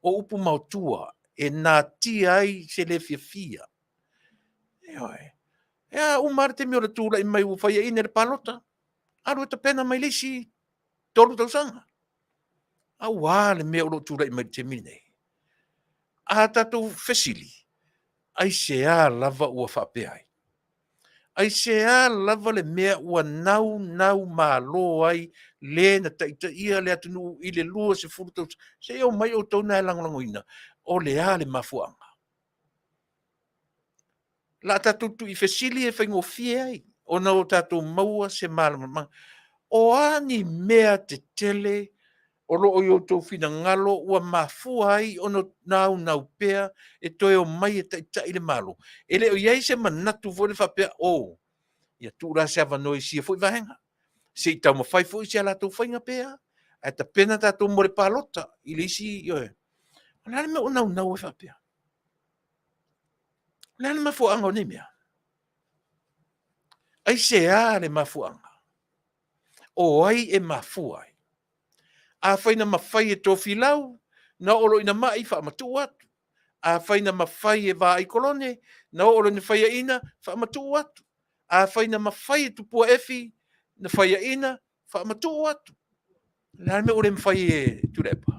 O upu mautua e nā tia ai se le fia. Eoi. Ea umar te mea tūla i mai uwhaia ine le palota. Aru ta pena mai lisi tolu tausanga. Au le mea uro tūla i mai te mine. A tatou fesili. Ai se a lava ua whapeai. Ai se a lava le mea ua nau malo ai le na taita ia le atunu i le lua se furu tausanga. Se eo mai o tauna e langolangoina. O le a le mafuanga. La tatou tu i fesili e whaingofie ai. O na o tatou maua se malama. O ani mea te tele, o loo i o tau whina ngalo, ua mafua ai o nau pea, e toe o mai e tai le malo. E leo iai se manatu fo le whapea, ia tūra se avanoi sia fo i vahenga. Se i tau mawhai fo i se ala tau whainga pea, e ta pena tatou more palota, i le isi, Lale me o nau e whapea. Lale mafuanga o ni mea. Ai se a le mafuanga. O ai e mafua ai. A whaina mawhai e tofi lau, na olo ina mai wha matu atu. A whaina mawhai e wā i kolone, na olo ina whaia ina wha matu atu. A whaina mawhai e tupua efi, na whaia ina wha matu atu. Lā me ore mwhai e Tuilaepa.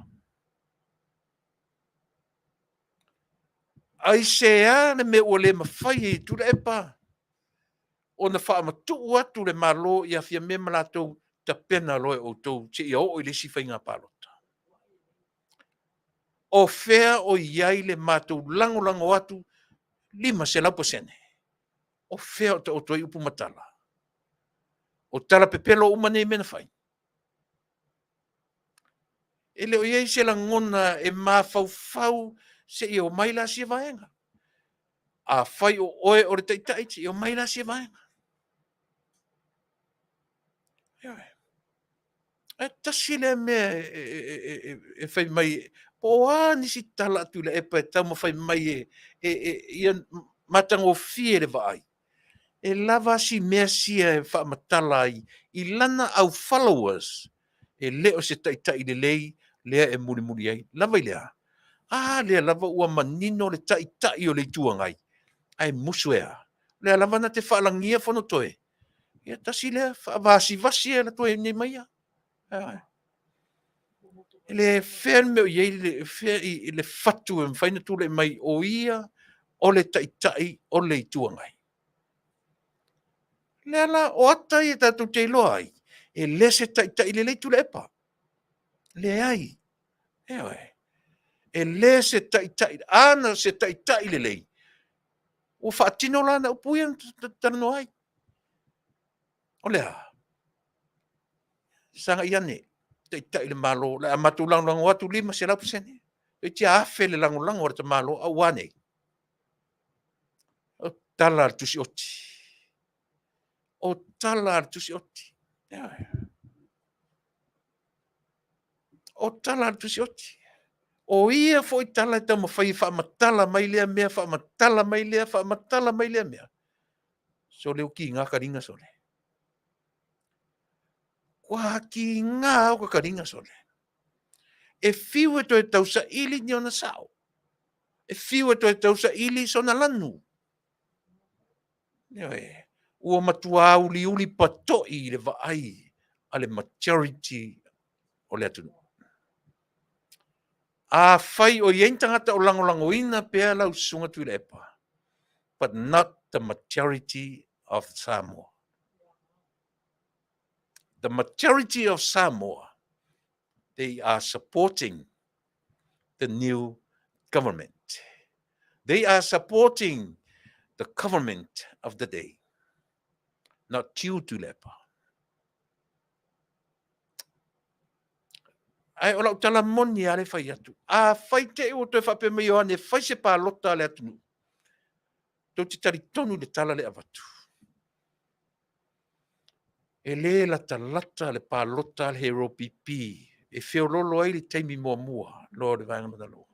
Ai se a me ore mawhai e Tuilaepa. O na wha matu atu le malo i a fia me malatou ta pena loe o tau te i o le si whainga palota. O fea o iai le mātou lango atu 5%. O fea o toi upu matala. O tala pepelo umane mena whai. E leo iai se la ngona e mawhau se i o maila si vaenga. A whai o oe o re taitai se i o maila si vaenga. E tasi le mea e whai mai Po nisi tala Tuilaepa e tau mawhai mai ia matango fie le vai. E lava si mea sia e whaamatala i lana au followers e leo se taitai le lei lea e muri ai. Lava i lea. Lea lava ua manino le taitai o le tuangai. Ai musu ea. Lea lava na te whaalangia whano toe. Ia tasi lea whaavasi e la toe ni mai a. Le whea meo iei le whea i le whatu e mwhaina tūle mai o ia o le taitai o le tuangai. Lea la o ata i tātou te iloa ai. E le se taitai le Tuilaepa. Le ai. E le se taitai. Ana se taitai le lei. O whaatino lana upuia tano ai. O lea. Sanga iane. Taitai le malo. Le amatu lango watu 5%. E tia afe le lango o te malo a wane. O tala tusi oti. O tala tusi oti. O tala tusi oti. O ia foi tala te mawhai whaamatala mai lea mea, whaamatala mai lea mea. So leo ki ngā karinga sole. Kua ki ngā au ka karinga sole. E fiu e toi tausa ili ni ona sao. E fiu e toi tausa ili sona lanu. Ua matua uli patoi le vaai ale maturity o le atunu. A fai o ien tangata o lango ina pea lau sunga Tuilaepa. But not the maturity of Samoa. The maturity of Samoa, they are supporting the new government. They are supporting the government of the day, not Tuilaepa. Ai ola utala moni ale fai atu. A fai te o te whape mai o ane fai se pā lota le atunu. Tau te tari tonu le tala le avatu. E le la talata le pā lota le hero pipi. E whio lolo ai le taimi mua, lo le vangana da lo.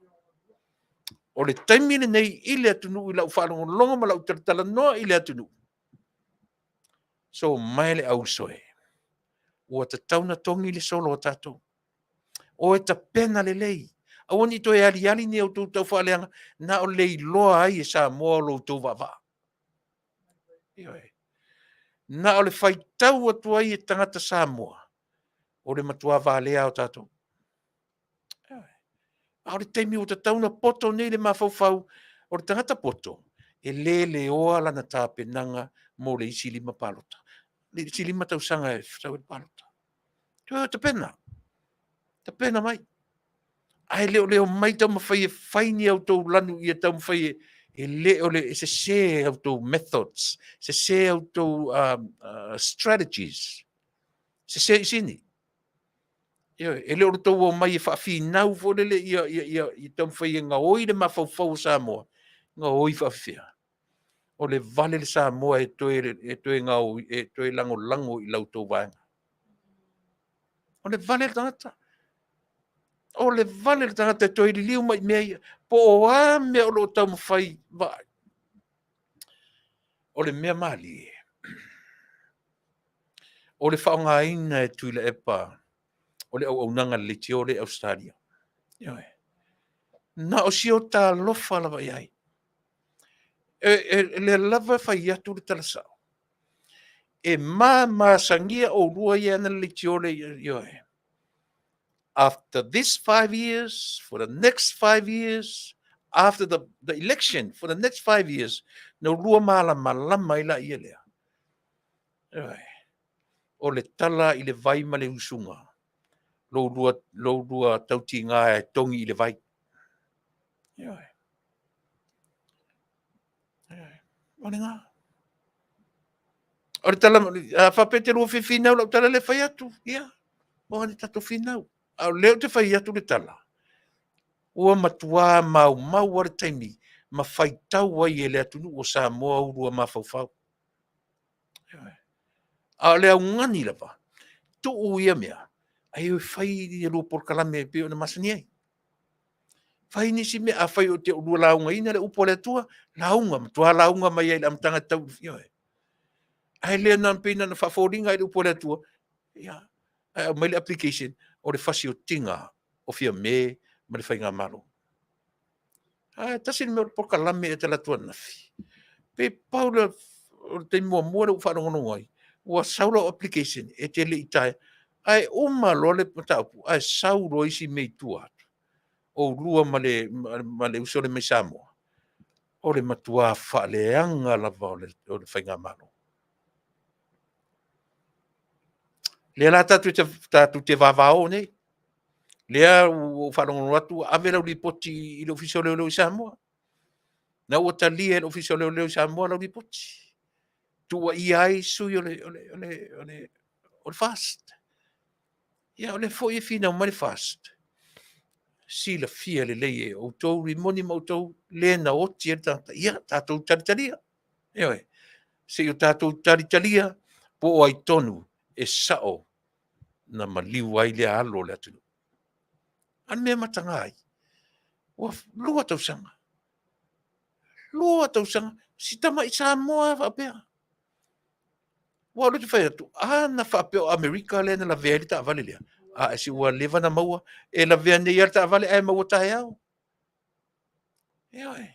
O le taimi le nei i le atunu i lau whanongo longa ma lau tala noa i le atunu. So mai le au soe. Ua ta tauna tongi le solo o tatou. O e ta pena le lei. A wani to e ali ni au tau whaaleanga na o lei loa ai e sa moa lo tau wava. Na o le whai tau atu ai e tangata Samoa. O le matua Vale au tatou. A o le teimi o ta tauna poto nei le mawhauwhau o le tangata poto. E le oa lana tāpenanga mo le isi 5 palota. Le isi 5 tausanga e whau e palota. Ta pena. Ta pena mai. Ai leo mai tau mawhai e whaini au tau lanu i a tau mawhai e leo le se se au tau methods, se au tau strategies, se isini. E leo le tau o mai e whaafi nau fo le i tau mawhai e ngā oi le mawhauwhau Samoa, ngā oi whaafia. O le vale le Samoa e toe ngā oi, e toe lango i lau tau vanga. O le vale le tangata. O le vale le tangata toi li liu mai mea po o a mea o lo tau mawhai vai. O le mea mali. O le whaonga ina e Tuilaepa. O le Auaunaga le te o le Australia. Na o si o tā lofa lava iai. Le lava whai atu le talasao. E ma sangia o rua i ana le te o le ioe. After this 5 years, for the next 5 years, after the election, for the next 5 years, no rua malama ila ia lea. O le tala i le vai ma le usunga. Lo rua tauti ngā e tongi i le vai. O le ngā. O le tala, whapete rua whiwhinau, lau tala le whai atu. Ia, o ane tato whinau. Au leo te whai atu le tala. Ua matua mau ar taimi, ma whai tau ai e le atunu o Samoa urua mawhauwhau. A le au ngani lava, tu ia mea, ai o whai i rua por kalame pe o na masani ai. Fai nisi me a fai o te urua launga ina le upo le tua, launga, matua launga mai ai le amtanga tau fio e. Ai lea nan pina na whaforinga ai le upo le tua, ia, mai le application, o le fasi o tinga, o fia me, ma le whai ngā maro. Tasin me o poka lame e te la tua nafi. Pe paula, o te mua le whanongono ai, ua saura o application, e te le itai, ai uma lole pataupu, ai sauro isi mei tua atu. O rua ma le usole me Samoa. O le matua whaaleanga lava o le whainga mano. Lea la tatu te vavao nei. Lea o whanongono atu, avera li poti i le ofisio leo leo Samoa. Na ua talia e le ofisio leo leo Samoa lau li poti. Tua i ai sui o le fast. Ia o le fo i fina o mani fast. Si la fia le leie o tau rimoni mau tau le na oti e tata. Ia tatou taritaria. Ewe, se o tatou taritaria po o ai tonu e sao na maliu ai le alo le atu. An mea matanga ai. Ua lua tau sanga. Lua tau sanga. Si tama i Samoa whapea. Ua lutu whai atu. Na whapea o Amerika le na la vea li ta avale lea. E si ua lewa na maua. E la vea nei ar ta avale e maua tae au. Ewe.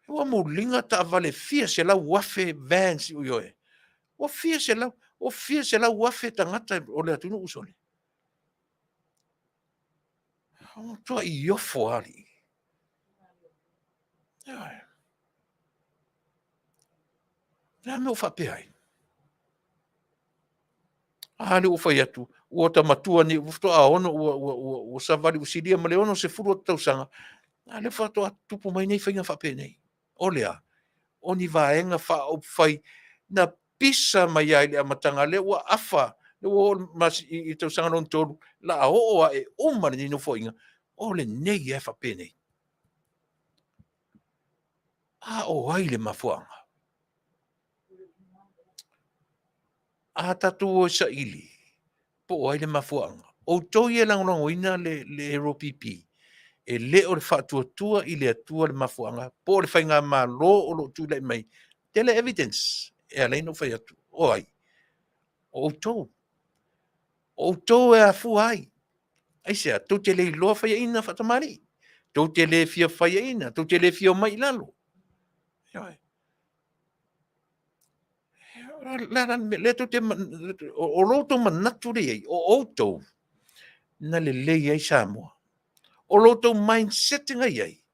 Ua mulinga ta avale fia se lau wafe vans uioe. O fia se lau wafe tangata o le atunu usole. O toa i ofo ali. Nā me o whapea ai. Le o whai atu. Ua ta matua ni ufto a ono ua savali usiria ma le ono se furu o tausanga. Le whatoa tupu mai nei whainga whapea nei. O lea. O ni vaenga wha o whai na pisa mai ai le amatanga le ua afa. Le ua mas i tausanga non toru. La a hoa e umari ni no whainga. O le nei e whapea nei. O ai le mafuanga. Tatu o sa ili. Po ai le mafuanga. O toi e langongo ina le Europipi. E le o le whatuatua i le atua le mafuanga. Po le whainga ma lo o lo Tuilaepa mai. Tele evidence. E alei no whai atu. O ai. O tou. O tou e a fu ai. Aisea, tau te le loa whaia ina whatamari. Tau te le fia whaia ina. Tau te le fia mai lalo. Le tau te o loto manatu le ei. O tou. Na le lei ai Samoa. O loto mindset ngai ai.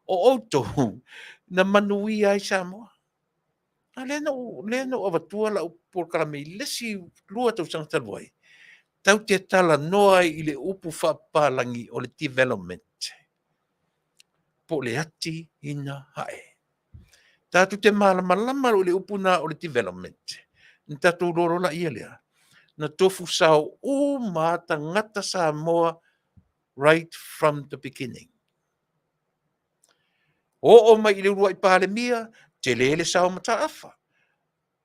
O tou. Na Manuia ai Samoa. Leno avatua la por karamei lesi lua tau sanga taluai. Tau te tala noa i le upu whapalangi o le development. Po le ati ina hae. Tatu te malama o le upu na o le development. Tatu roro la ia lea. Na tofu sao o mata ngata Samoa right from the beginning. O mai i le urua i pāle mia, te lele sao mata afa.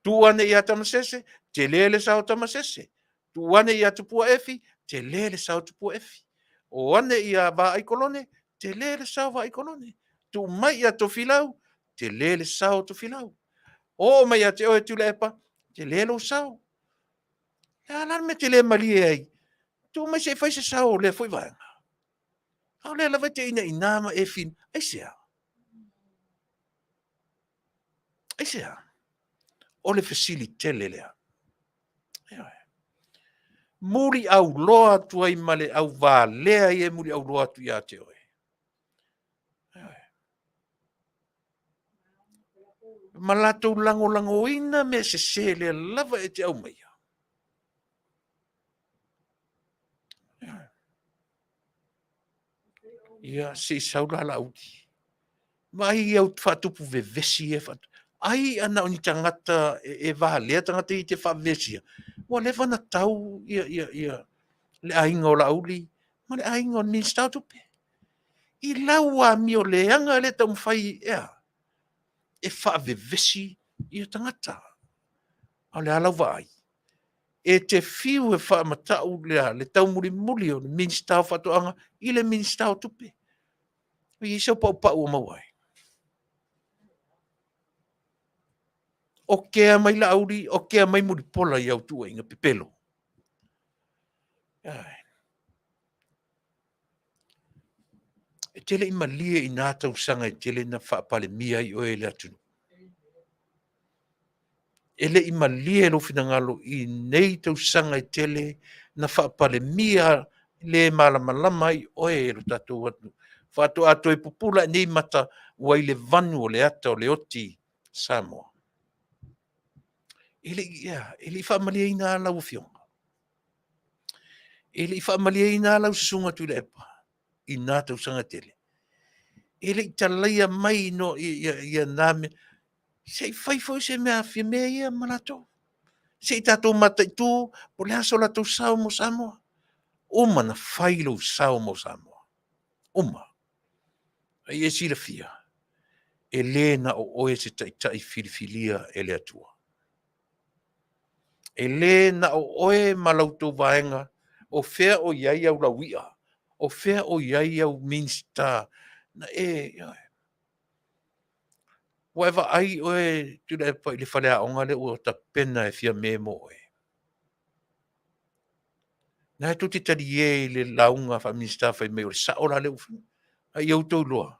Tuane i atamasese, te lele sao tamasese. Tuane i atupua efi, te lele sao tupua efi. O ane i a va aikolone, te lele sao va aikolone. Tu mai i a tofilau, te lele sao tofilau. O mai a te oe Tuilaepa, te lele o sao. Lan me te le malie ai. Tu mai se fai se sao le foi vanga. Au le lava te ina inama e fin. ASEA. ASEA. O le facilitele lea. Muri au loa tu ai male au Valea i e muri au loa tu ia te oe. Malatou lango ina me se sele lava e te au mai. Ia se saura la uti. Mai au whatupu vevesi e whatu. Ai ana o ni tangata e Valea tangata i te whavesia. Wa lewa na tau ia le ainga o la uli. Ma le ainga o ni stautupe. I laua mi o leanga le tau mwhai ea. E whaavevesi i o tangata. Au le alau vai. e te fiu e whaamatau le tau muri muri o le minstau whatoanga i le minstau tupe. I iso pau o mawai. O kea mai la auri, o kea mai muri pola i au tua inga pipelo. E tele ima lia i nātau sanga e tele na whaapale mia i oe le atunu. Ele i malie lo finangalo i nei tau sanga i tele na whaapale mia le malamalama i oe lo tatou atu. Whaato ato e pupula nei mata wai le vanu o le ata o le oti Samoa. Ele i whaamalia i nā lau fionga. Ele i whaamalia i nā lau sunga Tuilaepa i nā tau sanga tele. Ele i talaia mai no i nāme. Sei whaifo se mea whia mea ia manatou. Sei tātou matai tū, po le aso la tau sao mo Samoa. Oma na whailo sao mo Samoa. Oma. Ai e sira fia. E le na o oe se tai filifilia e le atua. E le na o oe malautou vaenga, o fea o iai au lawia. O fea o iai au minsta. Na Whatever ai oe Tuilaepa i le whalea onga le ua ta pena e fia me mo oe. Nā e tuti tari e le launga wha minsta whai mei o le saola le uwhinu. Ai au tau loa.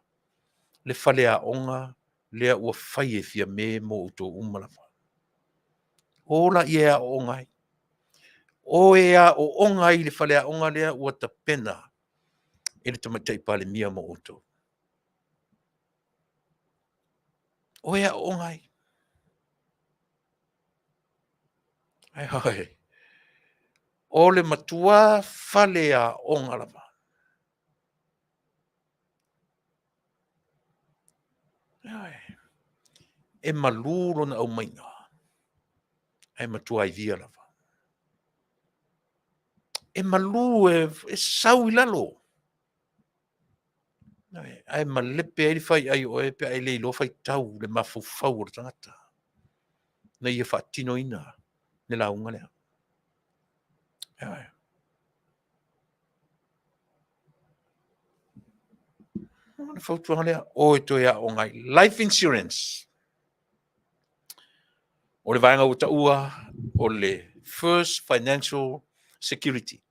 Le whalea onga lea ua whai e fia me mo o tō umalawa. Ola i ea o ongai. O ea o ongai le whalea onga lea ua ta pena. E le tamatai pale mia mo o tō. O ea o ongai. Ai hai. O le matua whalea onga lava. Ai. E maluro na au mainga. Ai matua i via lava. E malu e sau i lalo. Ai malepe ai fai ai o e pe ai leilo fai tau le mafufau o tangata. Na ia whaatino ina ne launga lea. Na whautuanga lea o e toia o ngai. Life insurance. O le vaenga uta ua o le first financial security.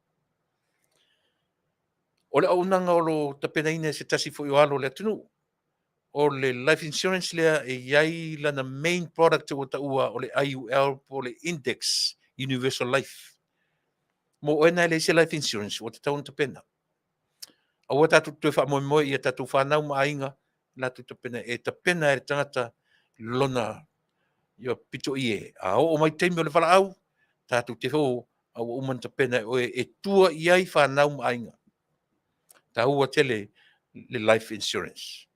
O le auaunaga o lo tapenaina se tasi foʻi o alo le atunuu. O le life insurance lea e iai lana main product o taʻua o le IUL po le index universal life. Mo o ena e le ise life insurance o te tauna tapena. Aua tatou toe faamoemoe ia tatou fanau ma aiga latou tapena e tapena e le tagata lona ia pito i e. A o mai taimi o le valaau tatou te fo aua uma tapena e tua i ai fanau ma aiga. Taua tele le life insurance.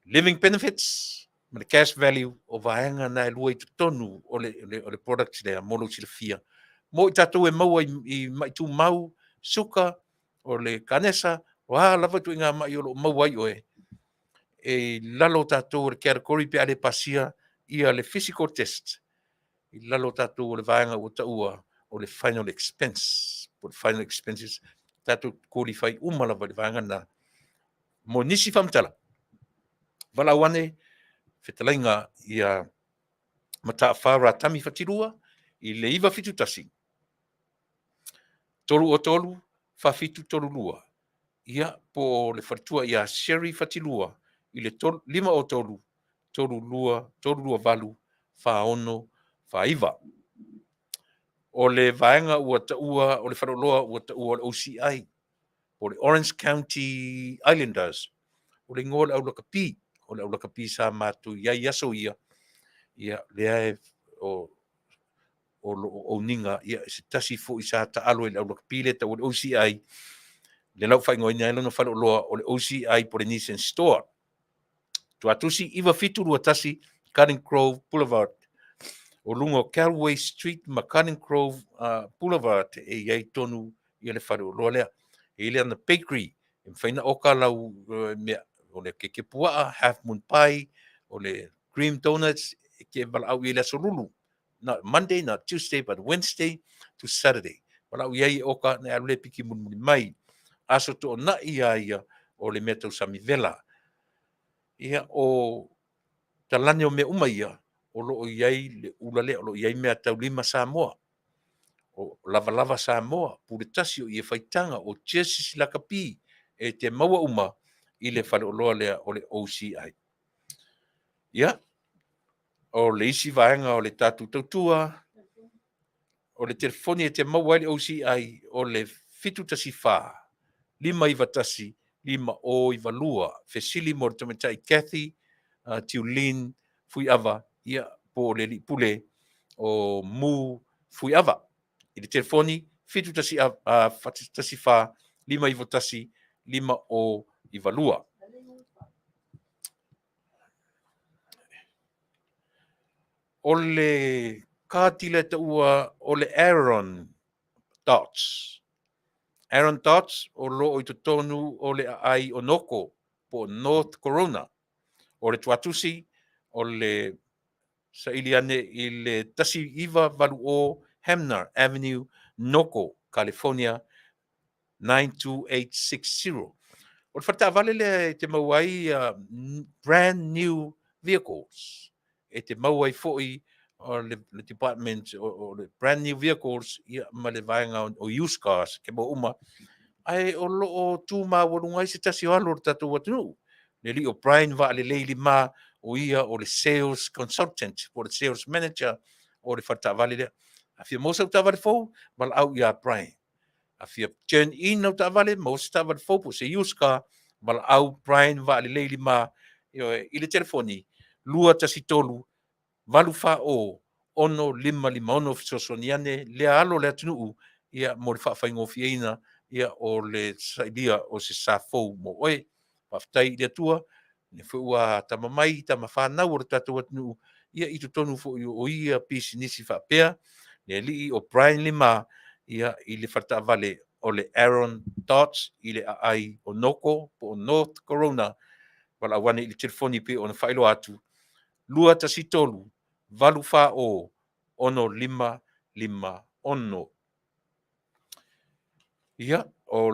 Living benefits, ma le cash value o vaenga na e lua i tonu o le products lea molo sila fia. Mo i tatou e maua i maitu mau, suka, o le kanesa, o lava tu inga mai o lo maua i oe. E lalo tatou o le category pe ale pasia ia le physical test. I lalo tatou o le vaenga o taua o le final expense. O le final expenses, tatou qualify umalava le vaenga na mo nisi famtala. Valawane, whetalainga ia mata whara tami whatirua i le iwa fitu tasi. Tolu o tolu, whawhitu tolu lua. Ia po le whatua ia seri whatilua i le lima o tolu, tolu lua valu, whaono, whaiva. O le vaenga ua taua, o le wharoloa ua taua o le OCI, o le Orange County Islanders, o le ngō le aulakapi, o le aulakapi sa mātu iai aso ia lea o ninga ia se tasi fo i sa ta alo le aulakapi le ta o le OCI le lau whaingo ina elano whaloloa o le OCI po le Nissan Store. Tu atusi iwa fitu rua tasi Cunning Grove Boulevard o lungo Calway Street ma Cunning Grove Boulevard e iai tonu ia le whaloloa lea. E le ana bakery e mwhaina oka lau mea o le keke puaa, half moon pie, o le cream donuts, ke wala au i le sorulu. not Monday, not Tuesday, but Wednesday to Saturday. Wala iai oka na alule piki mun mai. Aso to na ia o le meta usami vela. Ia o talane o me uma ia o lo iai le ulale o lo iai mea taulima Samoa. O lava Samoa, pule tasi o ia faitanga o Chesi Lakapi e te maua uma i le whale o loa lea o le OCI. Ia, o le isi vaenga o le tatu tautua, o le telefoni e te maua le OCI o le fitu tasi wha, 5 iwa tasi, 5 o iwa lua, Fesili mo le tamatai Kathy, Tiulin, Fui Ava, ia po le li pule o mu Fui Ava. I le telefoni, fitu tasi tasi wha, 5 iwa tasi, 5 o iwa lua. O le kātile taua o le Aaron Dots. Aaron Dots o lo o i tonu o le ai o noko po North Corona. O le tuatusi o le sailiane i le tasi iwa valu o Hamner Avenue, Noko, California, 92860. O le whata vale le te mauai brand new vehicles. E te mauai foi o le department o le brand new vehicles ia ma le vaenga o used cars ke mo uma. Ai o lo o tu ma walungai se tasi o alo tatu watu. Le li o Brian va le leili ma o ia o le sales consultant, o le sales manager o le whata vale le. A fia mosa o ta vale fau, mal au ia Brian. A fia turn in o ta vale, mosa ta vale fau po se used car, mal au Brian va le leili ma i le telefoni, lua tasi tolu, valu fa o ono lima ono fisosoniane, le alo le atunuu, ia mo le whaafaingofiina, ia o le sailia o se safou mo oe, Faafetai le atua, ne whiua tamamai, tamawhanau o le tatou atunuu, ia i tonu fo o ia pisi nisi whaapea, ne li o Brian Lima, ia i le whata vale o le Aaron Dots, i le ai o Noko, po North Corona, wala wane i le telefoni pe o na whailo atu, lua tasi tolu, valu wha o, ono 551. Ia, o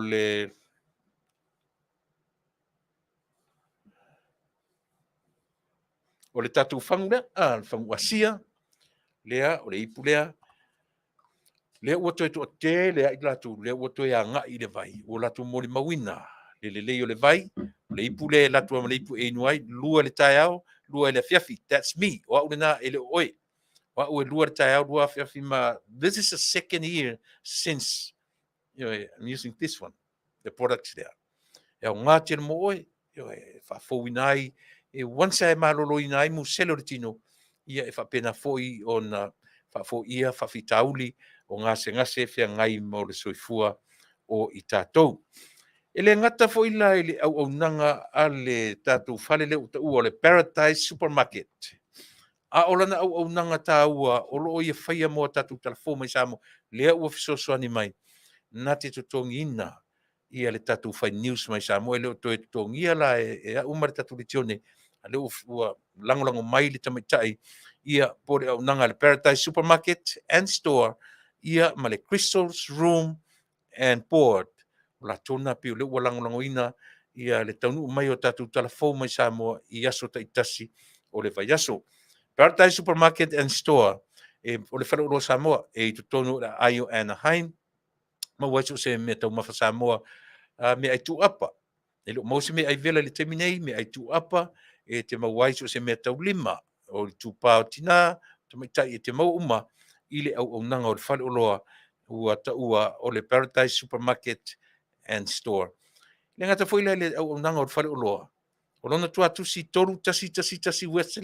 le tatu whangu lea, le whangu asia, lea, o le ipu lea, lea ua toi toa te, lea i latu, lea ua toi a ngā i le vai, o latu mo le mawina, le lei o le vai, o le ipu le latu ama le ipu e inuai, lua le tai au, lua le Afiafi, that's me, o au le nā ele oe, o au e lua le tai au, lua Afiafi ma, this is the second year since, I'm using this one, the products there. E o ngā tira mo oe, e whafou inai, e wansa e malolo inai mu selo le tino, ia e whapena foi o na whafou ia whawhitauli o ngase whia ngai mo le soifua o i tātou. E le ngata foi la i le Auaunaga a le tātou whale le uta ua o le Paradise Supermarket. A o lana Auaunaga tā ua o loo ia whaia mo tātou telefo mai samo, lea ua fisosoani mai, nā te tutongi ina, ia le tatu fai news mai sa mo le to tongia la e umar tatu le tione le ua lango mai le tamatai ia por nanga le Paradise Supermarket and Store ia ma le Crystal's Room and Board la tona pe le ua lango ina ia le Taunu'u mai o tatu telefo mai sa mo ia so taitasi o le vaiaso Paradise Supermarket and Store e o le falo Samoa e to tonu la aio Anaheim ma wacho se me tau mafa Samoa me ai Tuilaepa. E lo mose me ai vela le teminei, me ai Tuilaepa, e te mawai so se me tau lima, o le Tupa'i tina, tamatai e te mau uma, i le Auaunaga o le whale oloa, ua taua o le Paradise Supermarket and Store. Le ngata foi le Auaunaga o le whale oloa, o lona tuatusi toru tasi West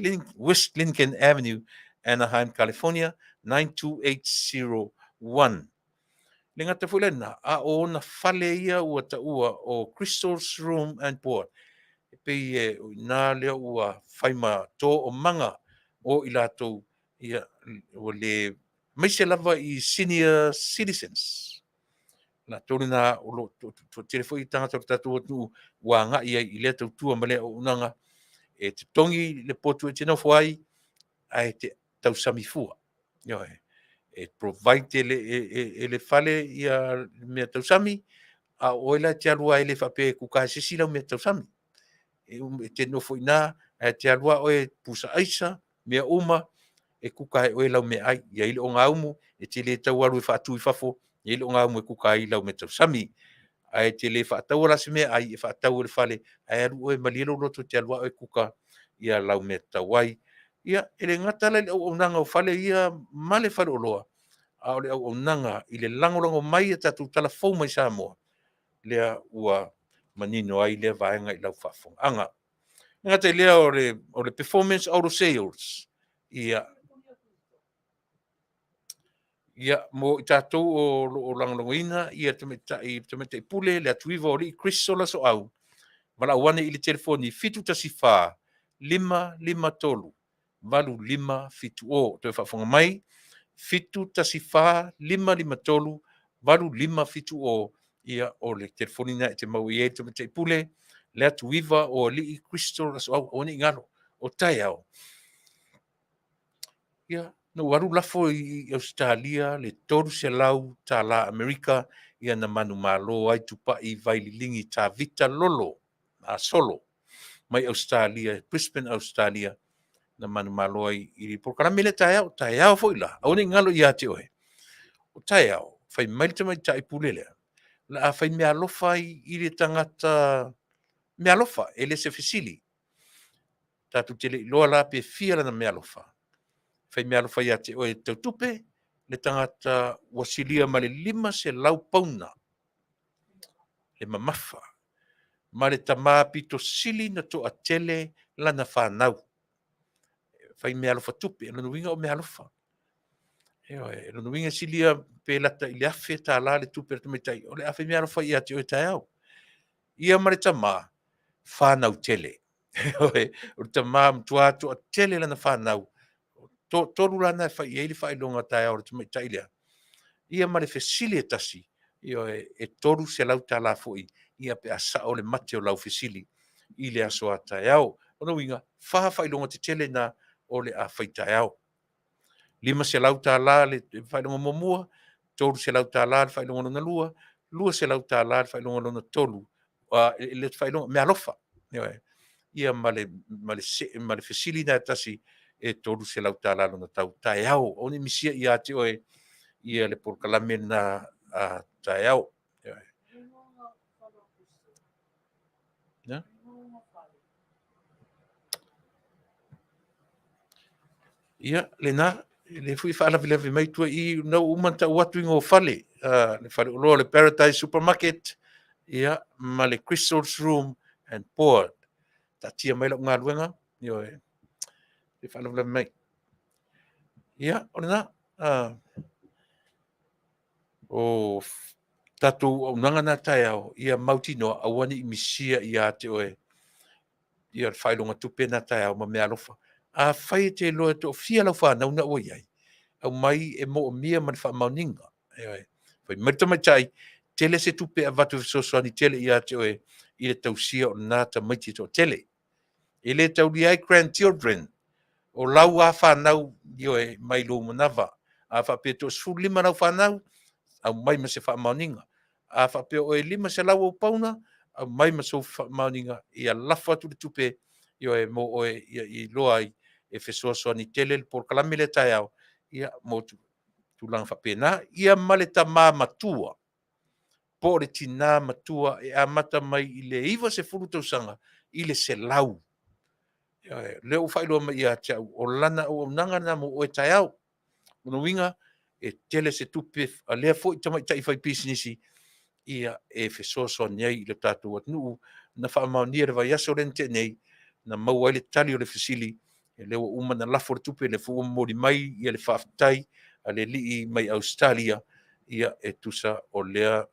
Lincoln Avenue, Anaheim, California, 92801. Le ngata foi lena, a o na whale ia ua taua o Crystal's Room and Board. E pei e nā lea ua whaima tō o manga o i lātou ia o le maise lava i senior citizens. Na tōru nā o lo tere foi i tangata o tātou atu ua ngā ia i lea tautua ma lea o unanga e te tongi le potu e te nofo ai a e te tausami fua. Yo e provide ele fale ia me tausami a oila te alua ele fa pe ku ka sisi la me tausami te no foi na te alua o pusa aisa me uma e ku ka oila me ai ia ile o ngaumu e te le tau alu fa tu fafo ile o ngaumu e ku ka ila me tausami ai te le fa tau la se me ai fa tau le fale ai alu e malilo loto te alua e ku ka ia lau me tawai ia ele ngata le o nanga o fale ia male fale o loa a o le auaunaga i le lagolago mai e tatou talafou mai Samoa lea ua manino ai lea vaega i lau faafoga'aga gata i lea o le performance out of sales ia mo i tatou o lagolagoina ia tamaitaʻi pule le atuiva o lii kristo lasoʻau ma laʻuane i le telefoni 7 553 553 toe faafoga mai 7 553 ia o le telefonina e te mau i e te pule le atuiva o lii kristo lasoʻau o neʻi galo o taeao ia na waru lafo i Australia le 3 tālā Amerika ia na manu mālō ai tupa'i vaililingi tāvita lolo a solo mai Australia Brisbane Australia na manu mālō ai i pokalame le taeao fo'i la aone ngalo ia te oe o taeao fai mai le tamaitaʻi pule lea la a fai mea alofa i le tagata mea alofa e le se fesili tatou te leʻiloa la pe fia lana mea alofa fai mea alofa ia te oe tautupe le tagata ua silia ma le 5 pauna le mamafa ma le tamā pitosili na toʻatele lana fanau fai mea alofa tupe e lona o mea alofa e lona silia pe lata i le afe tālā le tupe le tamaitaʻi o le a fai mea alofa ia te oe taeao ia ma le tamā fanau tele o le tamā matuā toʻatele lana fanau tolu lana e fai ai le faailoga taeao le tamaitaʻi lea ia ma le fesili e tasi ia e tolu se lau tālā fo'i ia pe a sa'o le mate o lau fesili i le aso a taeao ona uiga faailoga tetele na o le a faitaeao 5 se lau tālā le faailoga muamua 3 se lau tālā le faailoga lona lua 2 se lau tālā le faailoga lona tolu le faailoga mea alofa ia ma le fesili na e tasi e tolu se lau tālā lona tau taeao o ni misia ia te oe ia le polokalame na taeao ia lenā le fui faalavileve mai tuaʻi nau uma taʻu atu i go fale le fale oloa le Paradise Supermarket ia ma le Crystal's Room and Board tatia mai laʻu galuega ia le faalavileve mai ia o lenā o tatou aunaga na taeao ia mautinoa auani i misia iā te oe ia le faailoga tupe na taeao ma mea alofa a fai te loa toʻafia lau fanau na ua iai au mai e moʻomia ma le faamaoniga fai mai le tamaitaʻi tele se tupe avatu fesoasoani tele iā te oe i le tausia o lanā tamaiti toʻatele i lē taulia ai grandchildren o lau a fanau ioe mai lou manava a faapea toʻasefulu lau fanau au mai ma se faamaoniga a faapea oe 5 se lau ou pauna au mai ma sou faamaoniga ia lafo atu le tupe ioe mo oe ia i loa ai e fesoasoani tele le polokalame le taeao ia mo tulaga faapena ia ma le tamā matua po o le tinā matua e amata mai i le 20 tausaga i le selau le ua faailoa mai iā te au o lana auaunaga na mo oe taeao ona uiga e tele se tupe a lea foʻi tamaitaʻi fai pisinisi ia e fesoasoani ai i le tatou atunuu na faamaonia le vaiaso lena teʻenei na mau ai le tali o le fesili e le ua uma na lafo le tupe le fuʻua momoli mai ia le faafetai a le alii mai Australia ia e tusa o lea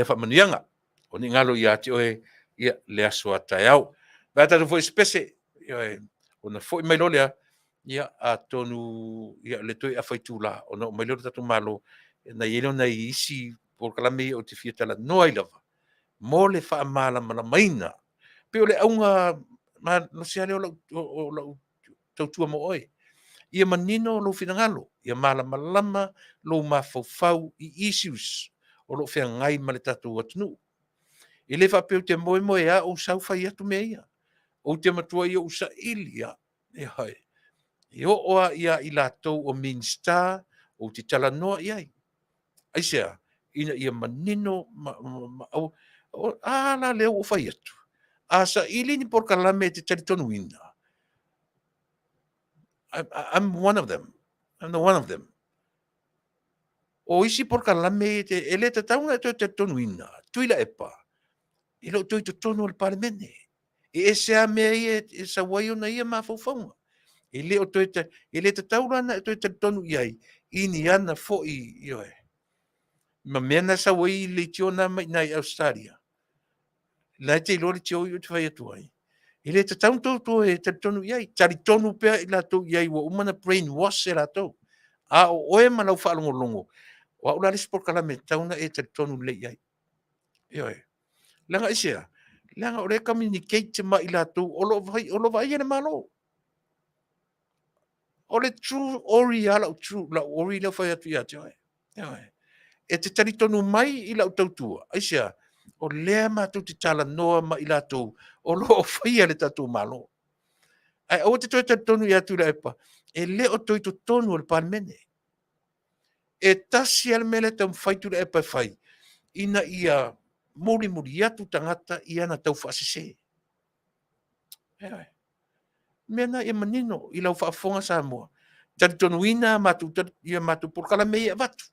faamanuiaga o neʻi galo iā te oe ia le aso a taeao ma tatou foʻi spese ona foʻi mai lo lea ia a tonu ia le toe afaitulā ona o mai lo le tatou malo na ia lona i isi polokalame o te fia talanoa ai lava mo le faamalamalamaina pe o le auga ma lose ale o lau tautua mo oe ia manino lo finangalo, ia malama lo mafaufau I issues o lo feagai ma le tatou atunuu. I le faapeu te moe a o sau fai atu mea ia. O te matua ia o saili ia. E hai. I oa ia I latou o minsta o te talanoa iai. Aisea, ina ia manino la leo o fai atu. A saili ni por kalame te talitonuina. I'm one of them. I'm the one of them. O isi por kalame te ele te tauna te talitonuina. Tuilaepa. I lo tui tonu al parlemene. E ASEA mea ia e sa waiona ia mafaufaunga. I le o tui te taurana e tui te tonu iai. Ini ana fo I ioe. Ma mena sa wai le tiona mai nai Australia. La te lori tio I te whai atuai. I le te tauntou to e te tonu iai. Tari tonu pea I la tau iai wa umana brainwash e la tau. A o oe ma lau whaalongo longo. Wa ula le sport kala me tauna e te tonu le iai. Ioe. Langa ASEA. Langa ore communicate ma I la tau. Olo vai ene malo. Ole true ori ala true. La ori la whai atu ia te oe. Ioe. E te tari tonu mai I la utautua. ASEA. O lea mātou te tala noa ma I la tau. O lo o whaia le tatou malo. Ai o te toi tonu I a Tuilaepa. E le o toi to tonu o le parlemene. E tasi al mele tam whai Tuilaepa whai. Ina ia muri atu tangata I ana tau whaasese. Mena e manino I lau whaafonga Samoa. Tari tonu ina ia mātou porkala mei a watu.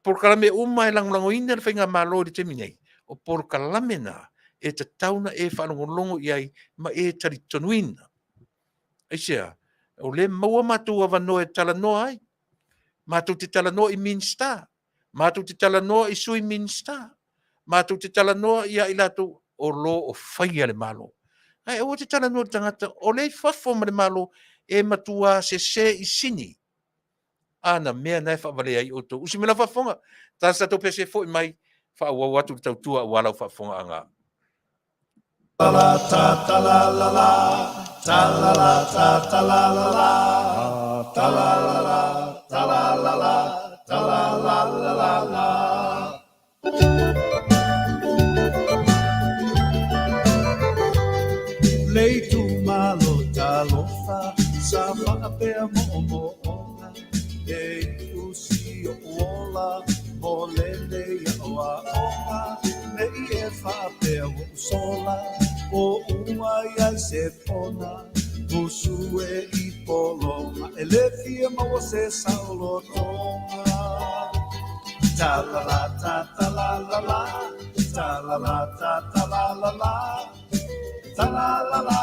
Porkalame uma e langolango ina le whainga malo I te minei. O porkalame na e te tauna e whanongolongo iai ma e tari tonuina. ASEA, o le maua mātou awanoa e talanoa ai. Mātou te talanoa I minsta. Mātou te talanoa I sui minsta. Mātou te talanoa ia I latou o lo o whaia le malo. Ai, o te talanoa tangata, o le whafoma le malo e matua se I sini. Ana mea nai whaavale ai o tō. Usi mena whafonga. Tāsa tō pese fo I mai whaawau atu tau tua walau whafonga anga. La la ta ta la la la ta la la ta ta la la la ta la la la ta la la la ta la la la la la. Lei tu malo talofa sa whaapea mo e usi o ola mo lele ia o aonga me I e whaapea o sola o ua ia se pona musu e I polonga e le fia maua se saulo tonga ta la la ta ta la la la ta la la ta ta la la la ta la la la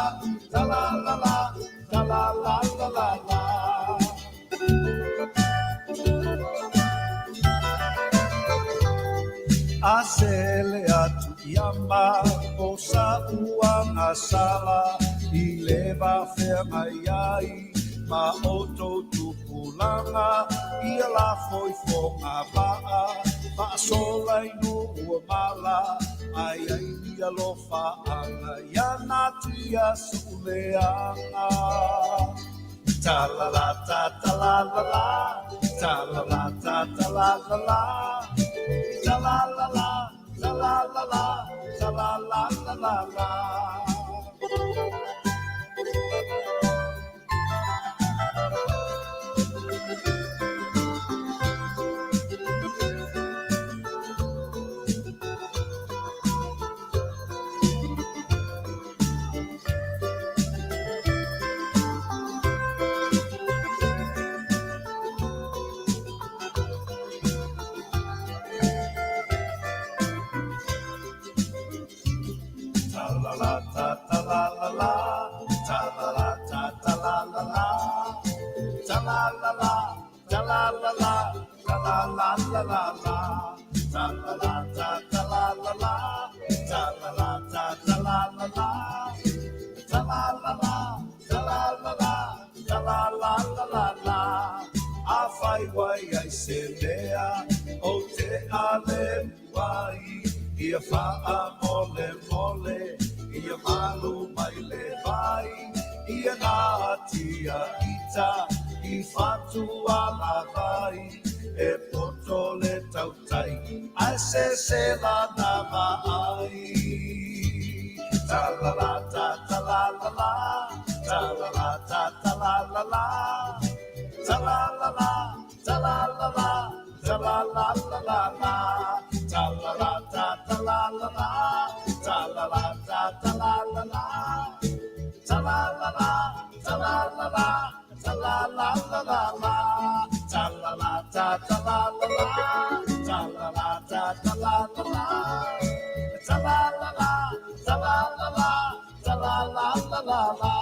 ta la la la ta la la la la la. Asele atu iama o sa uanga sala I leva fea mai ai ma oto tupulanga ia la foi fonga paa ma sola inu ua mala ai ai ia lofa anga ia natia suleanga ta la la ta ta la la la ta la la ta ta la la la ta la la la ta la la la ta la la la la la. ia malo mai le vai, ia nā tia ita, I whatu ala vai, e poto le tautai, ai se la na mai. Ta-la-la, ta-la-la-la, ta-la-la, ta-la-la-la, ta-la-la-la, ta-la-la-la, ta-la-la-la-la, ta-la-la, ta-la-la-la, ta-la-la, ta-la-la-la, ta-la-la-la, ta-la-la-la, ta-la-la-la-la, ta-la-la, ta-la-la-la, ta-la-la, ta-la-la-la. Ta la la la, ta la la la, ta la la la la la.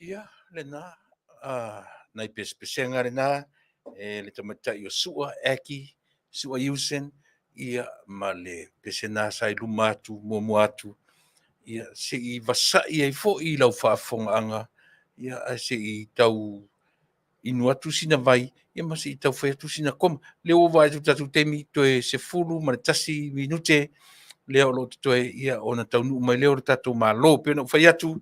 Ia, lena, nai pespesenga lena, le tamatai o sua eki, sua yusen, ia ma le pesena sai lumatu, muatu, ia se I vasai ai fo I lau Faafofoga'aga, ia a se I tau inu atu sina vai, ia ma se I tau whai atu sina koma, leo vai tu tatu temi toe se fulu, ma le tasi minute, leo lo toe ia ona Taunu'u mai leo le tatu malo, pena whai atu,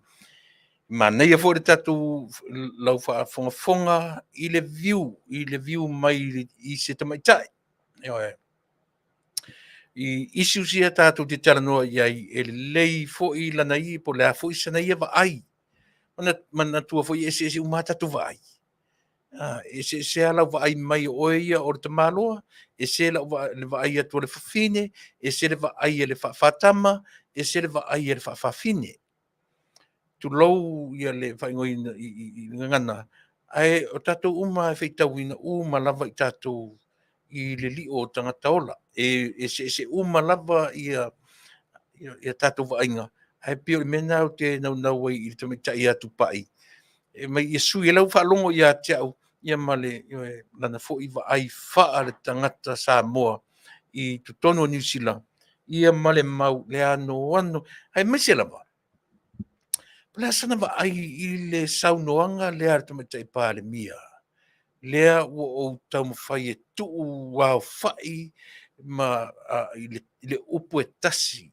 ma nei fo le tatu lau Faafogafoga I le view mai I se tamaitai. I isi sia tātou te taranoa iai e lei fo'i lana I po lea fo'i sana ia vaai. Mana tua fo'i e se umātatu vaai. E se alau vaai mai oe ia o le tamaloa, e se le vaai atua le fafine, e se le vaai e le whaatama, e se le vaai e le whaafine. Tu lou ia le whaingoi I ngana. Ai o tātou uma e whaitauina uma lava I tātou I le li o tangata ola. E se uma lava ia tātou vainga. Ai pio le mena o te nau ai I tamitai a Tupa'i. E mai ia sui e lau whaalongo ia te au. Ia male lana fo I vaai wha le tangata Samoa I tutono New Zealand. Ia male mau le ano. Ai mai se lava. Pela sana vaai I le saunoanga le ar tamitai pa le mia. Lea o tau mawhai e tuu wau whai ma I le upu e tasi.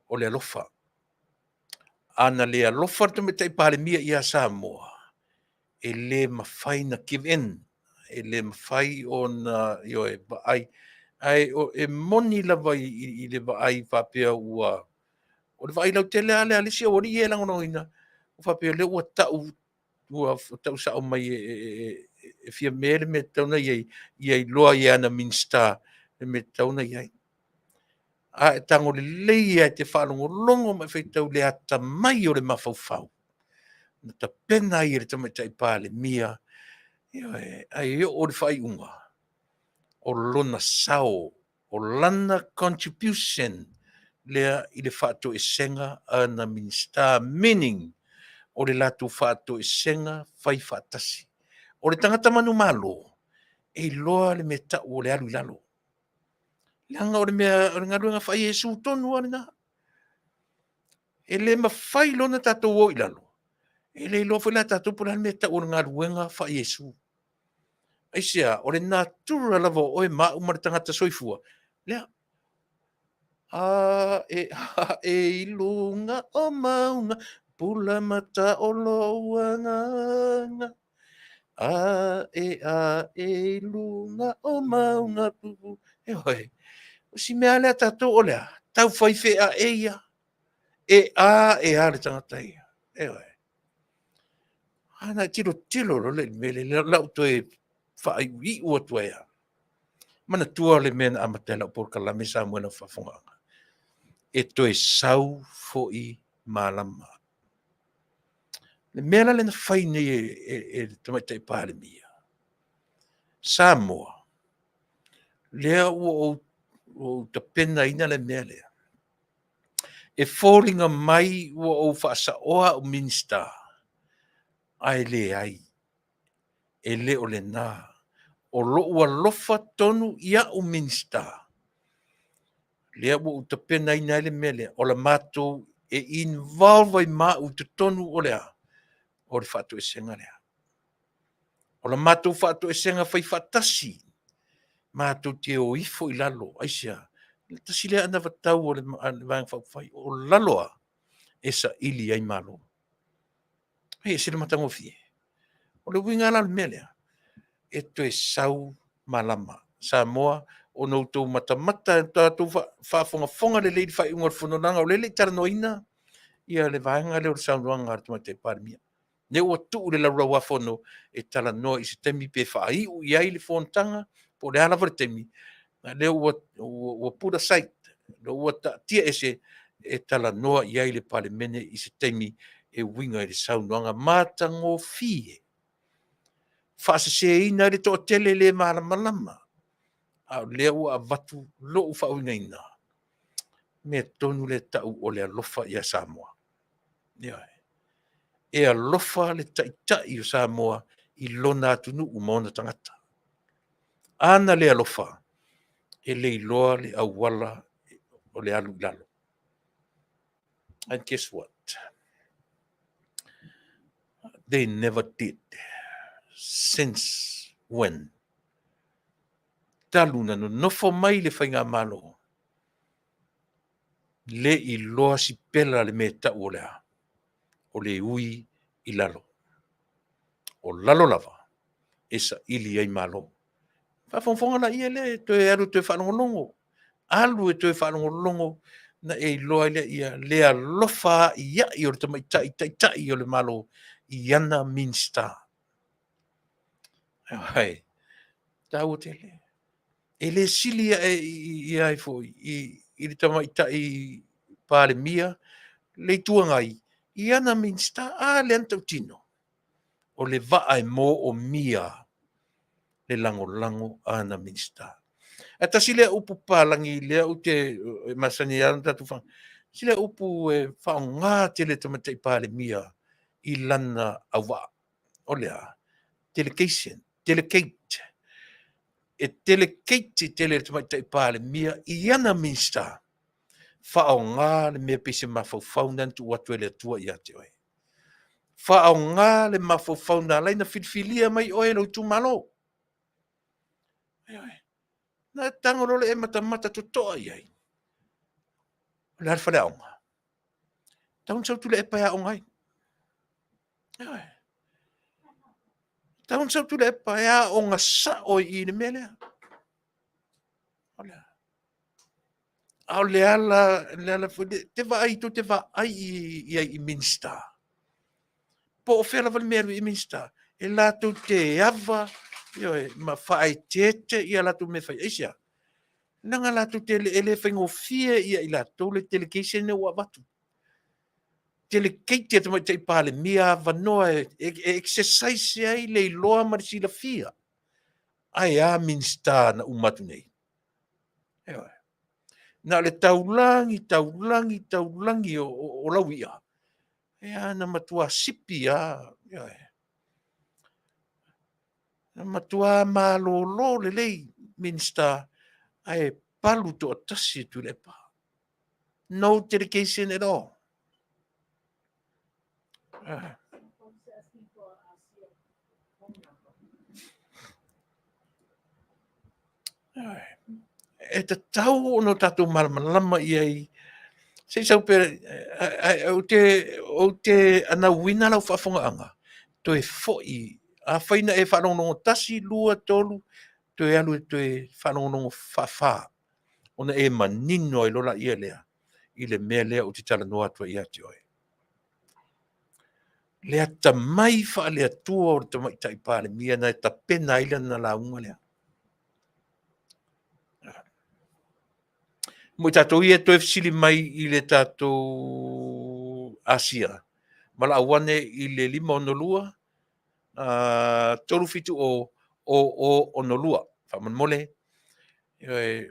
O le alofa. Ana le alofa te me tai pare mia I a Samoa. E le mawhai na give in. E le mawhai o na vaai. Ai e moni lava I le vaai whapea ua. O le vaai lau te lea lea lisi o ri e langono ina. O whapea le ua tau sa o mai e fia mele me tauna iai loa I ana minsta me tauna iai. A e tango le leia te whalongo longo mai whaitau le ata mai o le mawhauwhau. Na ta pena I le tamatai pāle mia. Ai o le whai unga. O lona sao. O lana contribution lea I le whaato e senga ana minsta meaning. O le latu whaato e senga whai whaatasi. O le tangata manu malo. E loa le me tau o le alu lalo. Langa o le mea ngaruenga whai e su tonu ana. E le ma whai lona tatou o ilalo. E le loa whai la tatou pula me tau o ngaruenga whai e su. Aisea, o le natura lava o e maa umar tangata soifua. Lea. A e ilunga o maunga. Pula mata o loa nganga. A e lunga o maunga pupu. E hoi. O si mea lea tatou o lea. Tau whai whea e ia. E le tangata ia. E hoi. Ana tilo lo le mele lau to e whai I ua tua ia. Mana tua le mena amatela por kalame sa muena Faafofoga'aga. E to e sau fo'i malama. Le mela le na whai nei e tamaitai pāle mia. Samoa. Lea o ta pena ina le mea lea. E fōringa mai o whaasa oa o minsta. Ai le ai. e le o le nā, o lo ua lofa tonu ia o minsta. Lea ua uta pena ina ele mele, o la mātou e involve ai mā uta tonu o lea, o le whātu e senga lea. O la mātou whātu e senga whai whātasi, mātou te o ifo I lalo, aisia, tasi lea ana watau o le vāng whai, o laloa, e sa ili ai malo. Hei, e sila matango fie. O le winga ala le melea, e to e sau malama. Samoa, o no tau matamata, tātou whaafonga le leiri whai unga whunonanga, o le le taranoina, ia le vāinga le o le saunuanga ar tumate parmia. Ne ua tuu le laura wafono e tala noa I se temi pe whai u iai le whontanga, po le ala vare temi, le ua pura sait, le ua tia ese e tala noa iai le pale mene I se temi e winga I le saunuanga matango fie. Fasa se ina le to tele le malama. Au le ua avatu lo u whauinga ina. Me tonu le tau o le alofa I a Samoa. Ia. E alofa le taitai o Samoa I lona Taunu'u maona tangata. Ana le alofa. E le iloa le awala o le alu lalo. And guess what? They never did. Since when? Taluna no nofo mai le whainga malo. Le iloa si pela le me tau o lea. O le ui I lalo. O lalo lava. Esa ili ai malo. Faafofoga'aga la ia le to e alu to whanongolongo. Alu e to e whanongolongo na e loa le ia le alofa ia I o le tamaitai o le malo I ana minsta. Hai. Tau te le. E le sili ia ai foi I le tamaitai pale mia le tuangai I ana minsta a le antautino. O le vaa e mo o mia le lango ana minsta. Ata sile upu palangi le u te masani anta tu fa. Sile upu e whaonga te le tamatai pale mia I lana awa. O lea, delegate. E delegate te le tamatai pale mia I ana minsta. Whaonga le mea pese mawhau nantu watu ele tua I ate oe. Whaonga le mawhau na leina filfilia mai oe lo tu malo. Na tangoro le e mata totoa iai. Le alfa le aonga. Taun sau tule e pai aonga. Taun sau tule e pai aonga sa o I ne melea. Au le ala te vai to te vai I minsta. Po o fela vale meru I minsta. E lato te ava. Ma fai tete I lato me fai eisia. Nanga lato te ele whaingo fie I lato le delegation ne ua watu. Delegate te mai te pale mia vanoa exercise ai le loa marisi la fia. Ai a minsta na umatu nei. Na le taulangi o lauia. Ea na matua sipi a. Na matua malolo le lei minsta. Ai palu to atasi Tuilaepa. No dedication at all. E te tau no tatou malama iai. Sei sau pere, o te ana wina lau Faafofoga'aga. To e fo'i, a whaina e whanongongo tasi lua tolu, to e alu to e whanongongo whawha. Ona e manino e lola ia lea. I le mea lea o te tala noa atua ia te oe. Lea tamai wha lea tua o le tamaitai pāle mia na e tapena ila na launga lea. Mo tatou ia to e fsili mai I le tatou ASEA. Mala awane I le 5 onolua, tolu fitu o onolua. Whamanmole.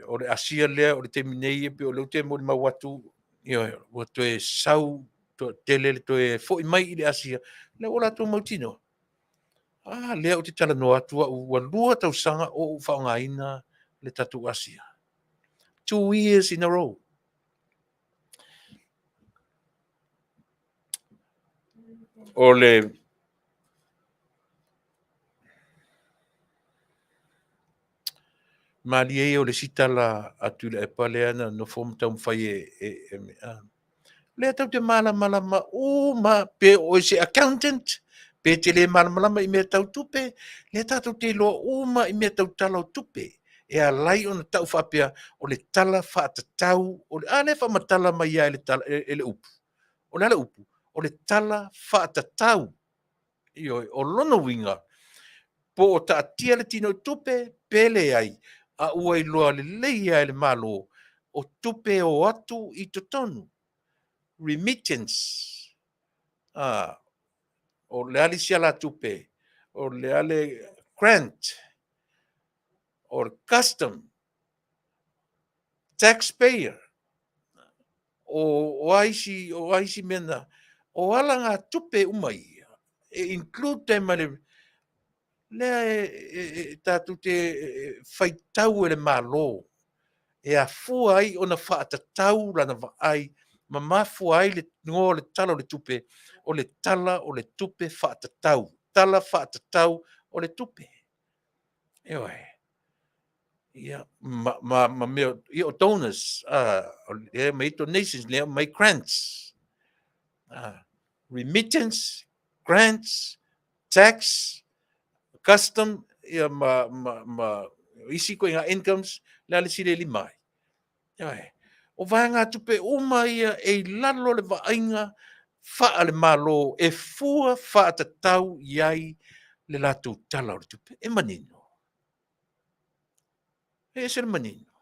O le ASEA lea, o le teminei e pe o le te mo le mawatu. O to e sau, to tele to e fo'i mai I le ASEA. Le ola to mautino. lea o te talanoa atua ua lua tausaga o whaongaina le tatu ASEA. 2 years in a row. O le mali o le sitala a Tuilaepa lea na no fomu tau mwhai e mea. Lea tau te malama ma pe o se accountant, pe te le malama i mea tau tupe, lea tau te loa ma i mea tau tala o tupe. E a lai o na tau whapea o le tala whaatatau, o le ale whamatala mai ia e le upu. O le ale upu, o le tala whaatatau. O lono winga, po o ta atia le tino tupe, pele ai, a ua i loa le leia le malo, o tupe o atu i totonu. Remittance. O le ali siala tupe, o le ale grant, o custom, taxpayer, o aisi mena, o ala ngā tupe umai, include te male, lea tātu te whaitau e le malo, e a fua ai o na whaatatau lana ai, ma mafua ai le ngō le tala o le tupe, o le tala o le tupe whaatatau, tala whaatatau o le tupe. Ewa ia, ma mea, ia o donors, ia mai donations, ia mai grants, remittance, grants, tax, custom, ia isi ko inga incomes, le sile limai. O vai ngā tupe uma ia e lalo le vainga wha le malo e fua whaatatau iai le lātou tala o le tupe. E manino. E se le manino.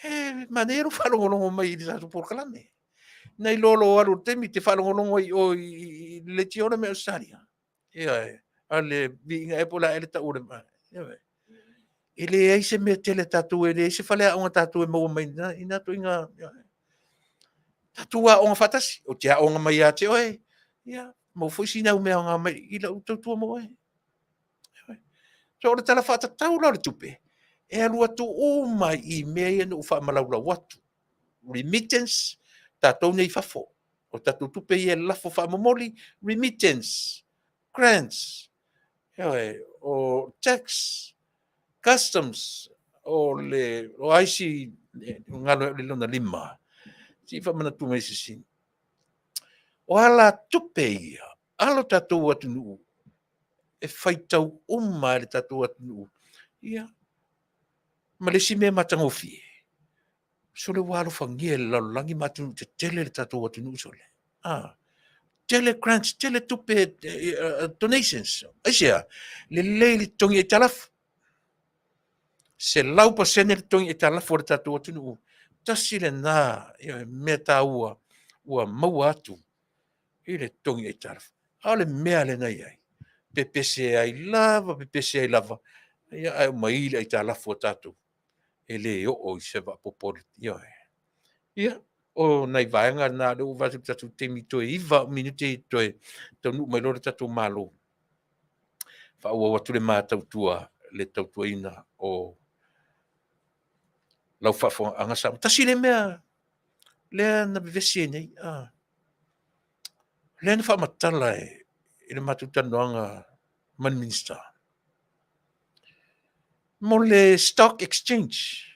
E manero whalongolongo mai i tātou porkalame. Nei lolo aru temi te whalongolongo i le tiona me Australia. A le vinga e pola e le taure mai. E le eise me tele tatu e le eise whale a onga tatu e maua mai i nā tu inga tatu a onga whatasi o te a onga mai a te oe mau fuisi nau mea onga mai i la utautua mo oe so o le tala whatatau la le tupe e alua tu o mai i mea ia no uwha malaula watu remittance tatou nei fafo o tatu tupe i e lafo wha momoli remittance grants o tax customs o aisi ngalo le lona lima si fa mana tu mai si o ala tupe ia alo tatou atu e faitau uma le tatou atu ia ma le si me matangofi so le walo fangie la langi matu te tele le tatou atu sole tele grants tele tupe donations ASEA le tongi e talaf se lau pasene le tongi e tala for tatu atu tasi le nā mea tā ua maua atu i le tongi e tala a le mea le nei ai pepese ai lava ia ai maile ai tala for tatu e le o i se va popori ia o nei vaenga nā le uva tatu temi toe iva minute toe Taunu'u mai lore tatu malo fa ua watu le mātautua le tautuaina o lau Faafofoga'aga sa tasi le mea lea na vevesi nei lea na faamatala i le matutanoaga man minister mo le stock exchange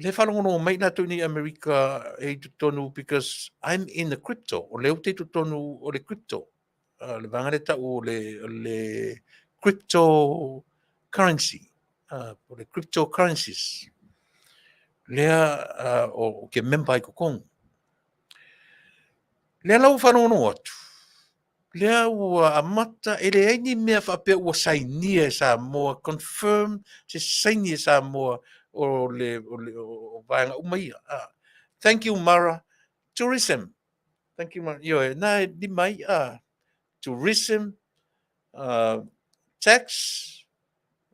le whalongono mai nā tau ni America e tutonu because I'm in the crypto o leo te tutonu o le crypto le vanga le tau o le crypto currency o le cryptocurrencies lea o ke member ai kokong lea lau whanongo atu lea ua amata e le aini mea whapea ua sainia e Samoa confirm se sainia e Samoa o vaenga umaia thank you Mara tourism thank you Mara na di mai tourism tax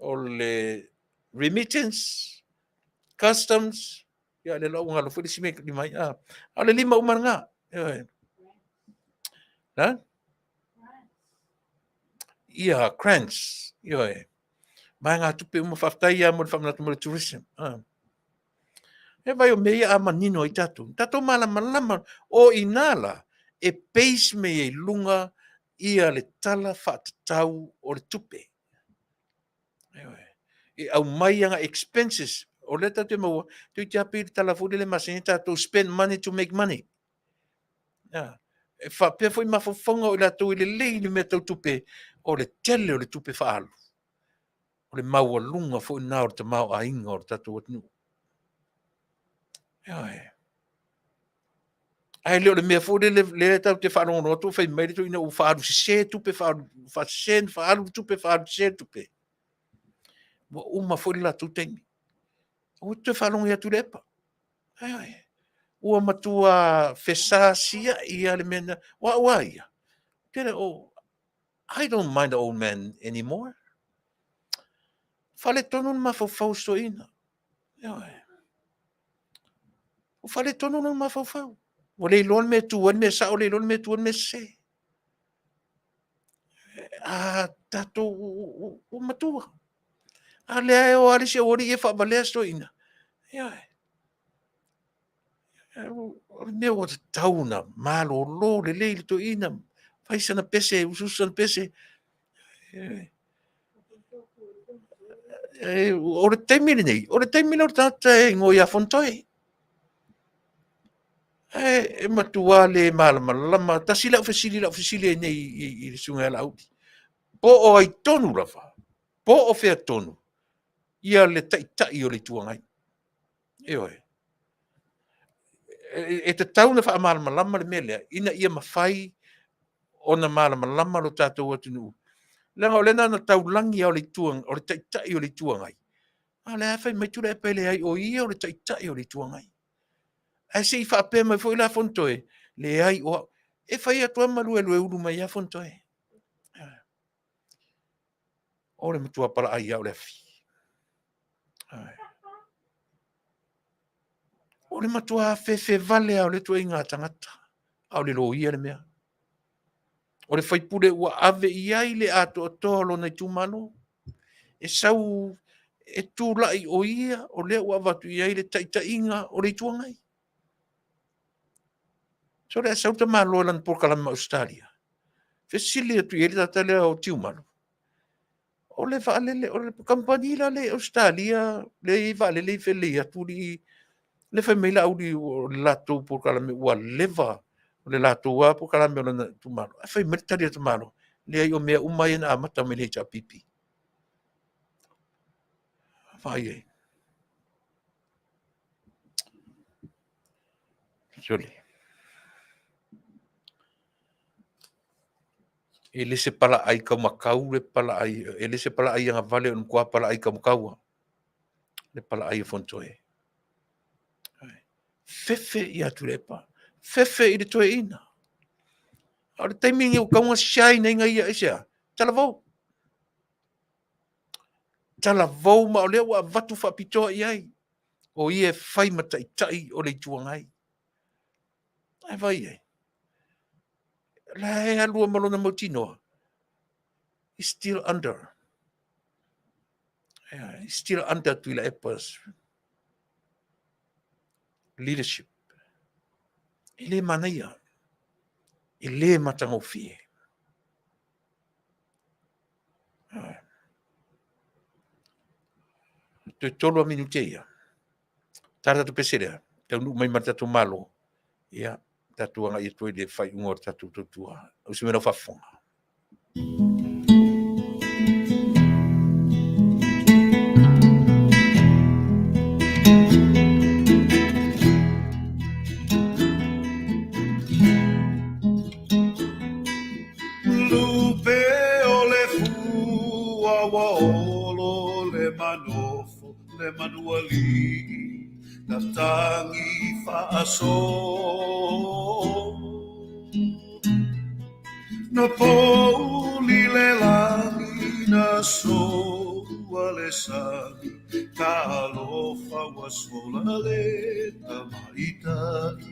o le remittance customs le lau ngalo fwede si me di mai le lima umanga ia crunch, ia mai ngā tupe uma Faafetai ia mo le whamanatu mo le tourism. E vai o mea a manino i tatu. Tato malama o inala e peis me e lunga ia le tala whaatatau o le tupe. E au mai anga expenses. O le tatu maua, tui te api tala furi le masini tato spend money to make money. E whapea fwoi mafofonga o le atu i le lei ni mea tau tupe o le tele o le tupe whaalu. O le maua lunga fwoi nā o te mau a inga o le tatu atinu. Ai leo le mea fwoi le tau te whanongo no tu whai mai le tu ina u whaalu se tupe whaalu whaalu tupe whaalu se tupe. Wa uma fwoi la tu tengi. O te whanongo ia Tuilaepa. Ua matua Fasa sia ia le mena wa ia. Tene o I don't mind the old man anymore. Faletua ma fau so ina. O faletua ma fau. O le lon me tu me sa o le lon me tu me se. Tato o matua. A le o ali se ori e fa bale so ina. O me o tauna malo lo le to ina. Fai sana pese, ususan pese. O le taimile nei, o le taimile o tata e ngoi a fontoi. E matua le malama, tasi lau fesili nei i le sunga la uti. Po o ai tonu rafa, po o fea tonu, ia le tai o le tuangai. E te tauna wha malama le melea, ina ia mawhai o na malama lo tātou atunu. Langa o lena na taulangi o le tuang, o le tai o le tuangai. Le awhai mai Tuilaepa le ai o ia o le tai o le tuangai. Ai se i whaapea mai fwoi la fontoe, le ai o, e whai atua malu e lue uru mai a fontoe. O le matua pala ai au le afi. O le matua fe vale au le tua inga tangata, au le lo ia le mea. O le whaipure ua ave i ai le ato atolo nei tumano, e sau e tūlai o ia, o lea ua watu i ai le taitainga o le tuangai. So le sau ta malo lan por kalama Australia. Fesili atu i le tatale o tiumano. O le Vale, o le kampanila le Australia, le Vale le fele atu li le famila au di o lato por kalama ua leva, o le lato ua por kalama o le tumano. A fai mertari atu malo, le ai o mea umai na amata me le cha pipi. Vai e. Soli. Ele se pala ai ka makau le pala ai ele se pala ai nga vale on kwa pala ai ka makau le pala ai fontoe fefe ia Tuilaepa fefe i le toe ina o le taiming o kaunga shai nei nga ia ASEA talavou ma o le wa vatu whapitoa i ai o ie whai mataitai o le tuangai ai vai ai la e alua malona mautinoa is still under Tuilaepa's leadership. Ile Manuia. Ile matangofie. Te tolo minuteia. Tara tu pesera. Taunu'u mai matatu malo. Ia, tatu anga i toi le fai ungor tatu tutua. Usimena fafonga. Le manuali na tangi faaso na poli le langi na so wale sani ka alofa wasola le tamaitai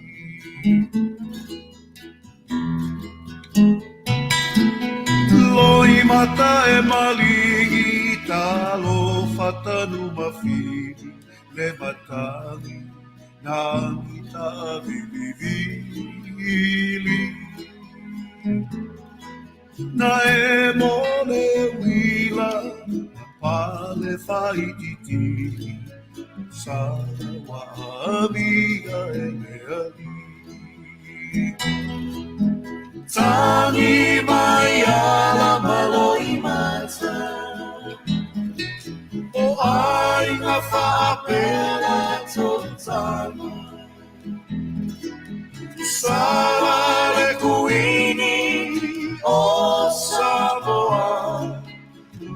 loi mata e malingi talo fatanu mawhiri le matangi nangi ta vili na e mole wila pale whaititi sawa amiga e meali tangi mai ala maloi mata o ai ngā whapera tontana sara le kuini o Samoa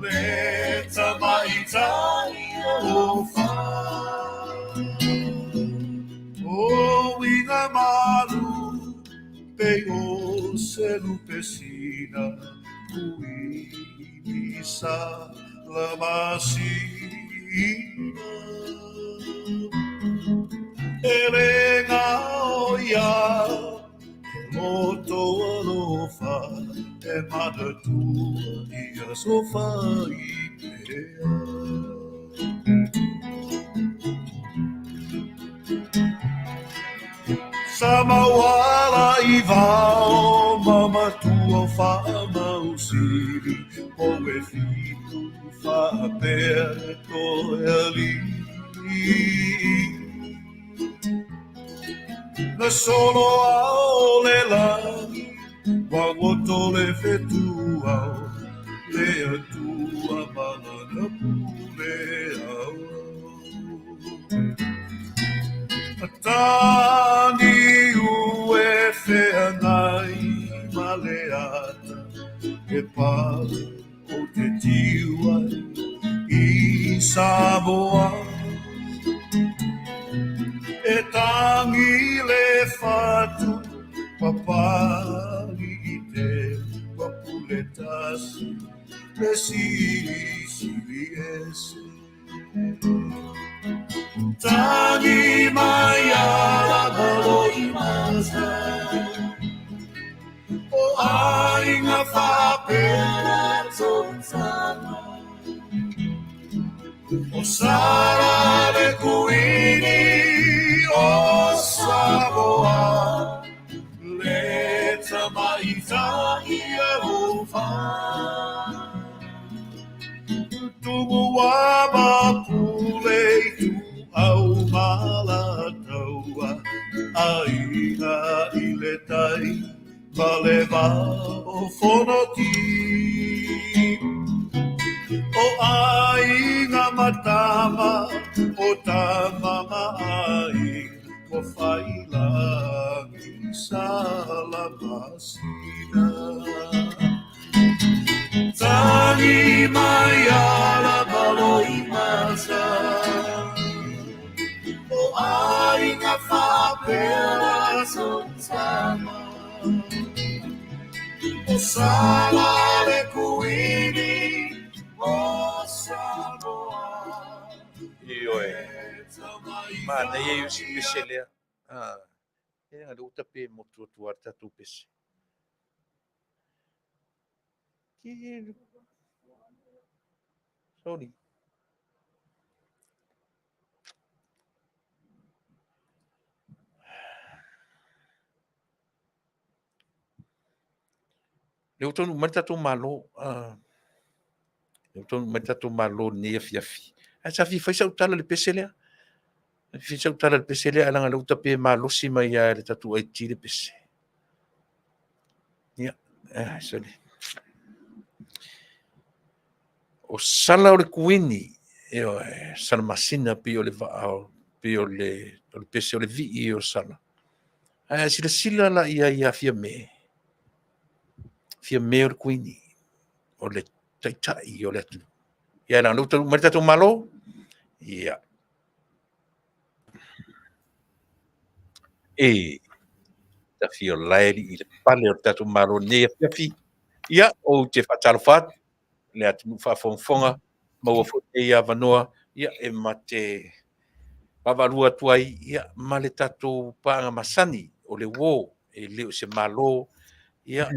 le tamaitai o wha o inga malu pe o selu pesina kuini sa la masina elenga oia moto alofa e madatua ia sofa ipea Samawala i vao mama tua wha mausiri o e fitu wha pere to eli na solo ao le langi wa ngoto le fetu ao le atua malana pule ao Tani ue whenai maleata e pale o te tiwai i Samoa e tangi le fatu papari i te wapuletasi le sili ese Tani mai ala maloi mata o ai ngā whapera tontana o sara le kuini o Samoa le tamaitai a uwha tumu wama pule tu au malataua aina i le tai Vale o fonoti o aina matama o tamama ai o whailangi salamasina Tani mai ala maloi mata o ai ngā whapera tontana o sala le kuini o Samoa Ioe. Mana ia usi peselea. E ngā uta pe mo tuatua tatu pese. Sorry. Leo tonu mai tatu malo. Leo tonu mai tatu malo ni Afiafi. Sa fi fai sa utala le peselea. Fi sa utala le peselea alanga le uta pe malo si mai le tatu ai ti le pese. Ya. Sorry. O sala o le kuini. Io sala masina pe o le vaao. Pe o le pese o le vi o sala. Sila la ia fia me. Fia me o le kuini. O le taitai o le atu. Ia na luta mai tatu malo. Ia. Ta fia laeli i le pale o tatu malo ne Afiafi. Ia o te whatalofat. Le atu Faafofonga. Maua fote ia vanoa. Ia mate pavalua tuai. Ia ma le tatu paanga masani o le wo. Leo se malo. Ia,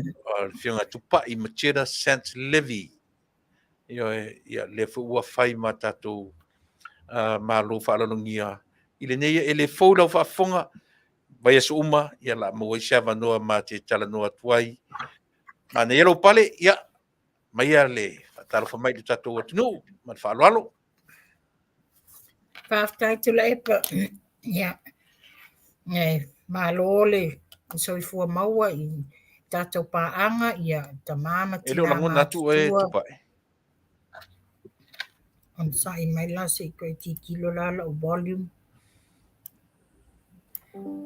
whiunga Tupa'i Marchetta Sanft-Levy. Ia, le ua whai ma tātou mālo whaalalongia. I le neia, e le fau lau whaafonga, vai asu uma, ia la mo i sia vanoa ma te talanoa tuai. Ma ne yellow pale, ia, ma ia le talo whamai le tātou atunu, ma le whaaloalo. Faafetai Tuilaepa. Ia. Malo le soifua maua i tātou pāanga ia tamama E leo lango tinanga natu e tutua. Tupa'i. On sa i mai lasa i koe ti kilo lala o volume.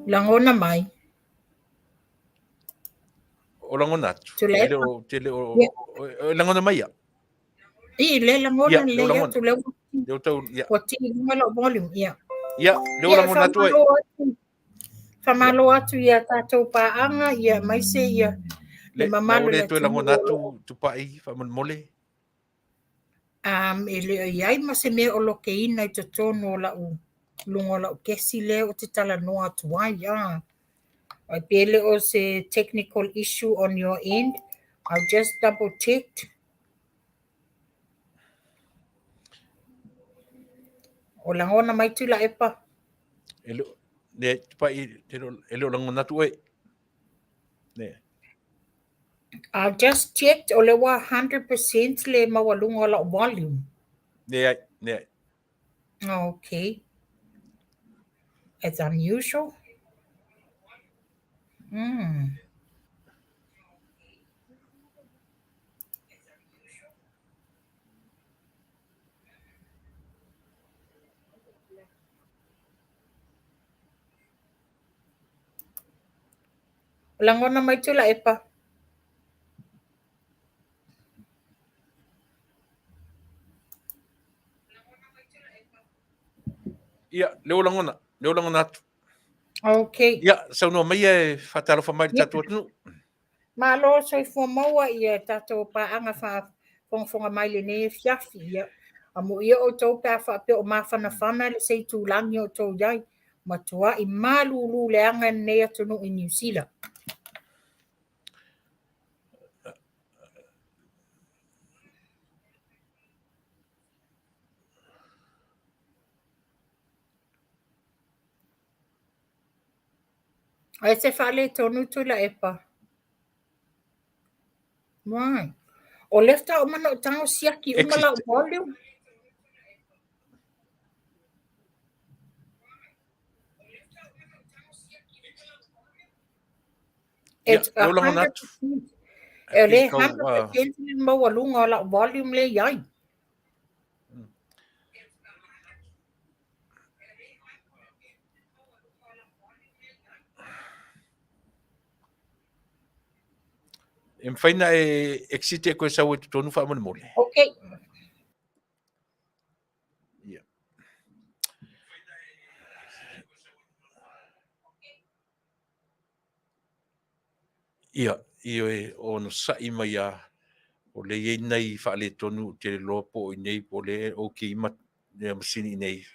Langona mai. O lango natu. Tuilaepa. Te lango na mai ia. I le langona Ia, le leo ia langona. tu leo. Leo tau, ia. Wa ti ngala o volume ia. Ia, leo lango natu e. Whamalo atu ia tātou pāanga ia mai se ia. Le mamalo le le tu lango natu Tupa'i, whaman mole. E le iai ma se mea o lokeina i te tono o lau lungo lau kesi le o te talanoa tuai. I pele o se technical issue on your end. I'll just double checked. O langona mai Tuilaepa. Le Tupa'i, e leo lango natu e. Ne. I'll just checked o le wa 100% le mawalunga o lau volume. Ne ai. Okay. It's unusual. Langona mai Tuilaepa. Ia, leo lango natu. Okay. Ia, saunoa mai e whatalo whamai le tātou atunu. Malo soifua maua ia tātou pāanga whonga mai le ne Afiafi ia. Amo ia o tau pēr whape o mawhanawhana le sei tūlangi o tau iai. Matua i malulu le anga nei atunu i New Zealand. Ai se whale tonu Tuilaepa. Right. O lefta o mana o tango siaki umala o volume. It's 100%. Ele 100% mawalunga o lau volume le iai. E mwhaina e exite e koe sau e tonu whaamone mole. Okay. Ia, o no sai mai a o le iei nei whaale tonu te lopo i nei po le o ki ima le masini nei.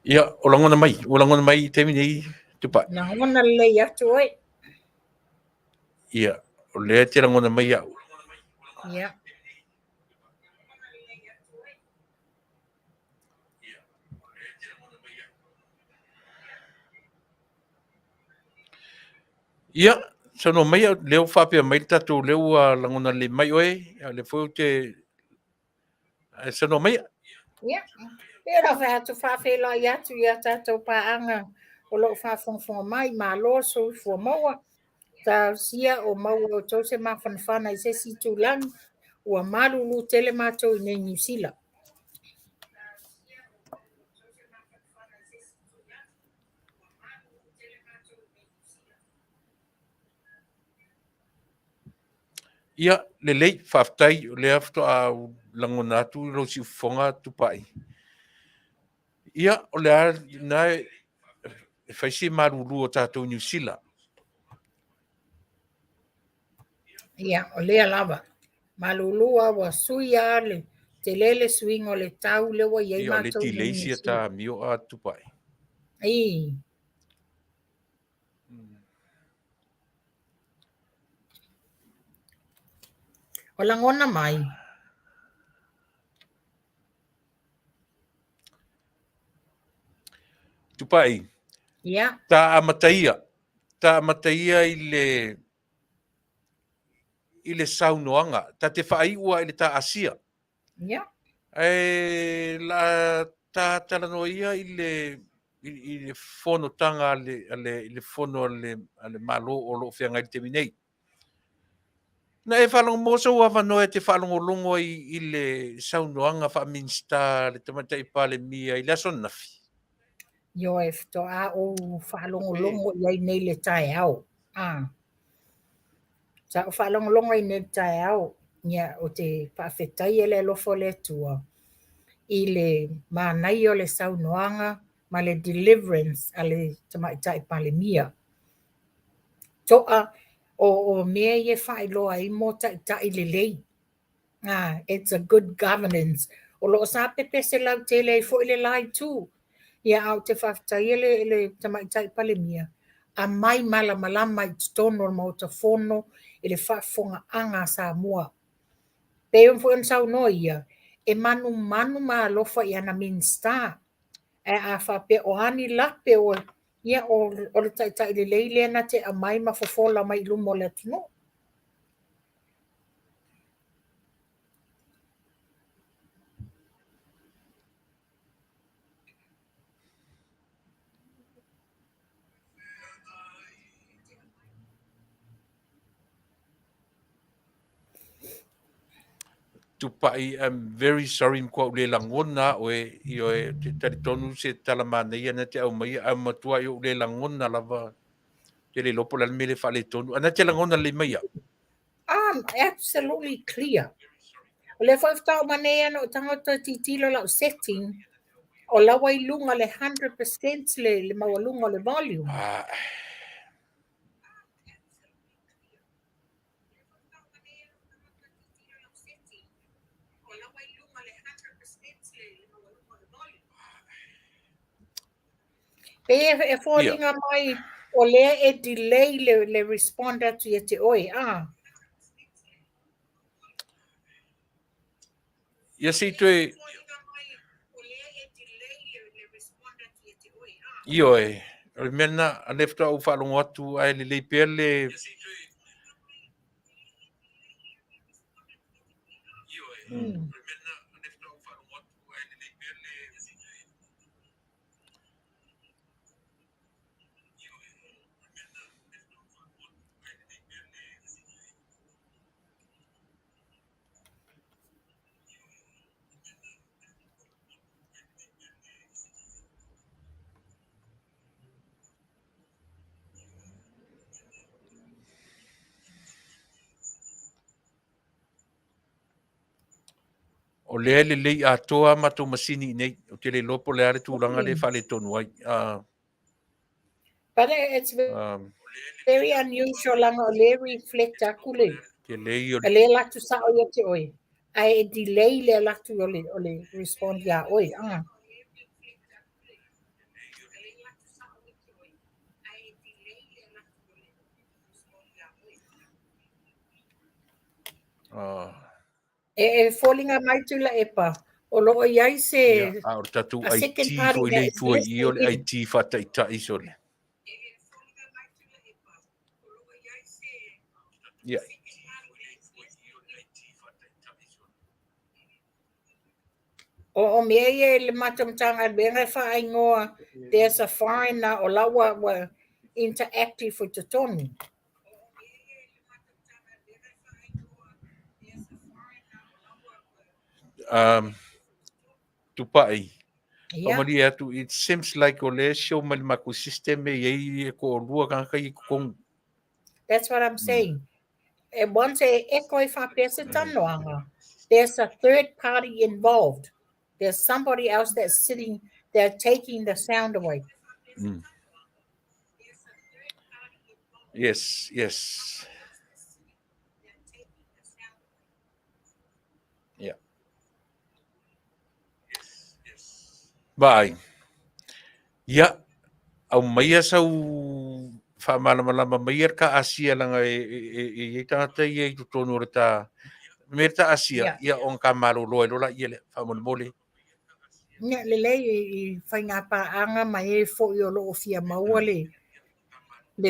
Ia, o langona mai te mini Tupa'i. Langona le atu oi. Ia, o lea te langona mai au. Ia. Ia, sono mai leo whapea mai tatu leo langona le mai oe, le fweo te sono mai. Ia. Pera whātu whawhela i atu i tātou pāanga o lo whawhonga mai malo soifua maua. Ta sia o maua o tau se mawhanawhana i se si tūlangi ua malulu tele mātou i nei New Zealand. Ia, le lei Faafetai o le afto a langona atu lo si fonga Tupa'i. Ia, o le a na e faisi marulu o tātou New Zealand. Ia, o lea lava. Malulua wa suia le te lele swing o le tau le wa iei Ia, o le mātou i nei New tileisi a Zealand. tā mio a Tupa'i. Ei. O langona mai. Tupa'i, Ia, tā amataia i le saunoanga, tā te whaaiua i le tā ASEA. ia. E la Faatalanoaga i le fonotanga i le fono ale malo o lo fianga i te minei. Na e whalongo mosa ua whanoe te whalongo longo i le saunoanga wha minsta le tamatai pale mia i la sonafi. Yo e fito a o whalongolongo iei nei le tae au. Sa o whalongolongo i nei le tae au. Ia, o te Faafetai ele lo Faletua. I le mānai o le saunoanga, ma le deliverance a le tamaitai pale mia. Toa o mea ie whailoa i mo tai le lei. It's a good governance. O lo sa pepe se lau tele i fo i le lai tū. Ia au te Faafetai ele tamaitai pale mia. A mai malama i tono mo ta fono i le Faafofoga'aga Samoa. Peo fo en saunoa ia. E manu ma alofa i ana minsta. E a whape o ani lape o ia o le tai le leile na te a mai ma fofola mai lumo le tuno. Tupa'i, I'm very sorry mkua ule langona o e te taritonu se talamana ia na te au mai au matua i ule langona lava te le lopo la mele whale tonu. Ana te langona le mai au. Absolutely clear. O le whaifta o manea no tangata titilo lau setting o lawa i lunga le 100% le mawalunga le volume. E fallinga mai o lea e delay le responder to te oi. Ia si tue io e mena a lefta o whalongo atu ai le leipea le o le lei atoa ma tō masini nei o te le lopo le are tūranga le whale tonu ai. But it's very unusual langa o le reflect aku le. Ke lei o Le latu sa o ia te oi. Ai e delay le latu o le respond ya oi. E fallinga mai Tuilaepa. O loo iai se a o tatu a ai second ti party fo that le is tua i o le ai listening. ti whataitai so le. Yeah. O mea ia le matamtanga benga wha ingoa there's a foreigner o lawa wa interactive with the tonu. Tupa'i. Yeah, Maria tu, it seems like ole show maku system ye ko lua kan kai kong. that's what I'm saying. And once there's a third party involved. There's somebody else that's sitting there taking the sound away. Yes, yes. Yeah. Bye. Yeah. Au maia sau whamalama maia ka Asia langa e tangata i tu tonu reta. Merta Asia, ia on ka malu loe lola ia le whamole. Nya lele i whainga paanga mai e fo i o loo fia maua le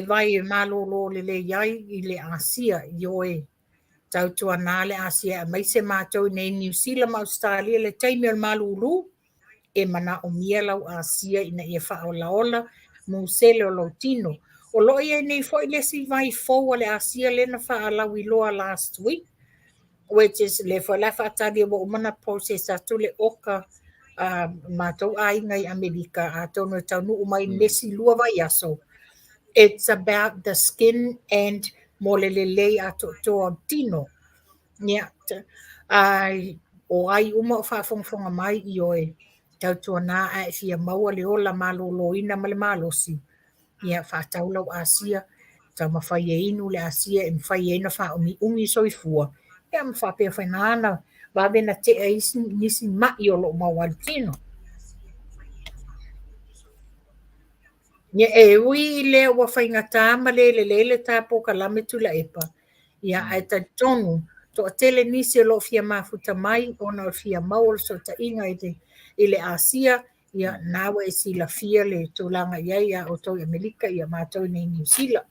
vai e malo lo le iai i le Asia i oe. Tau tua nā le Asia mai se mātou nei New Zealand ma Australia le taimi o malulu e mana o mia lau Asia ina ia wha o laola mu sele o lau tino. O lo ia nei fo i le si vai fo le Asia le na wha lau i loa last week, which is le fo la wha atari o mana process atu le oka mātou ai ngai Amerika a tono Taunu'u mai nesi lua vai aso. It's about the skin and molelele ato to tino. Yeah. Ai o ai uma o Faafofoga'aga mai i oe. Tau tua nā ai fia maua le ola maloloina ma le malosi. Ia whaataulau Asia. Tau mawhai e inu le Asia e mwhai e ina whaomi ungi soifua. Ia mwhapea whainana. Wawena te e nisi mai o lo mawali tino. Ia e ui le ua whaingata ma le tapo ka lame Tuilaepa. Ia ai ta tonu. To tele nisi o lo fia mafuta mai ona o fia maul so ta inga i le Asia. Ia nawa e sila fia le tūlanga ia o tau Amerika ia mātou nei New Zealand.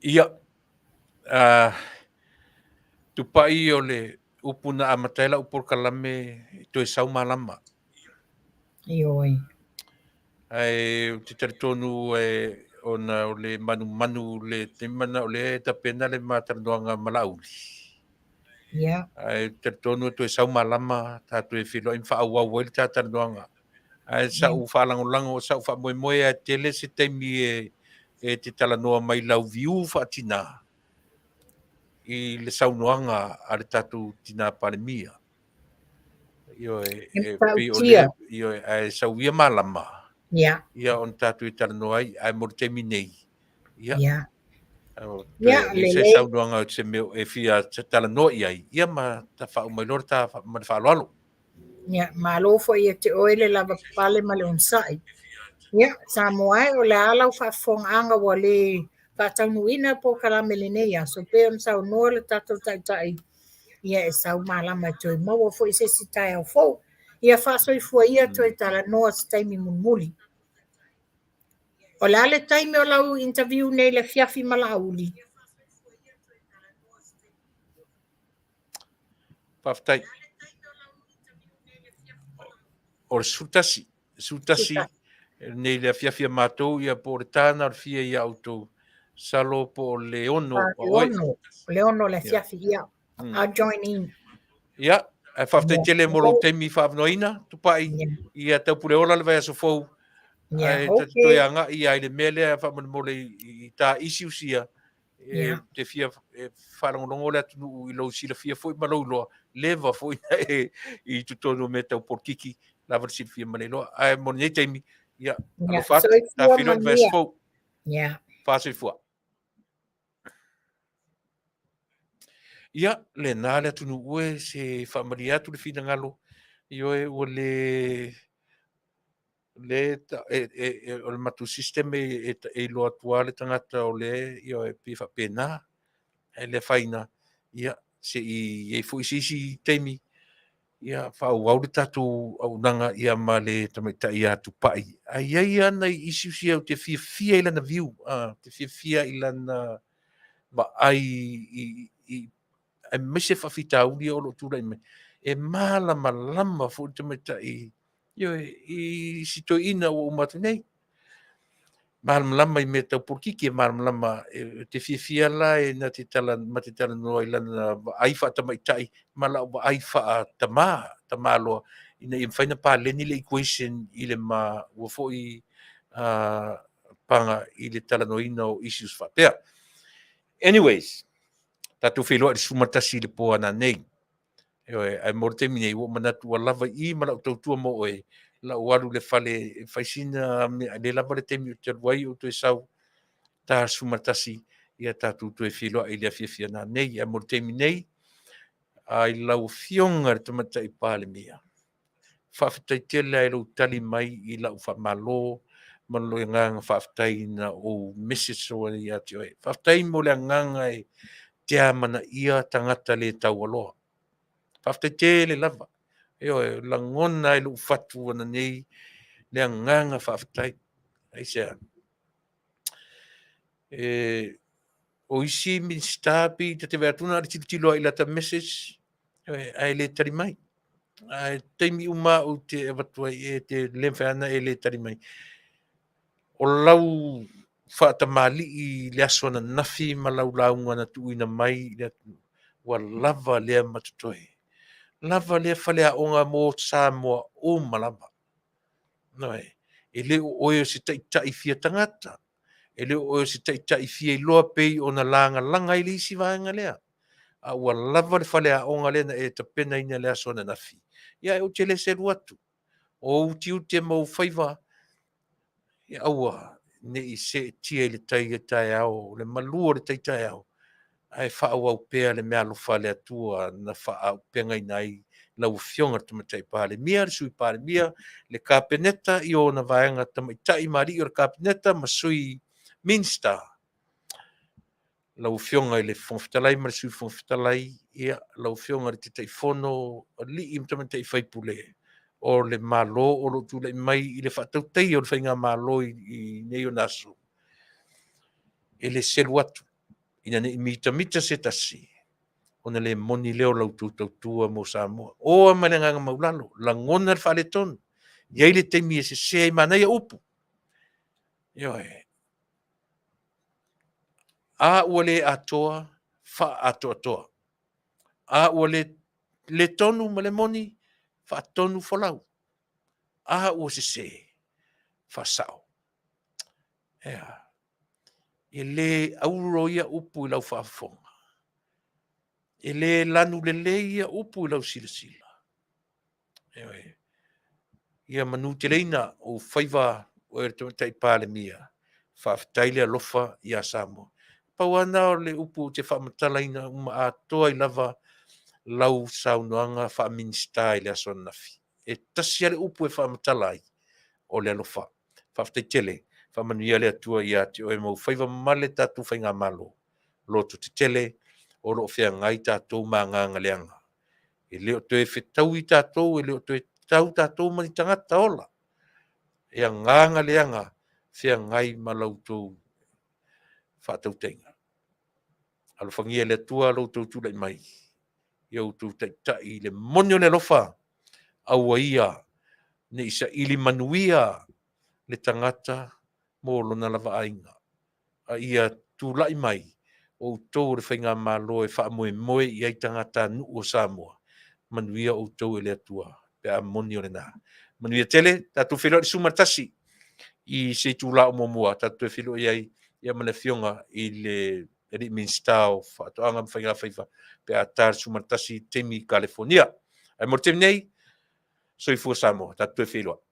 Ia. Tupa'i o le upuna a mataila upur kalame to e sau malama. Ioi. Ai te tonu ona o le manu le te mana o le tapena le matarnoanga malauli. Ia. Ai te tonu to e sau malama tatu e filo in fa au le tatarnoanga. Ai sa u falangolango sa u fa moe a tele se temi e te talanoa mai lau viu fatina. I le saunoanga a le tatu tina palemia. Io e sauia malama. Ia. Ia on tatu i talanoa ai mortemi nei. Ia. Ia. Ia, le se saunoanga se meo e fia talanoa ai. Ia ma ta wha umailor ta ma wha aloalo. Ia, malo fo ia te oile lava pale ma le unsai. Ia, Samoa o le alau Faafofoga'aga ua le faataunuina po kalame lenei aso pe ona saunoa le tatou taʻitaʻi ia e sau malama e toe maua foʻi se sitae au fou ia faasoifua ia toe talanoa se taimi mulimuli. O le a le taimi o lau interview nei le Afiafi ma la'auli. Faafetai. O le sutasi. Nei le Afiafi mātou ia po le tāna o fia ia autou salo po le ono. Le ono le Afiafi ia. A join in. Ia, e Faafetai tele mo lo taimi faavanoina tupa'i ia taupule ola le vai aso fou. Ai toi anga ia i le mele a mo le i tā isi usia. Te fia whalangolongo le atunu i lau sila fia foi malau loa. Leva foi i tutono me tau porkiki. Lava sila fia mane loa. Ai mo nei taimi. Ia, alo fata. Ta filo i vai fou. Faso i fua. Ia, le nā le atunu ue se whamari atu le fina ngalo. Ioe o le matu system e loa tua le tangata o le ioe pifa pena. E le whaina. Ia, se i fui sisi teimi. Ia, whau le tatu Auaunaga ia ma le tamaitai a Tupa'i. Ai ana i isi au te fia i lana viu. Te fia i lana ma ai ai mese whawhitauli o lo tūra i me. E malama fu te meta i I sitoina o umatu nei. Malamlama I mea taupurkiki malamlama te fiafia la na te tala noa I lana ai whaatamaitai ma lau ai tamā loa ina I mwhaina pāleni le equation I le ma ua fo'i panga I le tala noina o issues whapea. Anyways, tatu wheloa I sumatasi le poa na nei. Ai mortemi nei wo manatu wa lava I ma lau tautua mo oe. La waru le fale faisina le lava le temi o te wai o te sau ta sumatasi ia tatu tu e whiloa I le afiafia na nei a mortemi nei ai lau fionga le tamata I pāle mea. Faafetai tele ai lau tali mai I lau whamalo malo I nganga faafetai na o message o I ati oe. Faafetai mo le nganga e te amana ia tangata le tau aloha. Faafetai tele lava. La ngona I lau fatu ana nei le nganga faafetai. ASEA. O isi ministapi te veatuna ali tilo I lata message ai le tari mai. Taimi uma o te avatua te lemwhana le tari mai. O lau whaatamali I le aso na nafi ma lau launga na tuina mai wa lava lea matutoi. Lava lea whalea onga mō Samoa o malama. Noe. Le oe se tai fia tangata. Le oe se tai fia I loa pei o na langa I le isi vanga lea. A ua lava le whalea onga lea na ta pena ina le aso na nafi. Ia o te le se ruatu. O uti mau whaiva. Ia aua ne I se tia le tai au. Le malua le tai au. Ai whaau au pēr le mea lofa le atua na whaau pengai nai lau fionga tamatai pāle mia, le sui pāle mia, le kāpeneta I o na vaenga tamatai mari o le kāpeneta ma sui minsta. Lau fionga I le fonfitalai ma le sui fonfitalai, ia lau fionga le te taifono li I tamatai whaipule. O le malo o lo tūlai mai I le whatautei o le whainga malo I nei o naso. E le selu atu. Ina ne mita se tasi. Ona le moni leo lau tūtautua mo Samoa. O amalenganga maulalo. La ngona le whaletonu. Iai le teimi e se sea I manai a upu. Ioe. A ua le atoa, wha atoa. A ua le tonu ma le moni, wha tonu whalau. A ua se wha sao. Ea. E le auro ia upu I lau whaafonga. E le lanu le ia upu I lau sila. Ia manu te leina o whaiva o e tamatai pāle mia. Faafetai le alofa ia Samoa. Pau ana o le upu te whaamatalaina uma a toa I lava lau saunoanga whaaministai le aso nafi. E tasi ale upu e whaamatalai o le alofa. Faafetai tele. Manuia le atua ia te oe mau whaiva male tatu whainga malo. Loto te tele, o lo whea ngai tātou mā nganga leanga. E leo toe whetau I tātou, e leo toe tau tātou mani tangata ola. E a nganga leanga, whea ngai malautou whātautenga. Alo whangia le atua lautou tūlai mai. Iau tū tai le monio le lofa. Aua ia, ne isa ili Manuia le tangata, mo lona lava ainga. A ia tūlai mai o tau le whainga malo e wha moe I ai tangata Taunu'u o Samoa. Manuia o tau e le atua. Pe a moni o le nā. Manuia tele, tatu whelo I sumatasi I se tūla o momua. Tatu e whelo I ai ia mana fionga I le minstao whaatoanga mwhainga whaiva. Pe a tār sumatasi temi California. Ai mo temi nei, soifua Samoa. Tatu e whelo.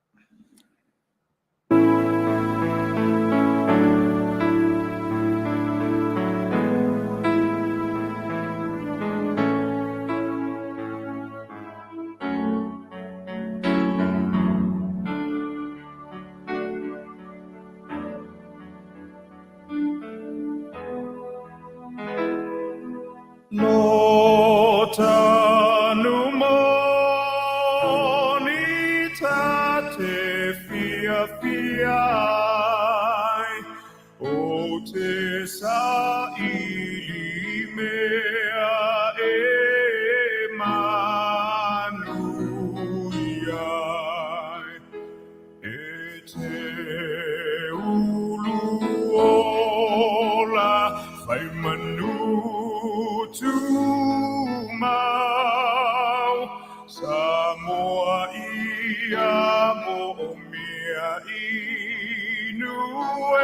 No tanu moni tate fia o te sa ili mea e manuia Fai manu tu mau Samoa ia mo mia inu e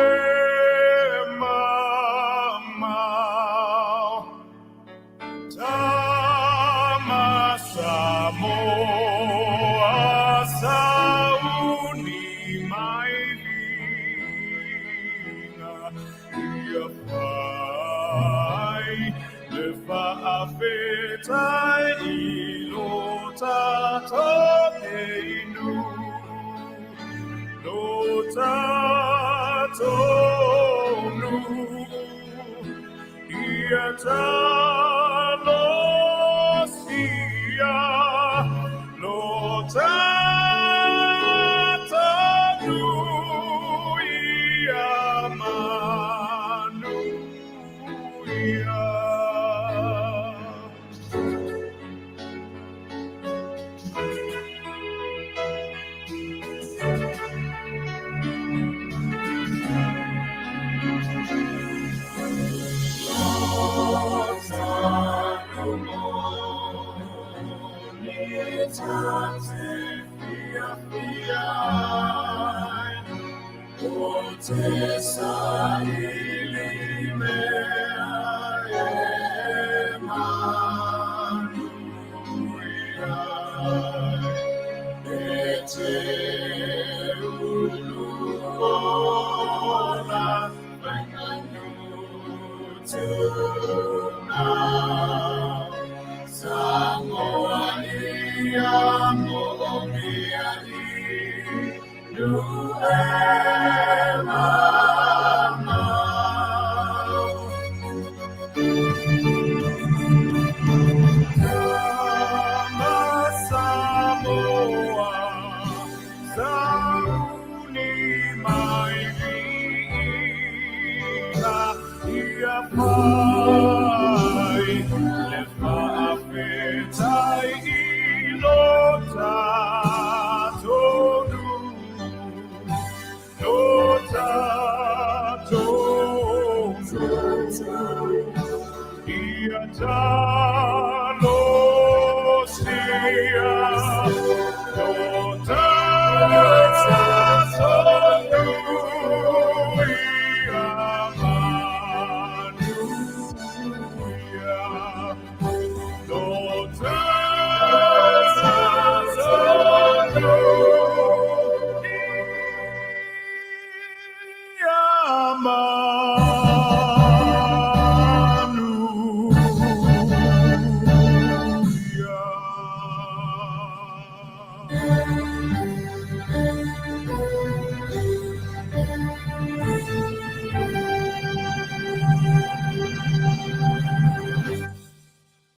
mamau Tama Samoa sauni mai vina ia pai le faafetai ilo tato e inu lo tato nu ia talo sia lo tato nu ia Manuia Ia